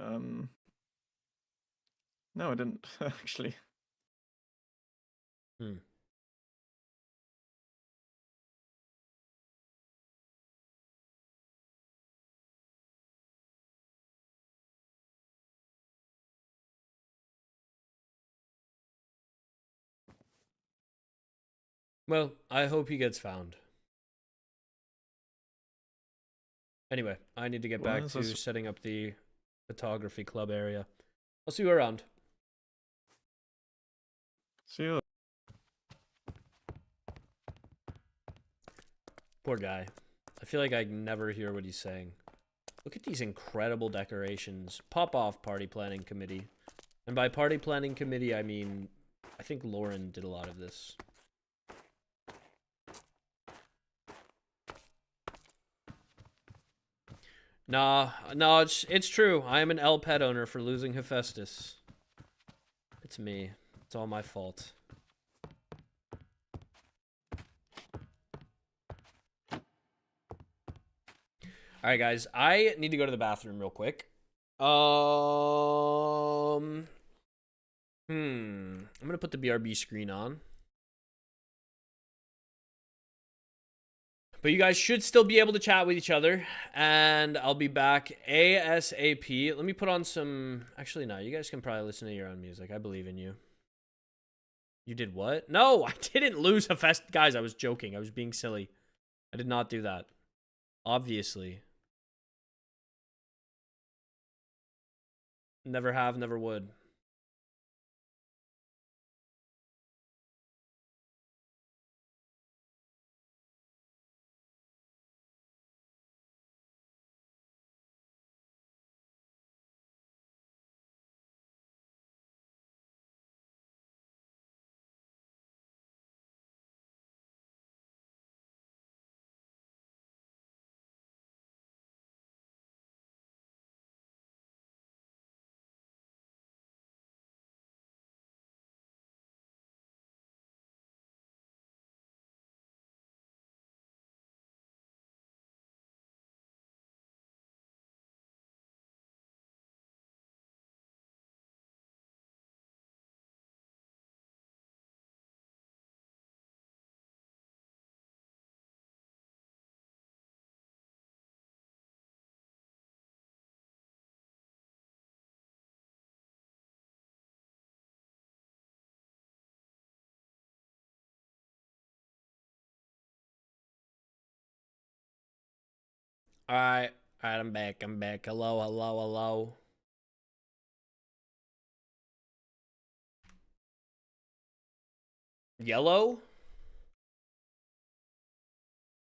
no, I didn't, actually. Hmm. Well, I hope he gets found. Anyway, I need to get back to setting up the photography club area. I'll see you around. See you. Poor guy. I feel like I never hear what he's saying. Look at these incredible decorations. Pop off, party planning committee. And by party planning committee, I mean, I think Lauren did a lot of this. No, it's true. I am an L pet owner for losing Hephaestus. It's me. It's all my fault. All right, guys. I need to go to the bathroom real quick. I'm gonna put the BRB screen on. But you guys should still be able to chat with each other, and I'll be back ASAP. Let me put on some... Actually, no, you guys can probably listen to your own music. I believe in you. You did what? No, I didn't lose Hephaestus. Guys, I was joking. I was being silly. I did not do that. Obviously. Never have, never would. Alright, I'm back. Hello, hello, hello. Yellow?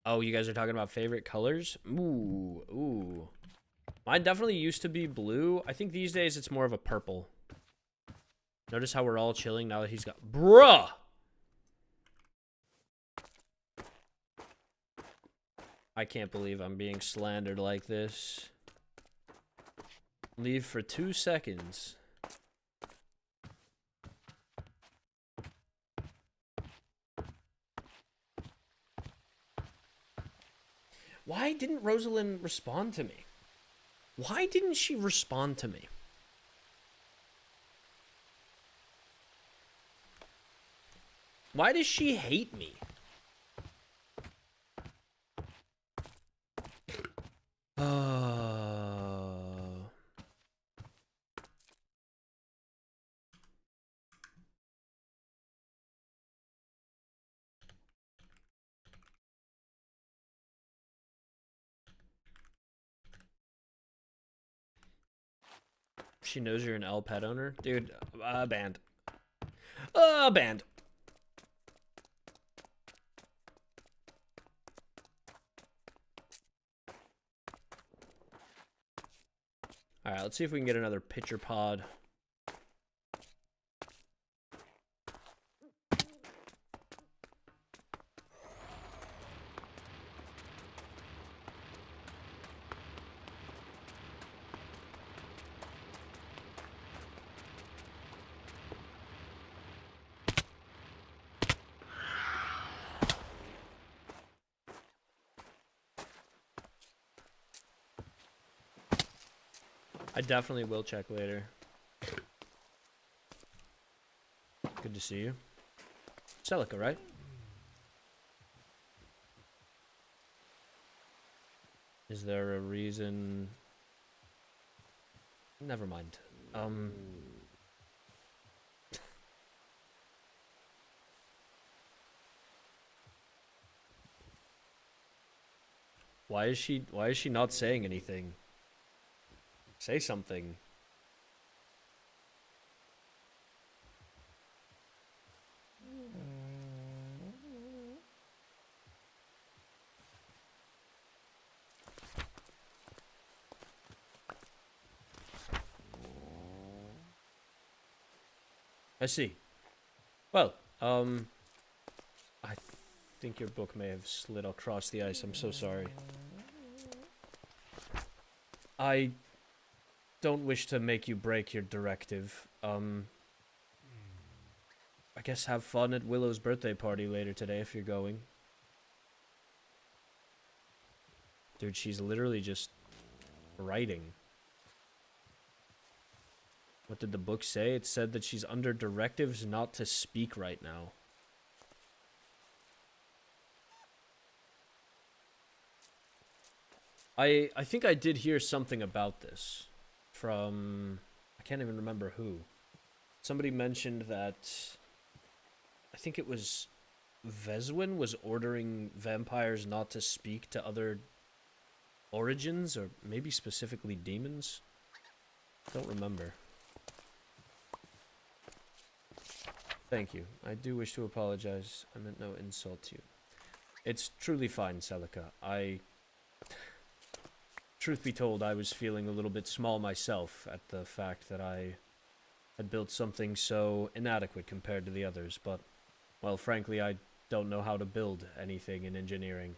Oh, you guys are talking about favorite colors? Ooh. Mine definitely used to be blue. I think these days it's more of a purple. Notice how we're all chilling now that he's got... Bruh! I can't believe I'm being slandered like this. Leave for 2 seconds. Why didn't Rosalind respond to me? Why didn't she respond to me? Why does she hate me? She knows you're an L pet owner? Dude, banned. Banned. Alright, let's see if we can get another pitcher pod. I definitely will check later. Good to see you. Celica, right? Is there a reason? Never mind. Why is she not saying anything? Say something. I see. Well, I think your book may have slid across the ice. I'm so sorry. I don't wish to make you break your directive. I guess have fun at Willow's birthday party later today if you're going. Dude, she's literally just writing. What did the book say? It said that she's under directives not to speak right now. I think I did hear something about this from... I can't even remember who. Somebody mentioned that... I think it was... Veswin was ordering vampires not to speak to other origins, or maybe specifically demons. Don't remember. Thank you. I do wish to apologize. I meant no insult to you. It's truly fine, Celica. Truth be told, I was feeling a little bit small myself at the fact that I had built something so inadequate compared to the others, but, well, frankly, I don't know how to build anything in engineering.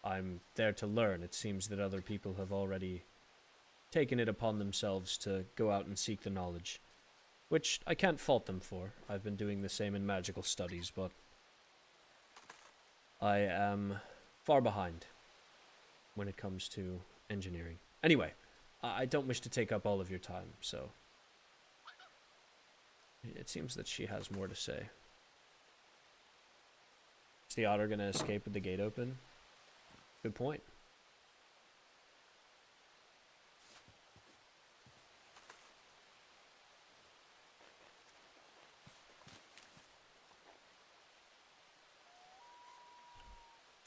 I'm there to learn. It seems that other people have already taken it upon themselves to go out and seek the knowledge. Which I can't fault them for. I've been doing the same in magical studies, but I am far behind when it comes to engineering. Anyway, I don't wish to take up all of your time, so it seems that she has more to say. Is the otter gonna escape with the gate open? Good point.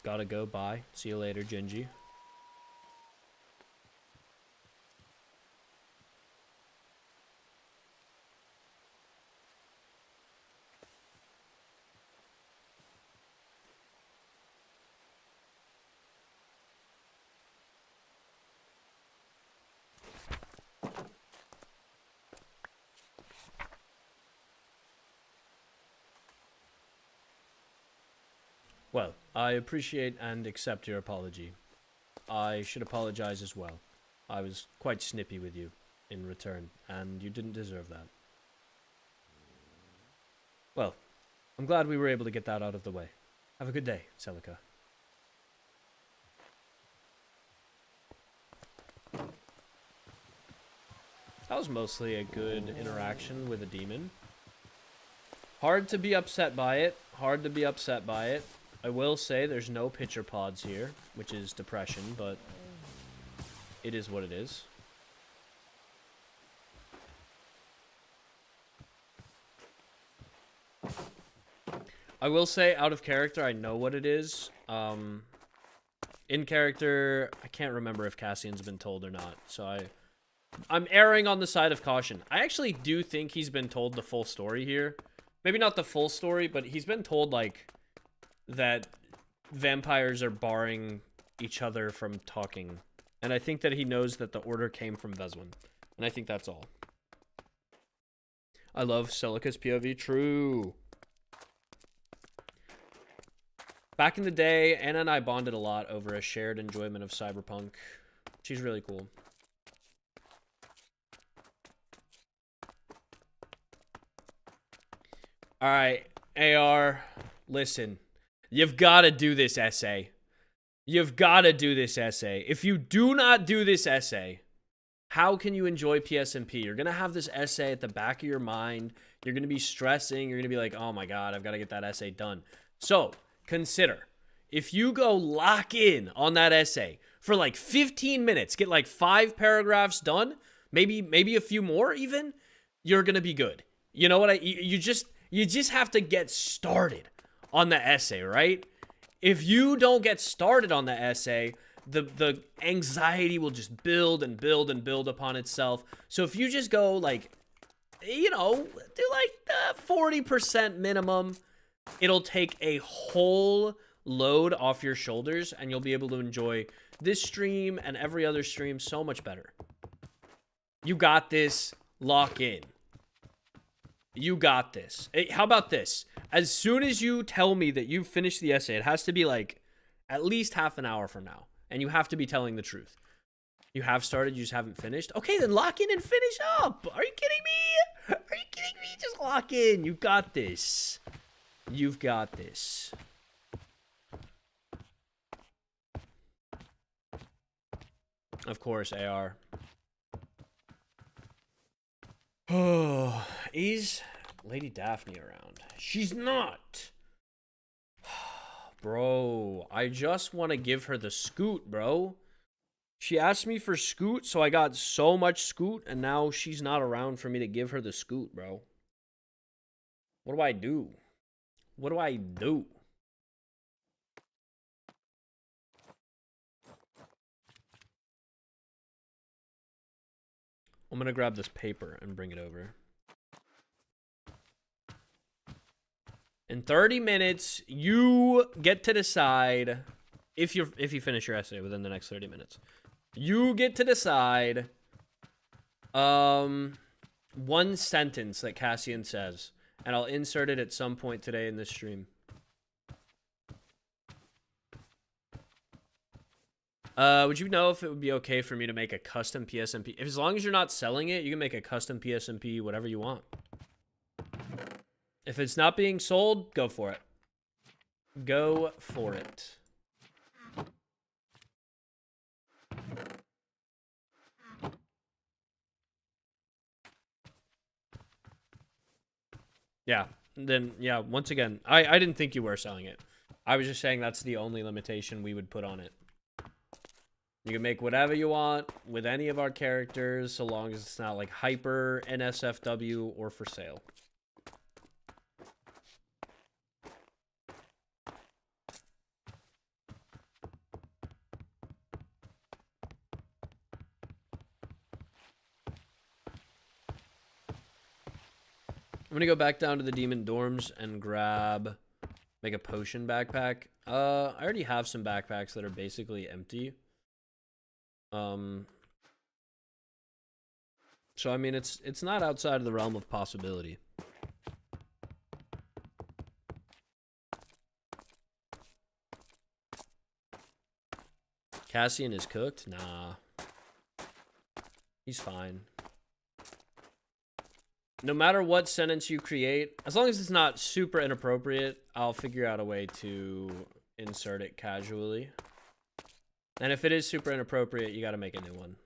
Gotta go, bye. See you later, Gingy. Well, I appreciate and accept your apology. I should apologize as well. I was quite snippy with you in return, and you didn't deserve that. Well, I'm glad we were able to get that out of the way. Have a good day, Celica. That was mostly a good interaction with a demon. Hard to be upset by it. Hard to be upset by it. I will say there's no pitcher pods here, which is depression, but it is what it is. I will say, out of character, I know what it is. In character, I can't remember if Cassian's been told or not, so I'm erring on the side of caution. I actually do think he's been told the full story here. Maybe not the full story, but he's been told, like, that vampires are barring each other from talking. And I think that he knows that the order came from Veswin. And I think that's all. I love Celica's POV. True. Back in the day, Anna and I bonded a lot over a shared enjoyment of cyberpunk. She's really cool. Alright, AR, listen. You've got to do this essay. You've got to do this essay. If you do not do this essay, how can you enjoy PSMP? You're going to have this essay at the back of your mind. You're going to be stressing. You're going to be like, oh my God, I've got to get that essay done. So consider, if you go lock in on that essay for like 15 minutes, get like 5 paragraphs done, maybe a few more even, you're going to be good. You know what? You just have to get started on the essay, right? If you don't get started on the essay, the anxiety will just build and build and build upon itself. So if you just go like, you know, do like 40% minimum, it'll take a whole load off your shoulders and you'll be able to enjoy this stream and every other stream so much better. You got this. Lock in. You got this. Hey, how about this? As soon as you tell me that you've finished the essay, it has to be like at least half an hour from now. And you have to be telling the truth. You have started, you just haven't finished. Okay, then lock in and finish up. Are you kidding me? Are you kidding me? Just lock in. You got this. You've got this. Of course, AR. Oh, is Lady Daphne around? She's not. Bro, I just want to give her the scoot, bro. She asked me for scoot, so I got so much scoot, and now she's not around for me to give her the scoot, bro. What do I do? What do I do? I'm gonna grab this paper and bring it over. In 30 minutes, you get to decide if you finish your essay within the next 30 minutes. You get to decide one sentence that Cassian says, and I'll insert it at some point today in this stream. Would you know if it would be okay for me to make a custom PSMP? As long as you're not selling it, you can make a custom PSMP, whatever you want. If it's not being sold, go for it. Go for it. Yeah, then, yeah, once again, I didn't think you were selling it. I was just saying that's the only limitation we would put on it. You can make whatever you want with any of our characters, so long as it's not like hyper, NSFW, or for sale. I'm gonna go back down to the demon dorms and make a potion backpack. I already have some backpacks that are basically empty. So I mean, it's not outside of the realm of possibility. Cassian is cooked? Nah. He's fine. No matter what sentence you create, as long as it's not super inappropriate, I'll figure out a way to insert it casually. And if it is super inappropriate, you gotta make a new one.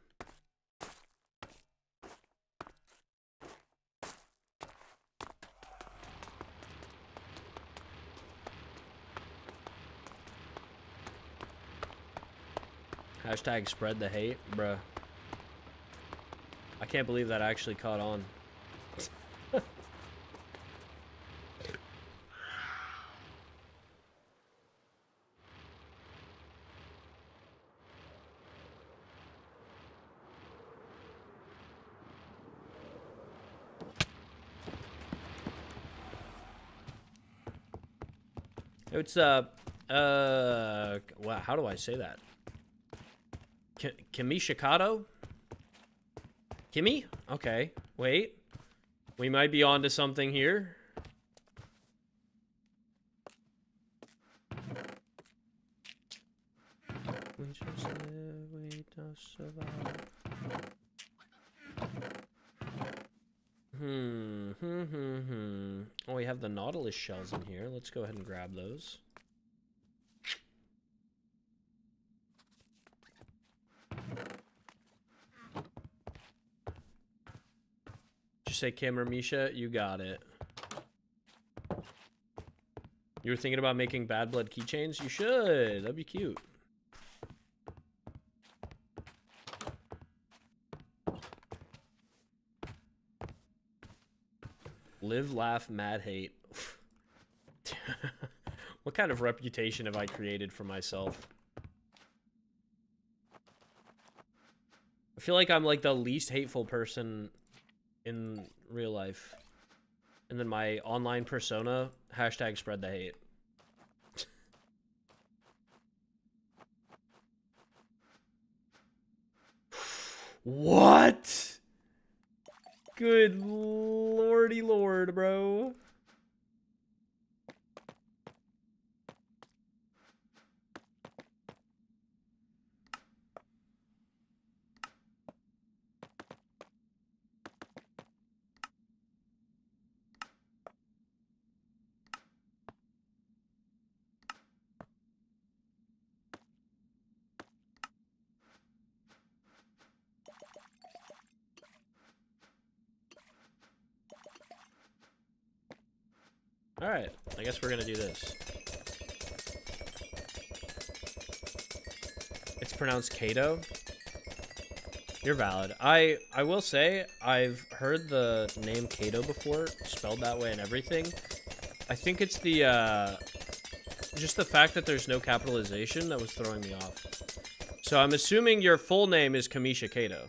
Hashtag spread the hate, bruh. I can't believe that actually caught on. It's wow, how do I say that? Kimi Shikado? Kimmy? Okay, wait. We might be onto something here. We just live, we just survive. Oh, we have the Nautilus shells in here. Let's go ahead and grab those. say Kim or Misha? You got it. You were thinking about making Bad Blood keychains? You should. That'd be cute. Live, laugh, mad hate. What kind of reputation have I created for myself? I feel like I'm like the least hateful person in real life. And then my online persona, hashtag spread the hate. What? Good lordy lord, bro. Alright, I guess we're gonna do this. It's pronounced Kato. You're valid. I will say, I've heard the name Kato before, spelled that way and everything. I think it's the, just the fact that there's no capitalization that was throwing me off. So I'm assuming your full name is Kamisha Kato.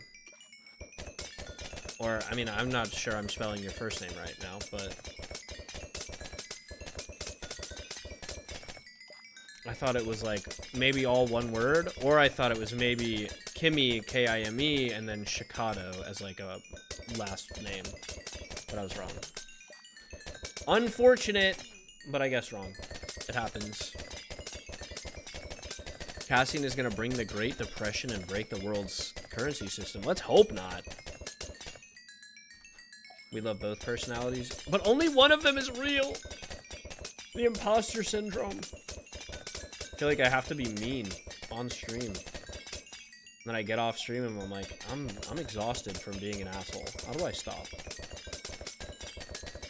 Or, I mean, I'm not sure I'm spelling your first name right now, but... I thought it was like maybe all one word, or I thought it was maybe Kimmy, K-I-M-E, and then Shikato as like a last name. But I was wrong. Unfortunate, but I guess wrong. It happens. Cassian is gonna bring the Great Depression and break the world's currency system. Let's hope not. We love both personalities, but only one of them is real. The imposter syndrome. I feel like I have to be mean on stream. Then I get off stream and I'm like, I'm exhausted from being an asshole. How do I stop?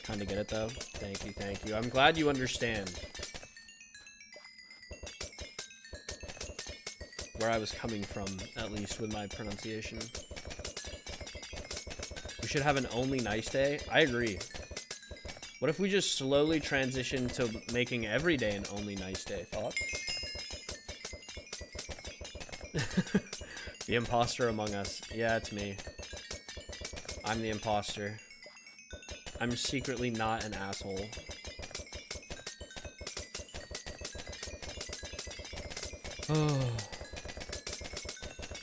Kinda get it though. Thank you, thank you. I'm glad you understand where I was coming from, at least with my pronunciation. We should have an only nice day. I agree. What if we just slowly transition to making every day an only nice day? Thoughts? The imposter among us. Yeah, it's me. I'm the imposter. I'm secretly not an asshole.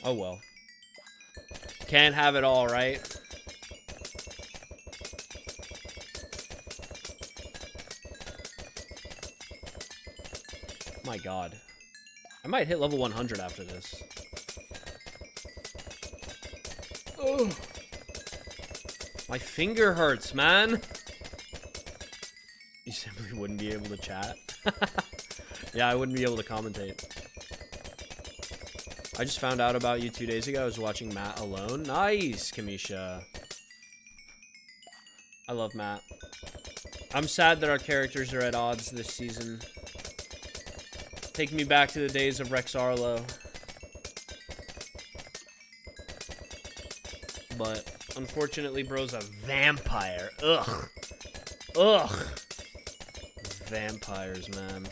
Oh well. Can't have it all, right? My god. I might hit level 100 after this. Oh, my finger hurts, man. You simply wouldn't be able to chat. Yeah, I wouldn't be able to commentate. I just found out about you 2 days ago. I was watching Matt alone. Nice, Kamisha. I love Matt. I'm sad that our characters are at odds this season. Take me back to the days of Rex Arlo. But unfortunately, bro's a vampire. Ugh. Ugh. Vampires, man.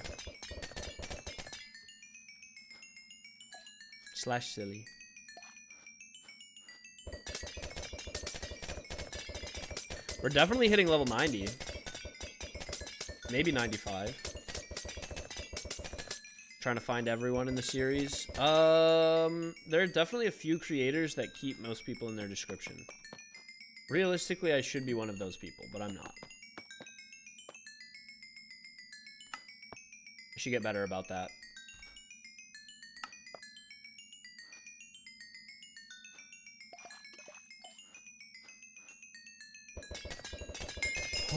Slash silly. We're definitely hitting level 90. Maybe 95. Trying to find everyone in the series. There are definitely a few creators that keep most people in their description. Realistically, I should be one of those people, but I'm not. I should get better about that.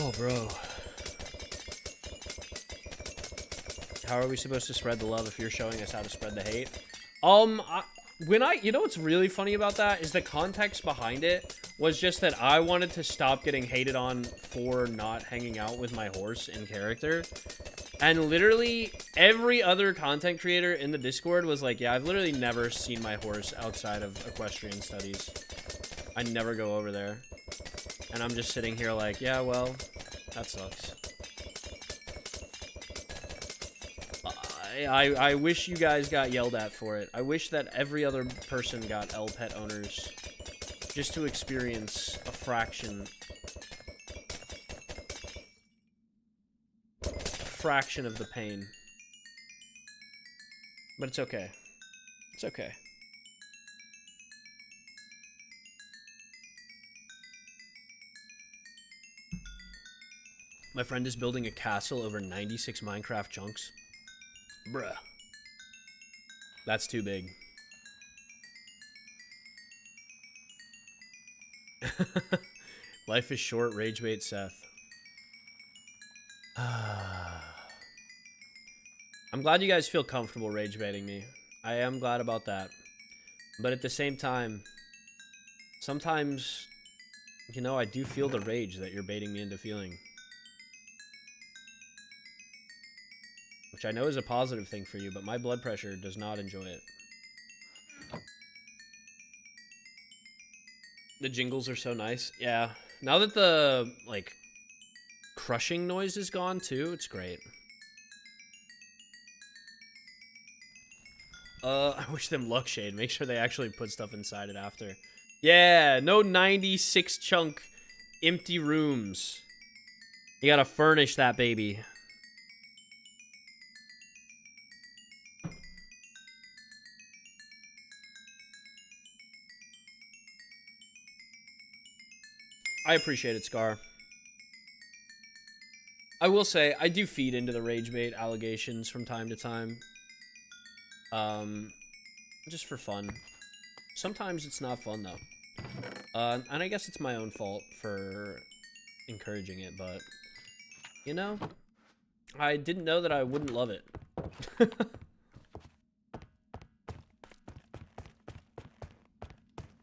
Oh, bro. How are we supposed to spread the love if you're showing us how to spread the hate? You know what's really funny about that is the context behind it. was just that I wanted to stop getting hated on for not hanging out with my horse in character. And literally every other content creator in the Discord was like, yeah, I've literally never seen my horse outside of equestrian studies. I never go over there. And I'm just sitting here like, yeah, well, that sucks. I wish you guys got yelled at for it. I wish that every other person got L pet owners just to experience a fraction of the pain. But it's okay. It's okay. My friend is building a castle over 96 Minecraft chunks. Bruh. That's too big. Life is short, rage bait Seth. I'm glad you guys feel comfortable rage baiting me. I am glad about that. But at the same time, sometimes, you know, I do feel the rage that you're baiting me into feeling. Which I know is a positive thing for you, but my blood pressure does not enjoy it. The jingles are so nice. Yeah. Now that the, like, crushing noise is gone, too, it's great. I wish them luck shade. Make sure they actually put stuff inside it after. Yeah, no 96 chunk empty rooms. You gotta furnish that baby. I appreciate it, Scar. I will say, I do feed into the rage bait allegations from time to time. Just for fun. Sometimes it's not fun, though. And I guess it's my own fault for encouraging it, but, you know, I didn't know that I wouldn't love it.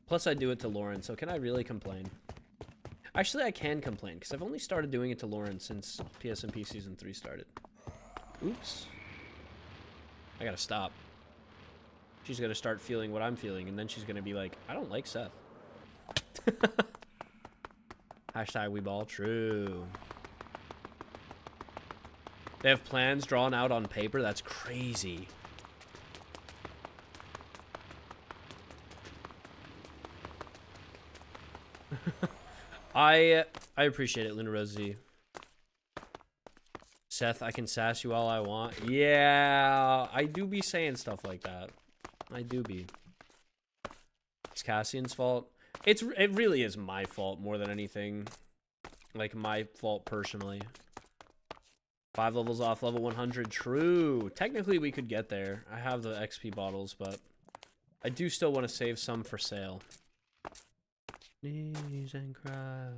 Plus, I do it to Lauren, so can I really complain? Actually, I can complain, because I've only started doing it to Lauren since PSMP Season 3 started. Oops. I gotta stop. She's gonna start feeling what I'm feeling, and then she's gonna be like, I don't like Seth. Hashtag we ball. True. They have plans drawn out on paper? That's crazy. I appreciate it, Luna Rosie. Seth, I can sass you all I want. Yeah, I do be saying stuff like that. I do be. It's Cassian's fault. It really is my fault more than anything. Like, my fault personally. 5 levels off level 100. True. Technically, we could get there. I have the XP bottles, but I do still want to save some for sale. Knees and cry.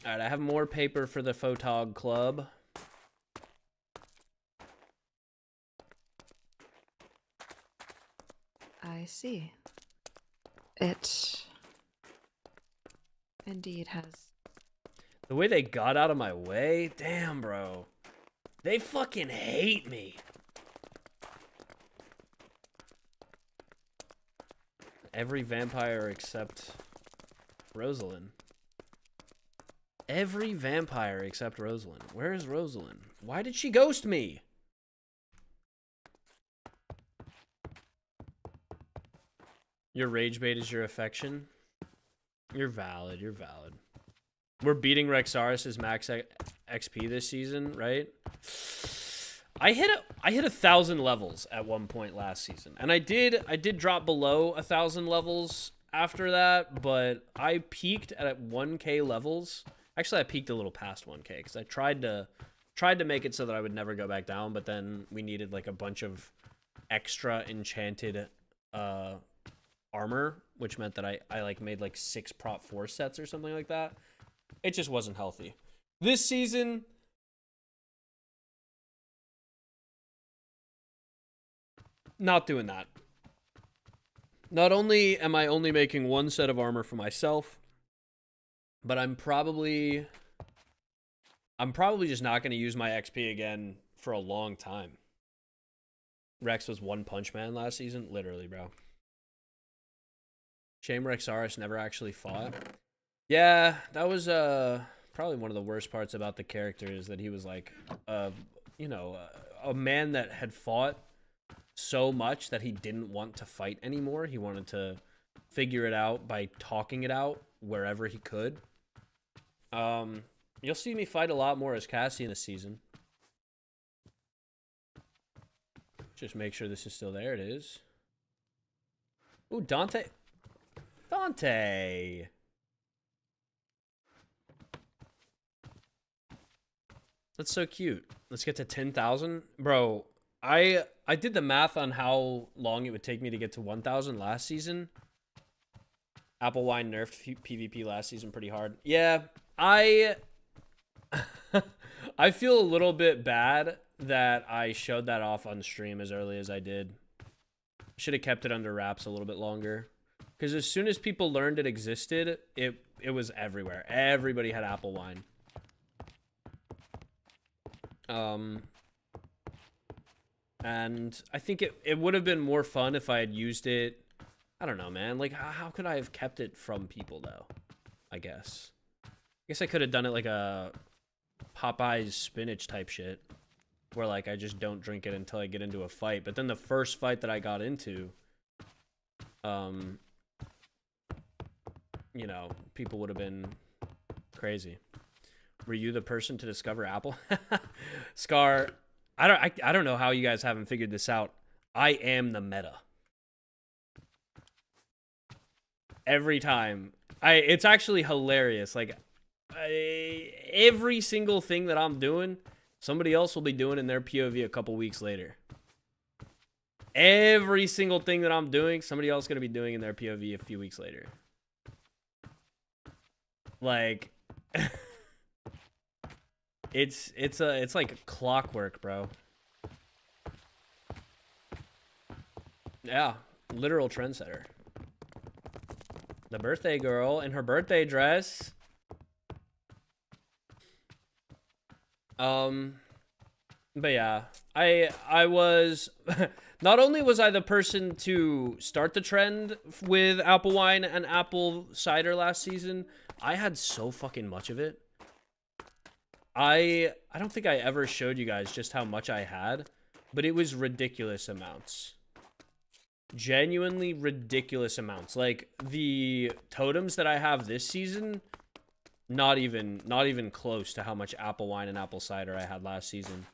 Alright, I have more paper for the Photog Club. I see. It indeed has. The way they got out of my way? Damn, bro. They fucking hate me. Every vampire except Rosalind. Every vampire except Rosalind. Where is Rosalind? Why did she ghost me? Your rage bait is your affection? You're valid, you're valid. We're beating Rexaris's max XP this season, right? I hit 1,000 levels at one point last season, and I did drop below 1,000 levels after that, but I peaked at 1K levels. Actually, I peaked a little past 1K because I tried to make it so that I would never go back down, but then we needed like a bunch of extra enchanted armor, which meant that I like made like 6 prop 4 sets or something like that. It just wasn't healthy. This season, not doing that. Not only am I only making one set of armor for myself, but I'm probably just not going to use my XP again for a long time. Rex was One Punch Man last season, literally, bro. Shame Rexaris never actually fought. Yeah, that was probably one of the worst parts about the character is that he was like, you know, a man that had fought so much that he didn't want to fight anymore. He wanted to figure it out by talking it out wherever he could. You'll see me fight a lot more as Cassian this season. Just make sure this is still there. It is. Ooh, Dante. Dante. That's so cute. Let's get to 10,000. Bro, I did the math on how long it would take me to get to 1,000 last season. Applewine nerfed PvP last season pretty hard. Yeah, I feel a little bit bad that I showed that off on stream as early as I did. Should have kept it under wraps a little bit longer. Because as soon as people learned it existed, it was everywhere. Everybody had Applewine. And I think it would have been more fun if I had used it. I don't know, man. Like, how could I have kept it from people, though? I guess I could have done it like a Popeye's spinach type shit. Where, like, I just don't drink it until I get into a fight. But then the first fight that I got into, you know, people would have been crazy. Were you the person to discover Apple? Scar, I don't know how you guys haven't figured this out. I am the meta. Every time. It's actually hilarious. Like, every single thing that I'm doing, somebody else will be doing in their POV a couple weeks later. Every single thing that I'm doing, somebody else is going to be doing in their POV a few weeks later. Like, it's like clockwork, bro. Yeah, literal trendsetter. The birthday girl in her birthday dress. But yeah, I was not only was I the person to start the trend with apple wine and apple cider last season, I had so fucking much of it. I don't think I ever showed you guys just how much I had, but it was ridiculous amounts. Genuinely ridiculous amounts. Like the totems that I have this season, not even close to how much apple wine and apple cider I had last season.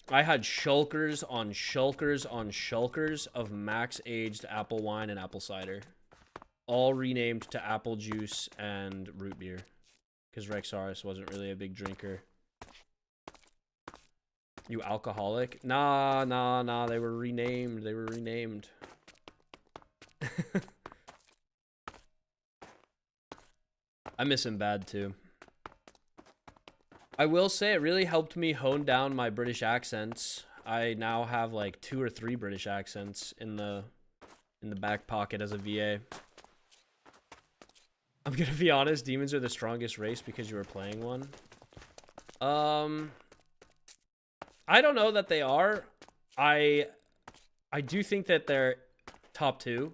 I had shulkers on shulkers on shulkers of max aged apple wine and apple cider, all renamed to apple juice and root beer, because Rexaris wasn't really a big drinker. You alcoholic? Nah. They were renamed. I miss him bad too. I will say it really helped me hone down my British accents. I now have like 2 or 3 British accents in the back pocket as a VA. I'm gonna be honest, demons are the strongest race because you were playing one. I don't know that they are. I do think that they're top 2.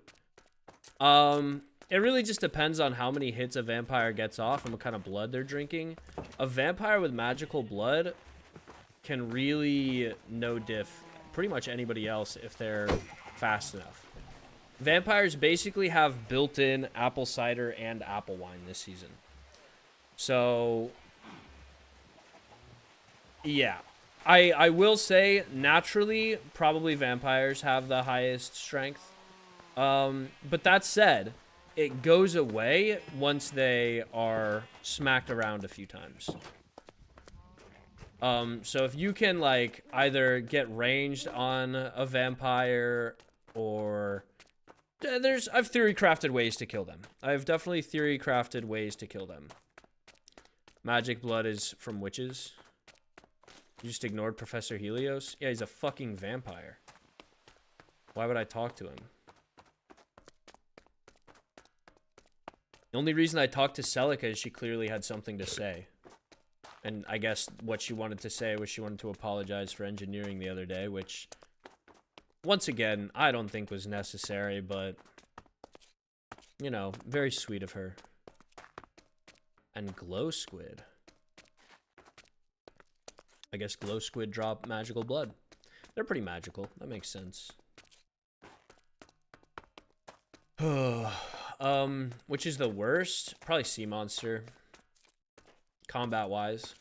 It really just depends on how many hits a vampire gets off and what kind of blood they're drinking. A vampire with magical blood can really no diff pretty much anybody else if they're fast enough. Vampires basically have built-in apple cider and apple wine this season. So, yeah. I will say, naturally, probably vampires have the highest strength. But that said, it goes away once they are smacked around a few times. So if you can, like, either get ranged on a vampire or... I've theory-crafted ways to kill them. I've definitely theory-crafted ways to kill them. Magic blood is from witches. You just ignored Professor Helios? Yeah, he's a fucking vampire. Why would I talk to him? The only reason I talked to Celica is she clearly had something to say. And I guess what she wanted to say was she wanted to apologize for engineering the other day, which, once again, I don't think was necessary, but, you know, very sweet of her. And glow squid. I guess glow squid drop magical blood. They're pretty magical. That makes sense. Which is the worst? Probably sea monster. Combat-wise.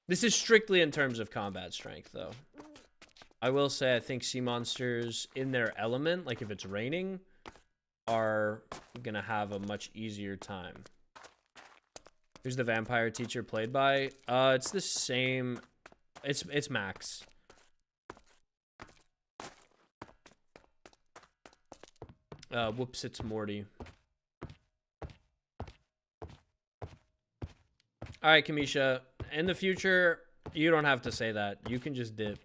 This is strictly in terms of combat strength, though. I will say I think sea monsters in their element, like if it's raining, are gonna have a much easier time. Who's the vampire teacher played by? It's the same. It's Max. Whoops, it's Morty. Alright, Kamisha. In the future, you don't have to say that. You can just dip.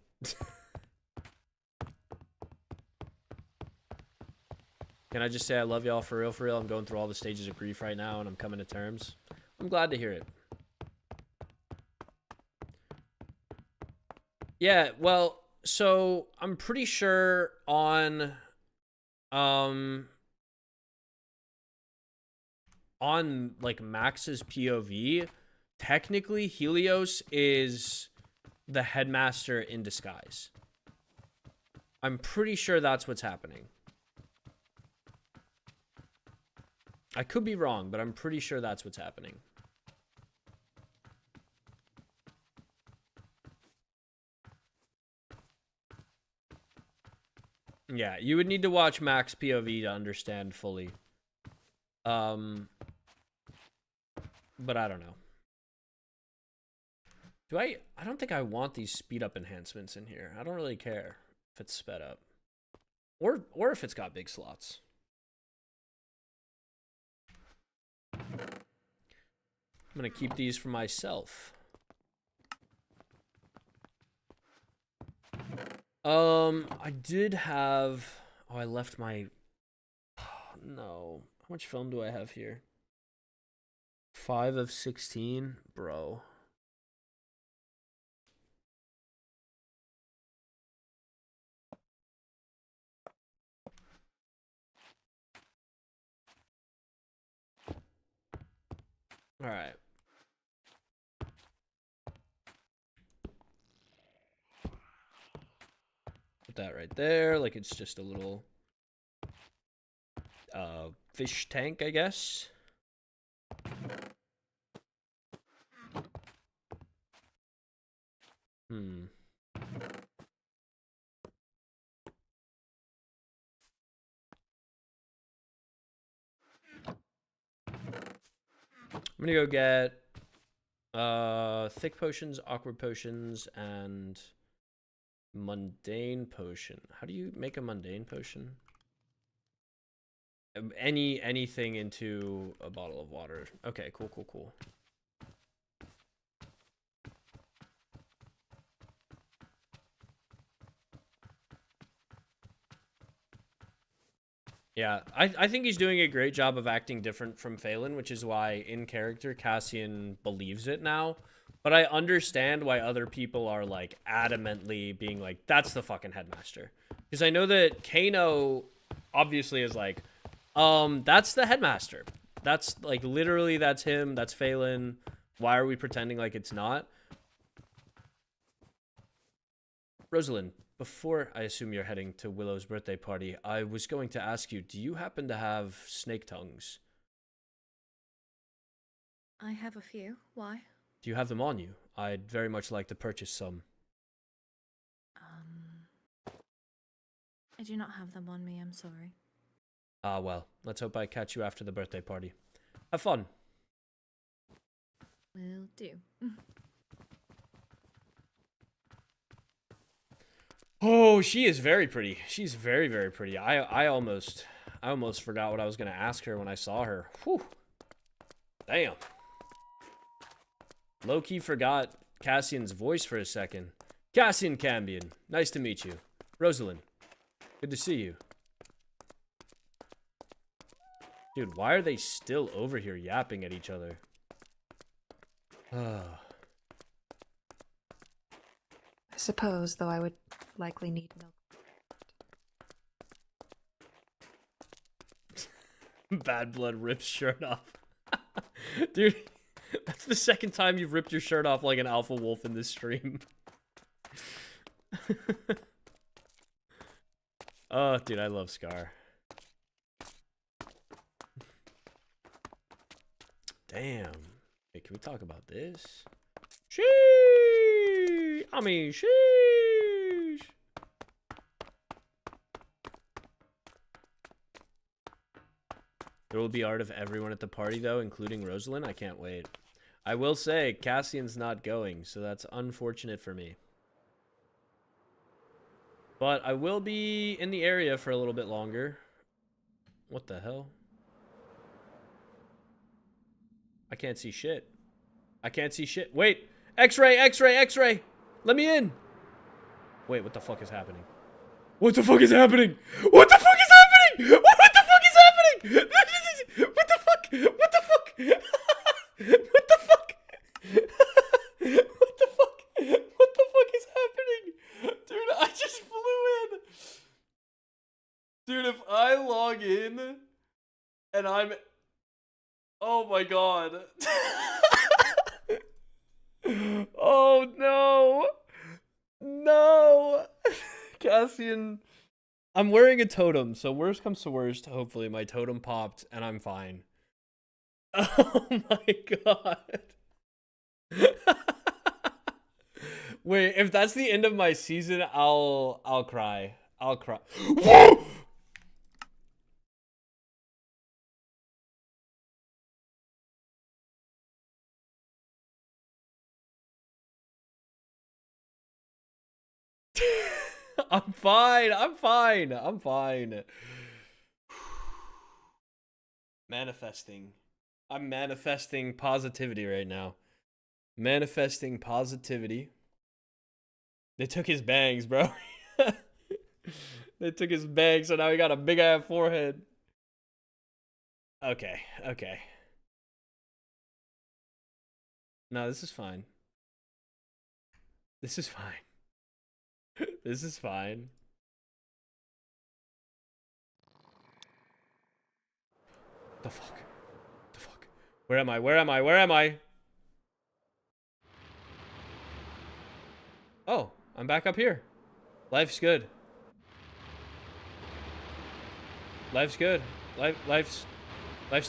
Can I just say I love y'all for real, for real? I'm going through all the stages of grief right now, and I'm coming to terms. I'm glad to hear it. Yeah, well, so I'm pretty sure on like Max's POV, technically Helios is the headmaster in disguise. I'm pretty sure that's what's happening. I could be wrong, but I'm pretty sure that's what's happening. Yeah, you would need to watch Max POV to understand fully. But I don't know. I don't think I want these speed up enhancements in here. I don't really care if it's sped up. Or if it's got big slots. I'm gonna keep these for myself. I did have... Oh, I left my... No. How much film do I have here? 5 of 16? Bro. Alright. Put that right there, like it's just a little fish tank, I guess. I'm gonna go get thick potions, awkward potions, and mundane potion. How do you make a mundane potion? Anything into a bottle of water. Okay, cool. Yeah, I think he's doing a great job of acting different from Phelan, which is why in character Cassian believes it now. But I understand why other people are like adamantly being like, that's the fucking headmaster. Because I know that Kano obviously is like, that's the headmaster. That's like literally that's him, that's Phelan. Why are we pretending like it's not? Rosalind, before I assume you're heading to Willow's birthday party, I was going to ask you, do you happen to have snake tongues? I have a few. Why? Do you have them on you? I'd very much like to purchase some. I do not have them on me, I'm sorry. Ah, well, let's hope I catch you after the birthday party. Have fun. Will do. Oh, she is very pretty. She's very, very pretty. I almost forgot what I was gonna ask her when I saw her. Whew. Damn. Low-key forgot Cassian's voice for a second. Cassian Cambion. Nice to meet you. Rosalind. Good to see you. Dude, why are they still over here yapping at each other? I suppose, though I would likely need milk. Bad Blood rips shirt off. Dude, that's the second time you've ripped your shirt off like an alpha wolf in this stream. Oh, dude, I love Scar. Damn. Hey, can we talk about this? Sheesh! I mean, sheesh! There will be art of everyone at the party, though, including Rosalind. I can't wait. I will say, Cassian's not going, so that's unfortunate for me. But I will be in the area for a little bit longer. What the hell? I can't see shit. I can't see shit. Wait! X-ray! X-ray! X-ray! Let me in! Wait, what the fuck is happening? What the fuck is happening? What the fuck is happening? What the fuck is happening? What the fuck? What the fuck? What the fuck? What the fuck? What the fuck is happening? Dude, I just flew in. Dude, if I log in and I'm... Oh my god. Oh no. No. Cassian. I'm wearing a totem, so worst comes to worst, hopefully my totem popped and I'm fine. Oh my god. Wait, if that's the end of my season, I'll cry. I'll cry. Whoa! I'm fine. I'm fine. I'm fine. Manifesting. I'm manifesting positivity right now. Manifesting positivity. They took his bangs, bro. They took his bangs, so now he got a big ass forehead. Okay. Okay. No, this is fine. This is fine. This is fine. The fuck? The fuck? Where am I? Where am I? Where am I? Oh, I'm back up here. Life's good. Life's good. Life's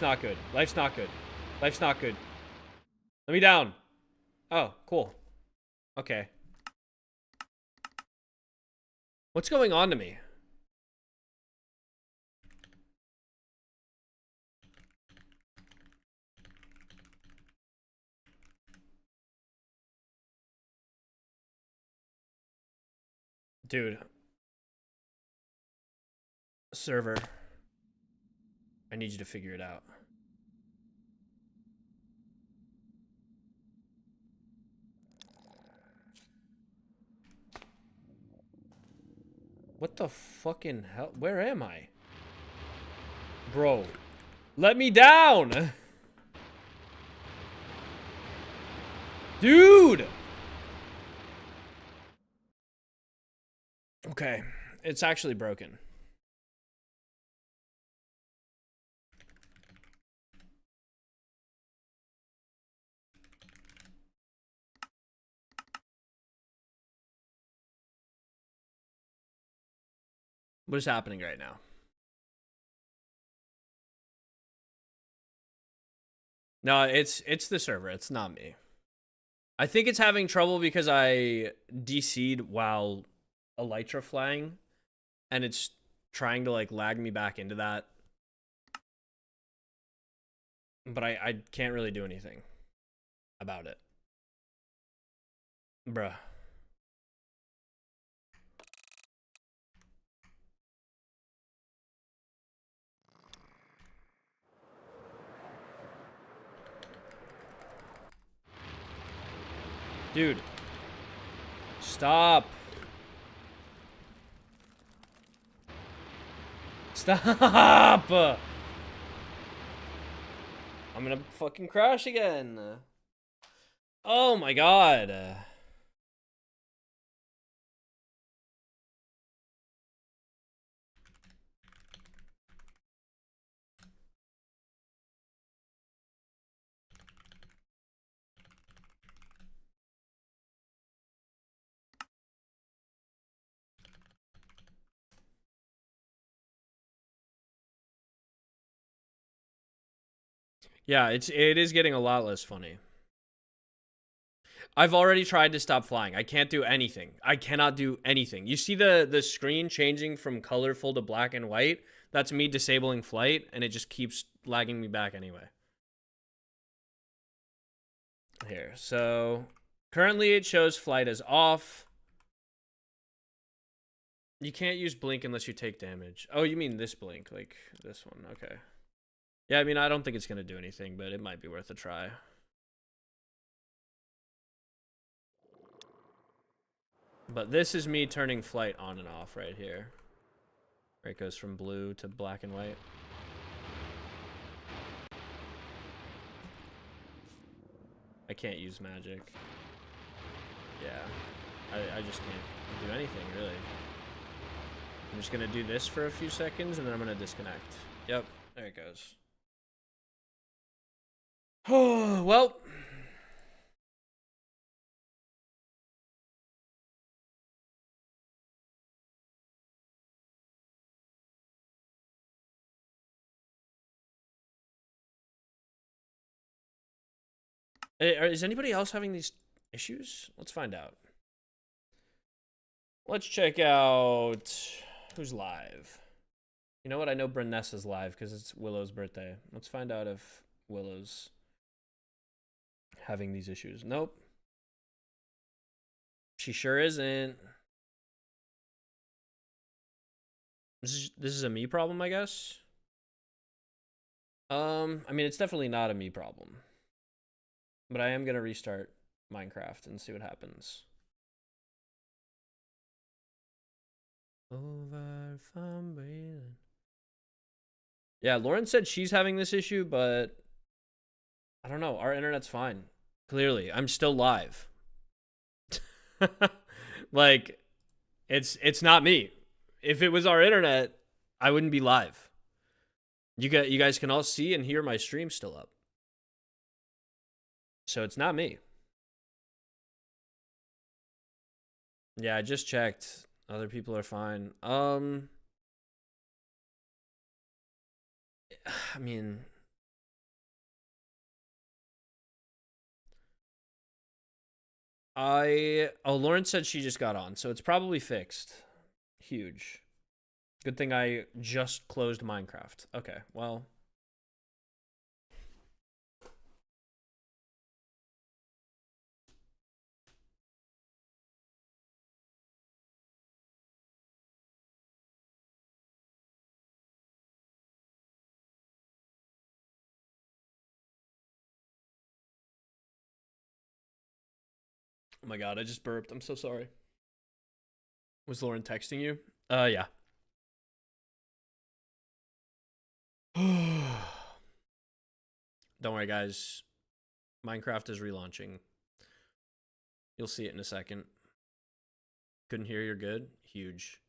not good. Life's not good. Life's not good. Let me down. Oh, cool. Okay. What's going on to me? Dude. Server. I need you to figure it out. What the fucking hell? Where am I? Bro. Let me down! Dude! Okay. It's actually broken. What is happening right now? No, it's the server. It's not me. I think it's having trouble because I DC'd while elytra flying, and it's trying to like lag me back into that. But I can't really do anything about it. Bruh. Dude. Stop! I'm gonna fucking crash again. Oh my god. Yeah, it is getting a lot less funny. I've already tried to stop flying. I can't do anything. I cannot do anything. You see the screen changing from colorful to black and white? That's me disabling flight, and it just keeps lagging me back anyway. Here, so currently it shows flight as off. You can't use blink unless you take damage. Oh, you mean this blink, like this one. Okay. Yeah, I mean, I don't think it's going to do anything, but it might be worth a try. But this is me turning flight on and off right here. Where it goes from blue to black and white. I can't use magic. Yeah. I just can't do anything, really. I'm just going to do this for a few seconds, and then I'm going to disconnect. Yep, there it goes. Oh, well. Is anybody else having these issues? Let's find out. Let's check out who's live. You know what? I know Brennessa's live because it's Willow's birthday. Let's find out if Willow's having these issues. Nope. She sure isn't. This is a me problem, I guess. I mean, it's definitely not a me problem. But I am going to restart Minecraft and see what happens. Over from breathing. Yeah, Lauren said she's having this issue, but I don't know. Our internet's fine. Clearly, I'm still live. Like, it's not me. If it was our internet, I wouldn't be live. You guys can all see and hear my stream still up. So it's not me. Yeah, I just checked. Other people are fine. I mean, Lauren said she just got on, so it's probably fixed. Huge. Good thing I just closed Minecraft. Okay, well. Oh my god, I just burped. I'm so sorry. Was Lauren texting you? Yeah. Don't worry, guys. Minecraft is relaunching. You'll see it in a second. Couldn't hear you're good? Huge.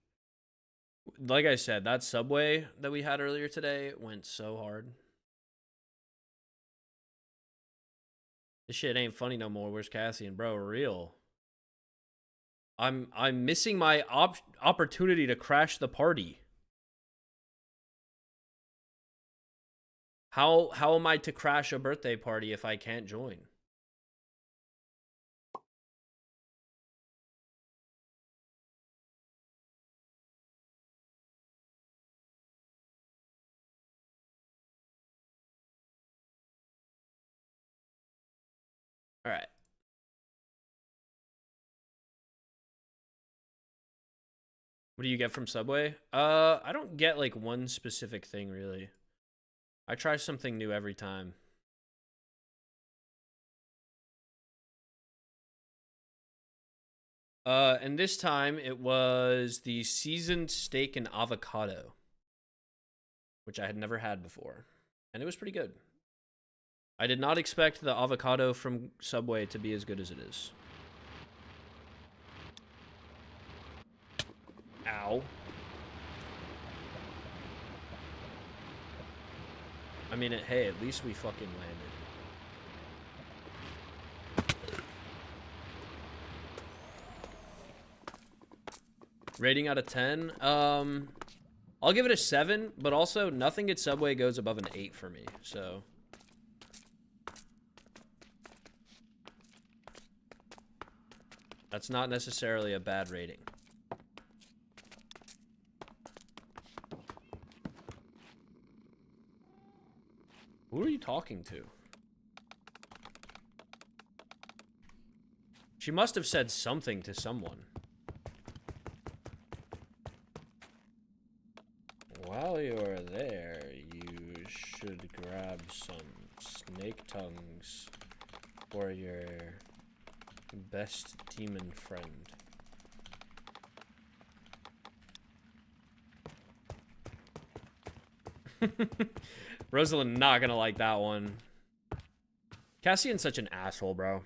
Like I said, that subway that we had earlier today went so hard. This shit ain't funny no more. Where's Cassian? Bro, real. I'm missing my opportunity to crash the party. How am I to crash a birthday party if I can't join? All right. What do you get from Subway? I don't get like one specific thing really. I try something new every time. And this time it was the seasoned steak and avocado. which I had never had before, and it was pretty good. I did not expect the avocado from Subway to be as good as it is. Ow. I mean, hey, at least we fucking landed. Rating out of 10? I'll give it a 7, but also nothing at Subway goes above an 8 for me, so... That's not necessarily a bad rating. Who are you talking to? She must have said something to someone. While you're there, you should grab some snake tongues for your best demon friend. Rosalind not gonna like that one. Cassian's such an asshole, bro.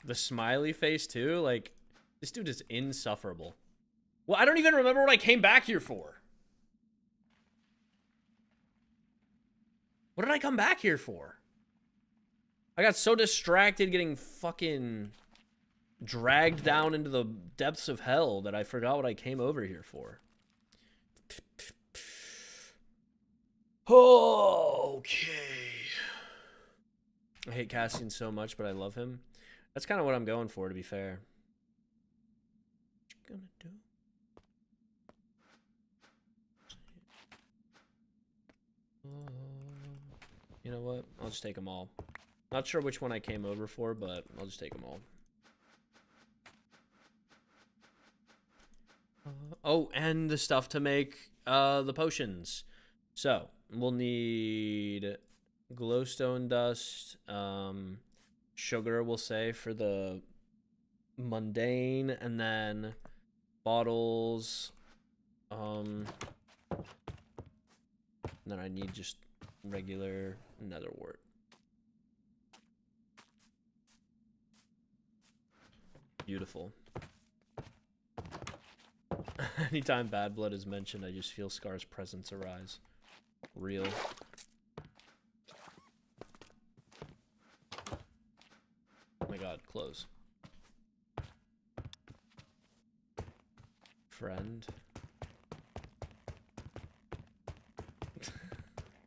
The smiley face too, like, this dude is insufferable. Well, I don't even remember what I came back here for. What did I come back here for? I got so distracted getting fucking dragged down into the depths of hell that I forgot what I came over here for. Okay. I hate Cassian so much, but I love him. That's kind of what I'm going for, to be fair. What you gonna do? You know what? I'll just take them all. Not sure which one I came over for, but I'll just take them all. Oh, and the stuff to make the potions. So, we'll need glowstone dust, sugar, we'll say, for the mundane, and then bottles, and then I need just regular netherwort. Beautiful. Anytime bad blood is mentioned, I just feel Scar's presence arise. Real. Oh my god, close. Friend.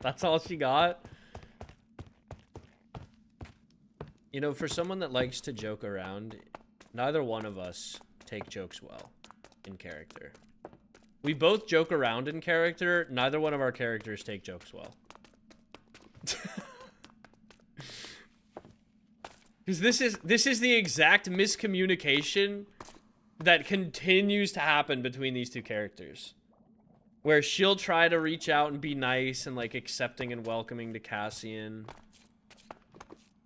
That's all she got? You know, for someone that likes to joke around, neither one of us take jokes well in character. We both joke around in character, neither one of our characters take jokes well. Because this is the exact miscommunication that continues to happen between these two characters. Where she'll try to reach out and be nice and like accepting and welcoming to Cassian.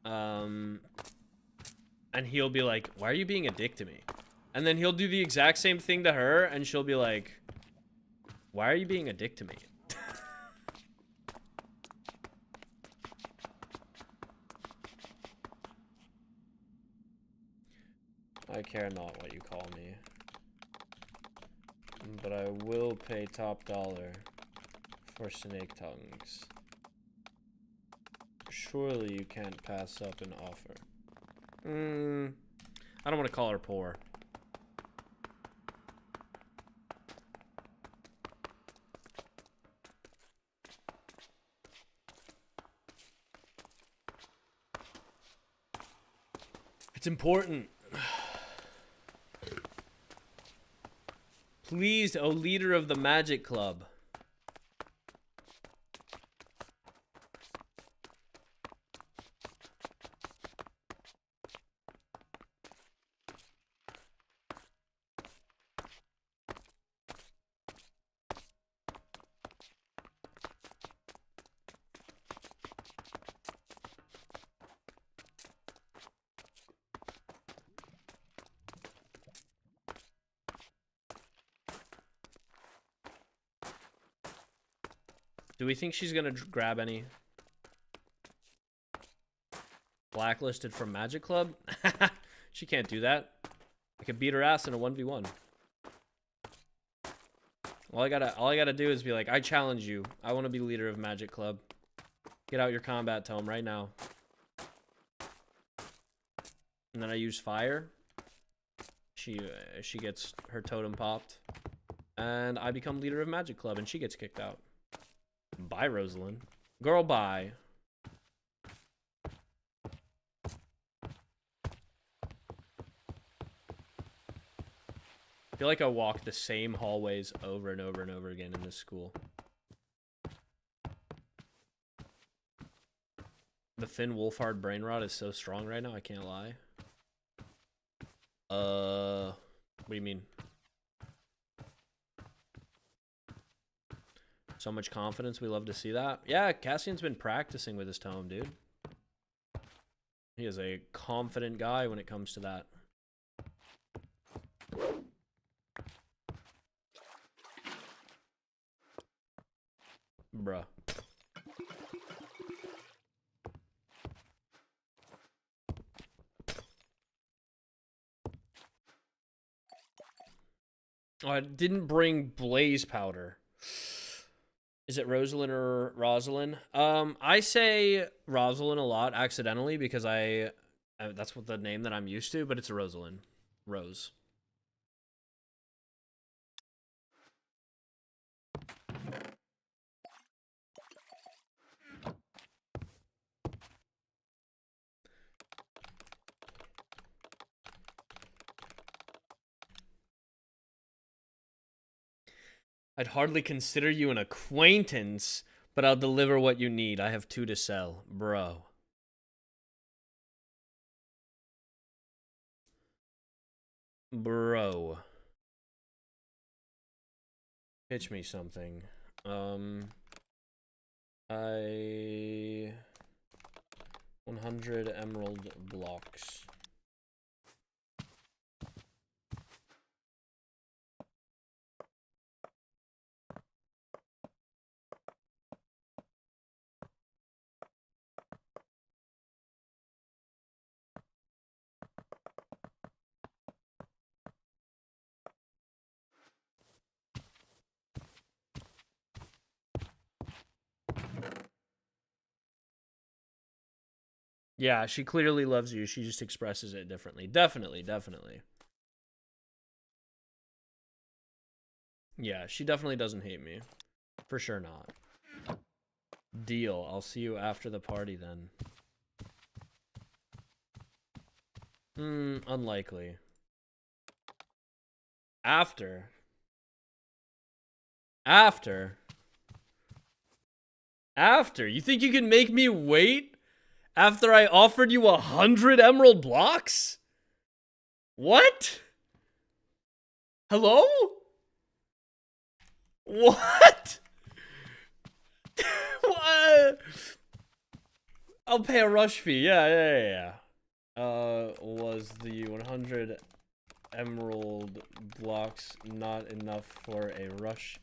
And he'll be like, why are you being a dick to me? And then he'll do the exact same thing to her and she'll be like, why are you being a dick to me? I care not what you call me, but I will pay top dollar for snake tongues. Surely you can't pass up an offer. I don't want to call her poor. It's important. Please, O leader of the Magic Club. Do we think she's gonna grab any? Blacklisted from Magic Club? She can't do that. I could beat her ass in a 1v1. All I gotta do is be like, I challenge you. I want to be leader of Magic Club. Get out your combat tome right now. And then I use fire. She gets her totem popped. And I become leader of Magic Club and she gets kicked out. Bye, Rosalind. Girl, bye. I feel like I walk the same hallways over and over and over again in this school. The Finn Wolfhard brain rot is so strong right now, I can't lie. What do you mean? So much confidence, we love to see that. Yeah, Cassian's been practicing with his tome, dude. He is a confident guy when it comes to that. Bruh. Oh, I didn't bring blaze powder. Is it Rosalind or Rosalind? I say Rosalind a lot accidentally because that's what the name that I'm used to, but it's a Rosalind. Rose. I'd hardly consider you an acquaintance, but I'll deliver what you need. I have 2 to sell. Bro. Bro. Pitch me something. 100 emerald blocks. Yeah, she clearly loves you. She just expresses it differently. Definitely, definitely. Yeah, she definitely doesn't hate me. For sure not. Deal. I'll see you after the party then. Unlikely. After? You think you can make me wait? After I offered you 100 emerald blocks? What? Hello? What? What? I'll pay a rush fee. Yeah. Was the 100 emerald blocks not enough for a rush?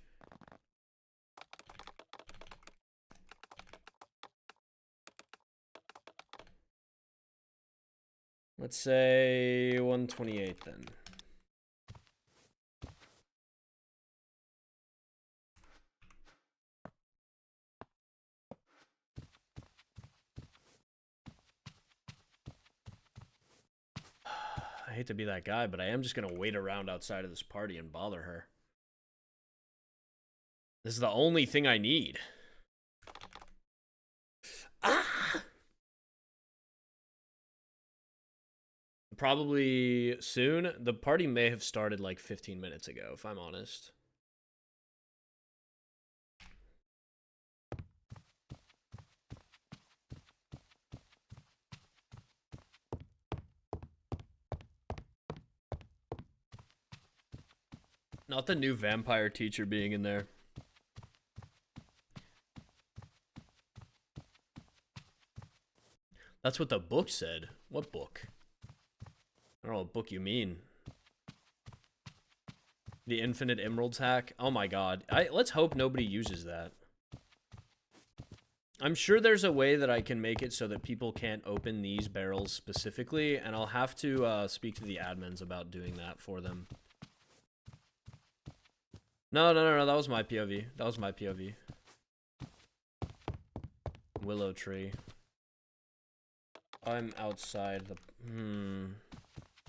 Let's say 128 then. I hate to be that guy, but I am just gonna wait around outside of this party and bother her. This is the only thing I need. Ah! Probably soon. The party may have started like 15 minutes ago, if I'm honest. Not the new vampire teacher being in there. That's what the book said. What book? I don't know what book you mean. The Infinite Emeralds hack? Oh my god. Let's hope nobody uses that. I'm sure there's a way that I can make it so that people can't open these barrels specifically, and I'll have to speak to the admins about doing that for them. No, that was my POV. That was my POV. Willow tree. I'm outside the...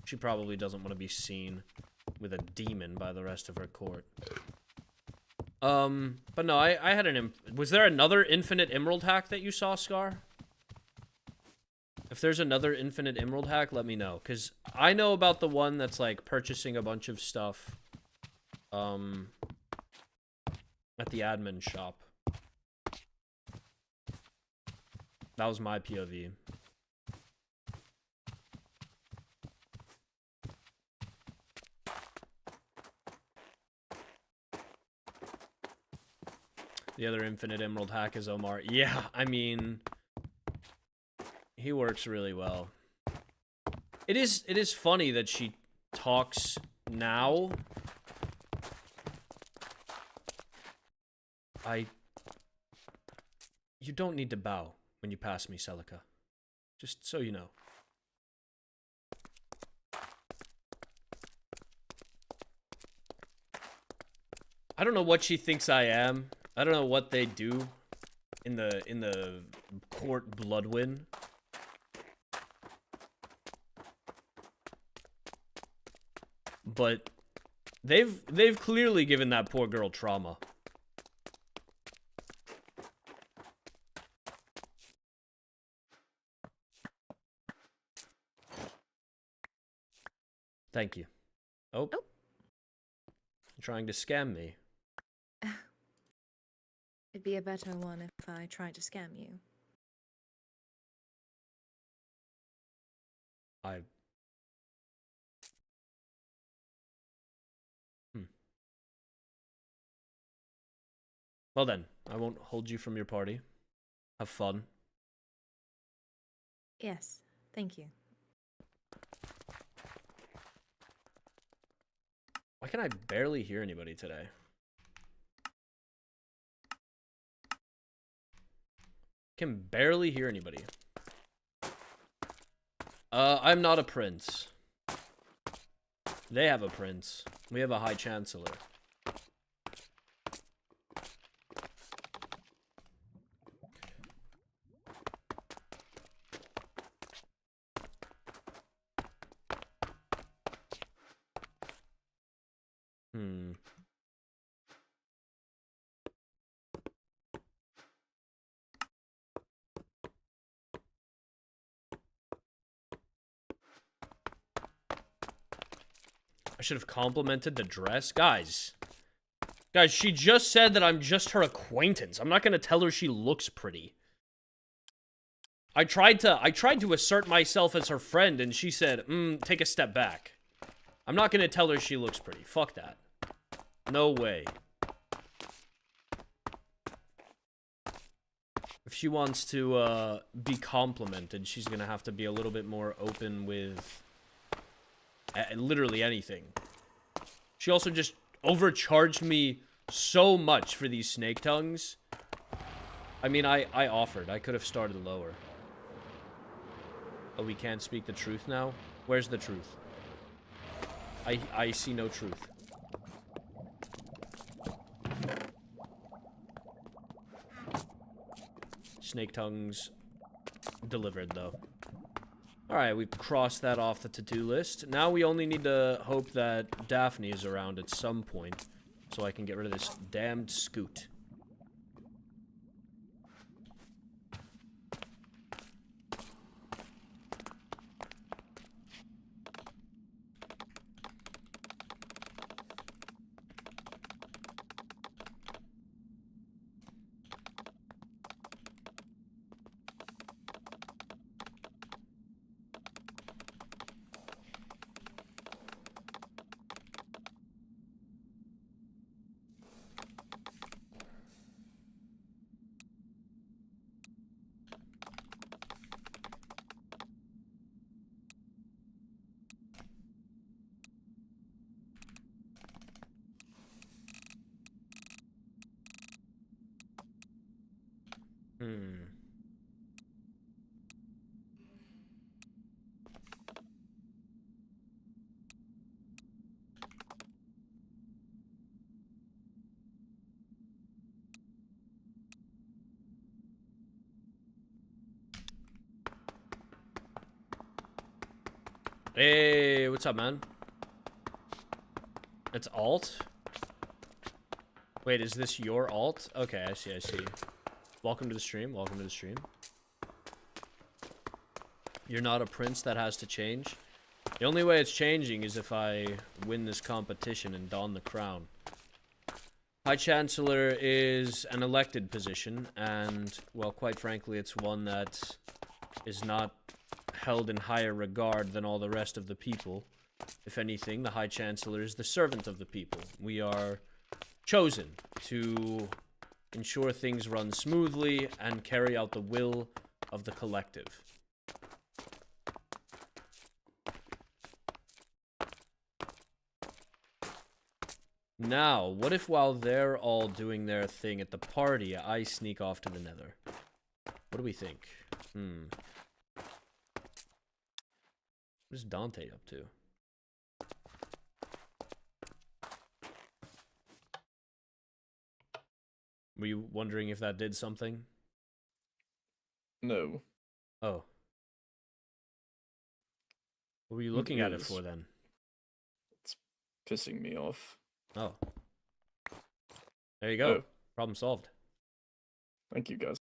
She probably doesn't want to be seen with a demon by the rest of her court. But no, I had an... Was there another infinite emerald hack that you saw, Scar? If there's another infinite emerald hack, let me know. Because I know about the one that's, like, purchasing a bunch of stuff, at the admin shop. That was my POV. The other infinite emerald hack is Omar. Yeah, I mean, he works really well. It is funny that she talks now. You don't need to bow when you pass me, Celica. Just so you know. I don't know what she thinks I am. I don't know what they do in the court Bloodwyn. But they've clearly given that poor girl trauma. Thank you. Oh. You're trying to scam me. It'd be a better one if I tried to scam you. Well then, I won't hold you from your party. Have fun. Yes, thank you. Why can I barely hear anybody today? Can barely hear anybody. I'm not a prince. They have a prince. We have a high chancellor. I should have complimented the dress. Guys, she just said that I'm just her acquaintance. I'm not going to tell her she looks pretty. I tried to assert myself as her friend, and she said, take a step back. I'm not going to tell her she looks pretty. Fuck that. No way. If she wants to be complimented, she's going to have to be a little bit more open with literally anything. She also just overcharged me so much for these snake tongues. I mean, I offered. I could have started lower. Oh, we can't speak the truth now? Where's the truth? I see no truth. Snake tongues delivered, though. Alright, we've crossed that off the to-do list. Now we only need to hope that Daphne is around at some point, so I can get rid of this damned scoot. Hmm. Hey, what's up, man? It's alt? Wait, is this your alt? Okay, I see, I see. Welcome to the stream, welcome to the stream. You're not a prince that has to change. The only way it's changing is if I win this competition and don the crown. High Chancellor is an elected position, and, well, quite frankly, it's one that is not held in higher regard than all the rest of the people. If anything, the High Chancellor is the servant of the people. We are chosen to ensure things run smoothly and carry out the will of the collective. Now, what if while they're all doing their thing at the party, I sneak off to the Nether? What do we think? What is Dante up to? Were you wondering if that did something? No. Oh. What were you looking at it for then? It's pissing me off. Oh. There you go. Oh. Problem solved. Thank you, guys.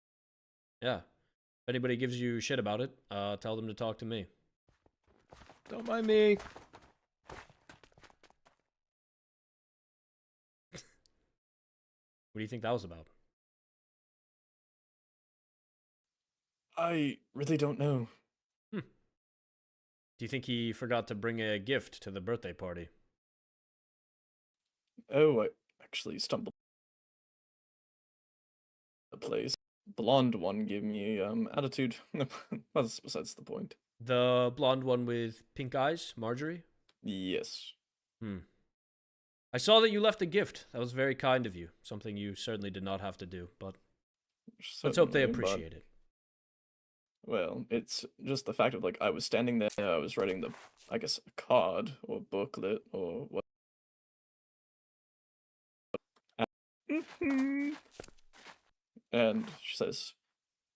Yeah. If anybody gives you shit about it, tell them to talk to me. Don't mind me. What do you think that was about? I really don't know. Do you think he forgot to bring a gift to the birthday party? Oh, I actually stumbled. The place. Blonde one gave me attitude. That's besides the point. The blonde one with pink eyes, Marjorie? Yes. I saw that you left a gift. That was very kind of you. Something you certainly did not have to do, but let's hope they Certainly, but- appreciate it. Well, it's just the fact of, like, I was standing there, I was writing the, I guess, a card, or booklet, or what. And she says,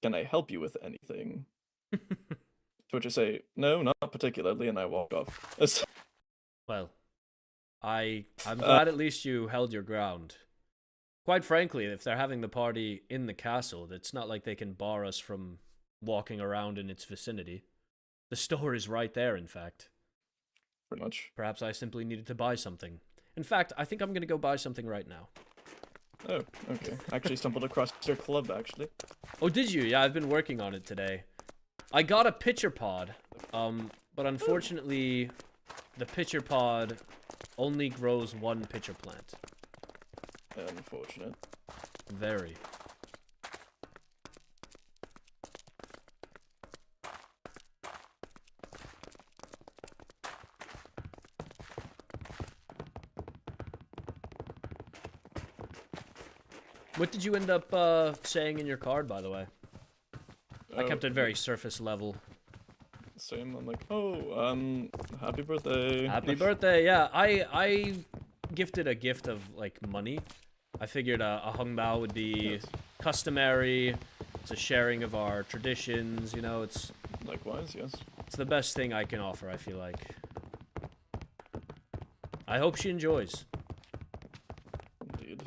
"Can I help you with anything?" To which I say, "No, not particularly," and I walk off. Well, I'm glad at least you held your ground. Quite frankly, if they're having the party in the castle, it's not like they can bar us from walking around in its vicinity. The store is right there, in fact. Pretty much. Perhaps I simply needed to buy something. In fact, I think I'm gonna go buy something right now. Oh, okay. I actually stumbled across your club, actually. Oh, did you? Yeah, I've been working on it today. I got a pitcher pod, but unfortunately, the pitcher pod only grows one pitcher plant. Unfortunate. Very. What did you end up saying in your card, by the way? I kept it very surface level. Same. I'm like, oh, happy birthday. Happy birthday! Yeah, I gifted a gift of like money. I figured a hung bao would be Yes. customary. It's a sharing of our traditions. You know, it's Likewise, yes. the best thing I can offer. I feel like. I hope she enjoys. Indeed.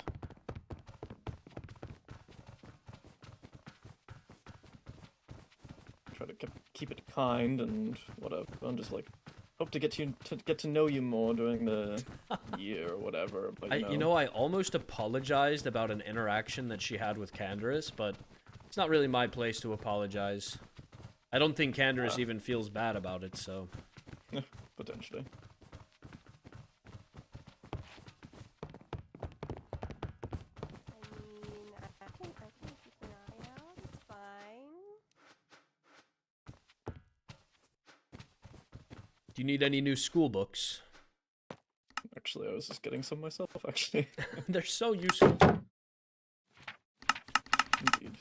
Try to keep it kind and whatever. I'm just like, hope to get to know you more during the year or whatever. But You know, I almost apologized about an interaction that she had with Candaris, but it's not really my place to apologize. I don't think Candaris even feels bad about it, so. potentially. I can keep an eye out. It's fine. Do you need any new school books? Actually, I was just getting some myself. Actually, They're so useful. indeed.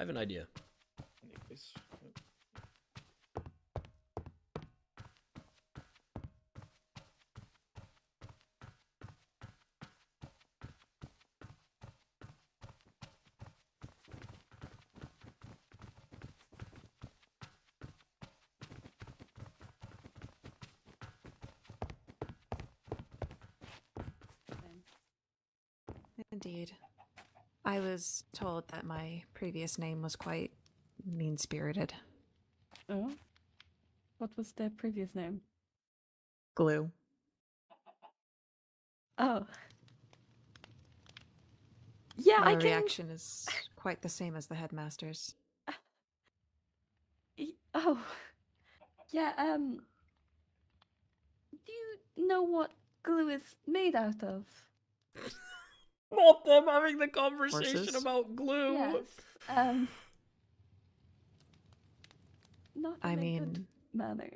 have an idea. Anyways, Indeed. I was told that my previous name was quite mean-spirited. Oh? What was their previous name? Glue. Oh. Yeah, My I can... reaction is quite the same as the headmaster's. Oh. Yeah, do you know what glue is made out of? Not them having the conversation Horses? about glue. Yes, not I in a mean, good manner.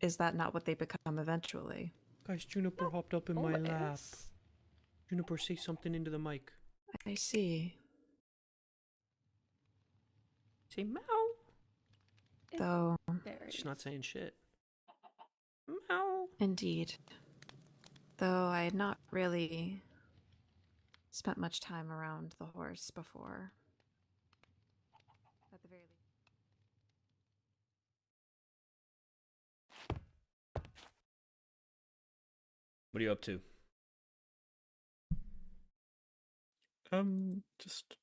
is that not what they become eventually? Guys, Juniper hopped up in my lap. Always. Juniper, say something into the mic. I see. Say meow. Though, She's not saying shit. Meow. indeed. Though I had not really spent much time around the horse before. At the very least. What are you up to? just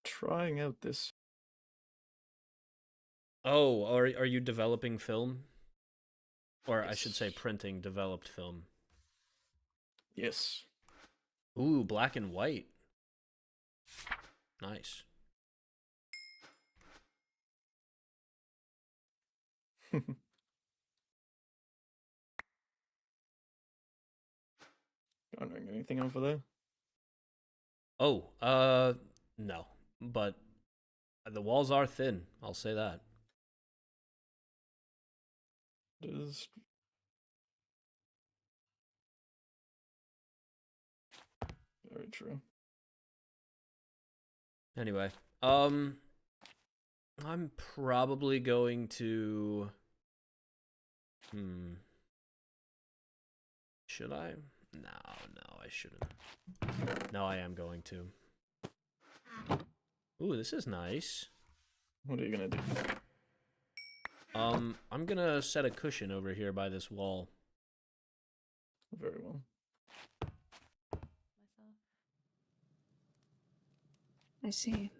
trying out this. Oh, are you developing film? Or I should say Yes. printing developed film. Yes. Ooh, black and white. Nice. Wondering anything over there? Oh, no. But the walls are thin, I'll say that. It is. Very true. Anyway, I'm probably going to... Should I? No, I shouldn't. No, I am going to. Ooh, this is nice. What are you gonna do? I'm gonna set a cushion over here by this wall. Very well. I see.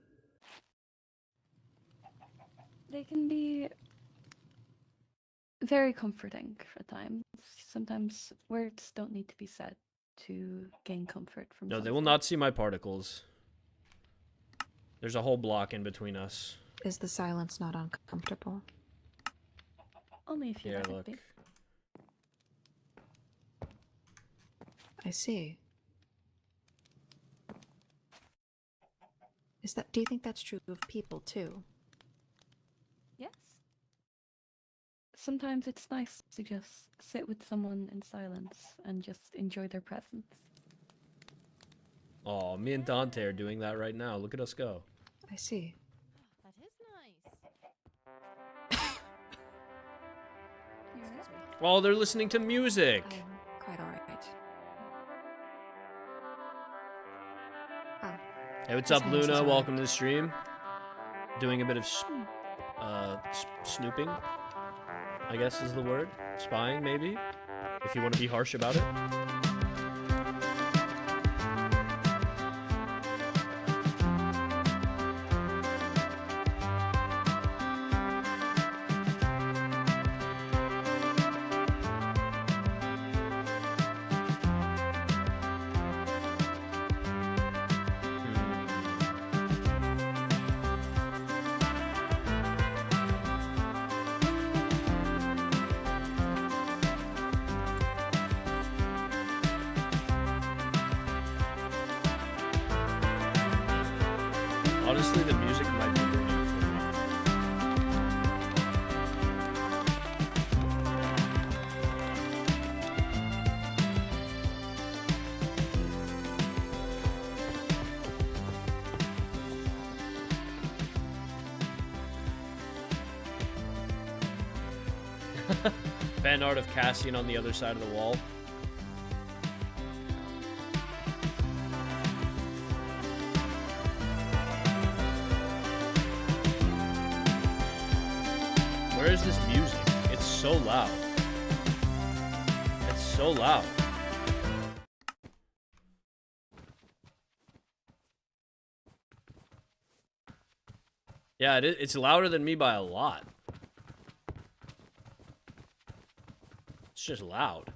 They can be very comforting at times. Sometimes words don't need to be said to gain comfort from No, they something. will not see my particles. There's a whole block in between us. Is the silence not uncomfortable? Only if you Here, let look. it be. I see. Do you think that's true of people too? Yes. Sometimes it's nice to just sit with someone in silence and just enjoy their presence. Oh, me and Dante are doing that right now. Look at us go. I see. That is nice. Oh, they're listening to music. I'm quite alright. Oh, Hey, what's His up, house Luna? is alright. Welcome to the stream. Doing a bit of snooping, I guess is the word. Spying, maybe, if you want to be harsh about it. Honestly, the music might be ruining it for me. Fan art of Cassian on the other side of the wall. Where is this music? It's so loud. It's so loud. Yeah, it's louder than me by a lot. It's just loud.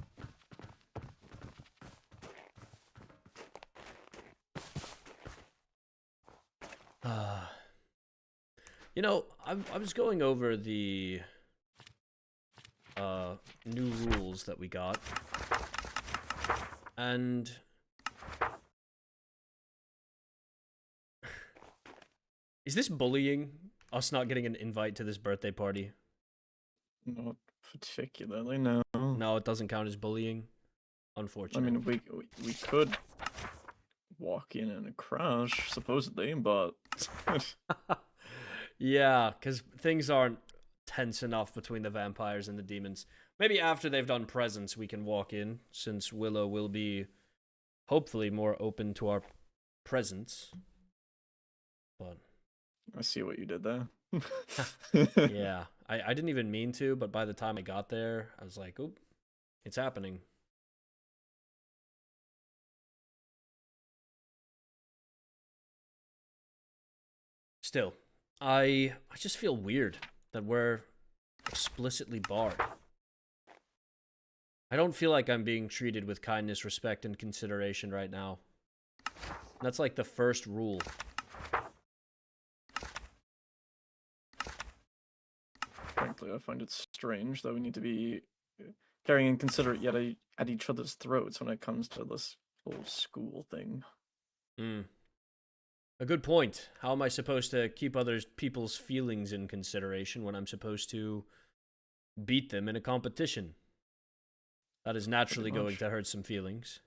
You know, I was going over the new rules that we got, and is this bullying? Us not getting an invite to this birthday party? Not particularly, no. No, it doesn't count as bullying. I Unfortunately. mean, we could walk in and crash, supposedly, but Yeah, because things aren't tense enough between the vampires and the demons. Maybe after they've done presents, we can walk in, since Willow will be hopefully more open to our presence. But I see what you did there. yeah, I didn't even mean to, but by the time I got there, I was like, oop, it's happening. Still, I just feel weird that we're explicitly barred. I don't feel like I'm being treated with kindness, respect, and consideration right now. That's like the first rule. Frankly, I find it strange that we need to be carrying inconsiderate yet at each other's throats when it comes to this whole school thing. A good point. How am I supposed to keep people's feelings in consideration when I'm supposed to beat them in a competition? That is naturally going to hurt some feelings.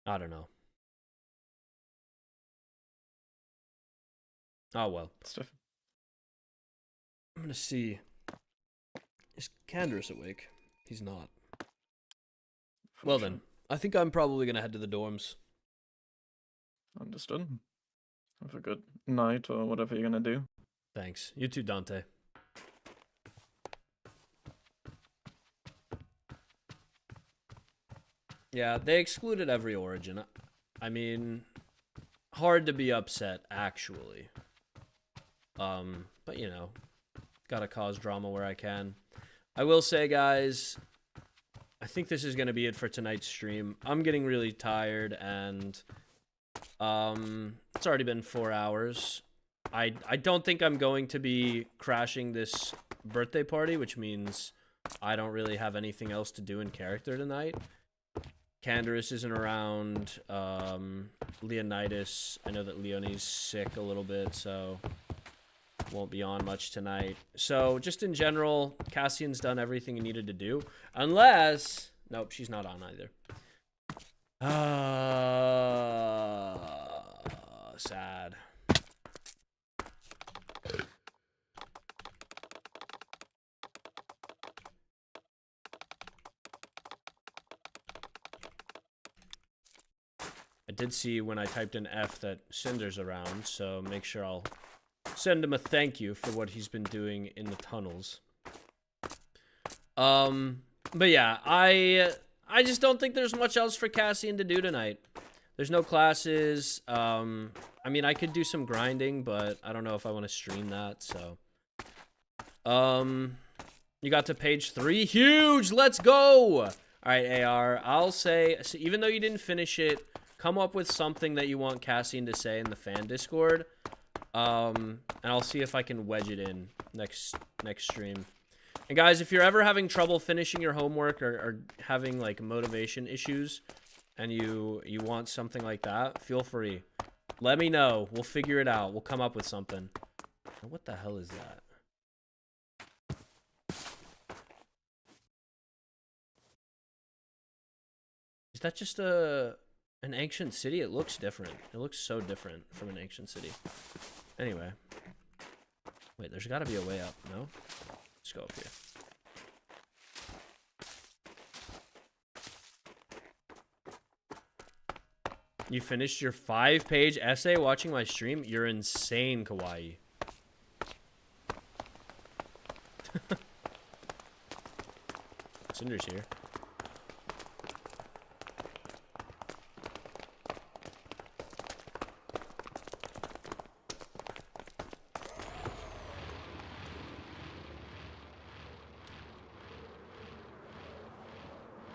I don't know. Oh well. Stuff. I'm gonna see. Is Candace awake? He's not. Well then, I think I'm probably gonna head to the dorms. Understood. Have a good night or whatever you're gonna do. Thanks. You too, Dante. Yeah, they excluded every origin. I mean, hard to be upset, actually. But you know, gotta cause drama where I can. I will say, guys, I think this is gonna be it for tonight's stream. I'm getting really tired, and it's already been 4 hours. I don't think I'm going to be crashing this birthday party, which means I don't really have anything else to do in character tonight. Candace isn't around. Leonitis, I know that Leonie's sick a little bit, so won't be on much tonight. So just in general, Cassian's done everything he needed to do. Unless... Nope, she's not on either. Sad. I did see when I typed in F that Cinder's around, so make sure I'll send him a thank you for what he's been doing in the tunnels. But yeah, I just don't think there's much else for Cassian to do tonight. There's no classes. I mean, I could do some grinding, but I don't know if I want to stream that, so. You got to page 3. Huge! Let's go! Alright, AR, I'll say, so even though you didn't finish it, come up with something that you want Cassian to say in the fan Discord. And I'll see if I can wedge it in next stream. And guys, if you're ever having trouble finishing your homework or having like motivation issues and you want something like that, feel free. Let me know. We'll figure it out. We'll come up with something. What the hell is that? Is that just an ancient city? It looks different. It looks so different from an ancient city. Anyway, Wait, there's got to be a way up, no? Let's go up here. You finished your 5-page essay watching my stream? You're insane, Kawaii. Cinder's here.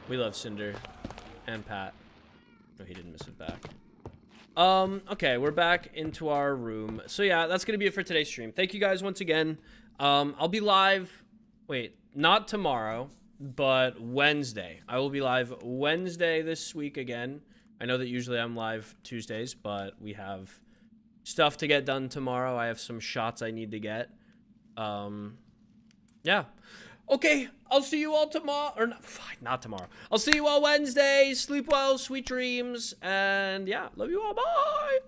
We love Cinder and Pat. No, he didn't miss it back. Okay, we're back into our room. So yeah, that's gonna be it for today's stream. Thank you guys once again. I'll be live. Wait, not tomorrow, but Wednesday. I will be live Wednesday this week again. I know that usually I'm live Tuesdays, but we have stuff to get done tomorrow. I have some shots I need to get. Yeah. Okay, I'll see you all tomorrow, or not, fine, not tomorrow. I'll see you all Wednesday. Sleep well, sweet dreams, and yeah, love you all. Bye.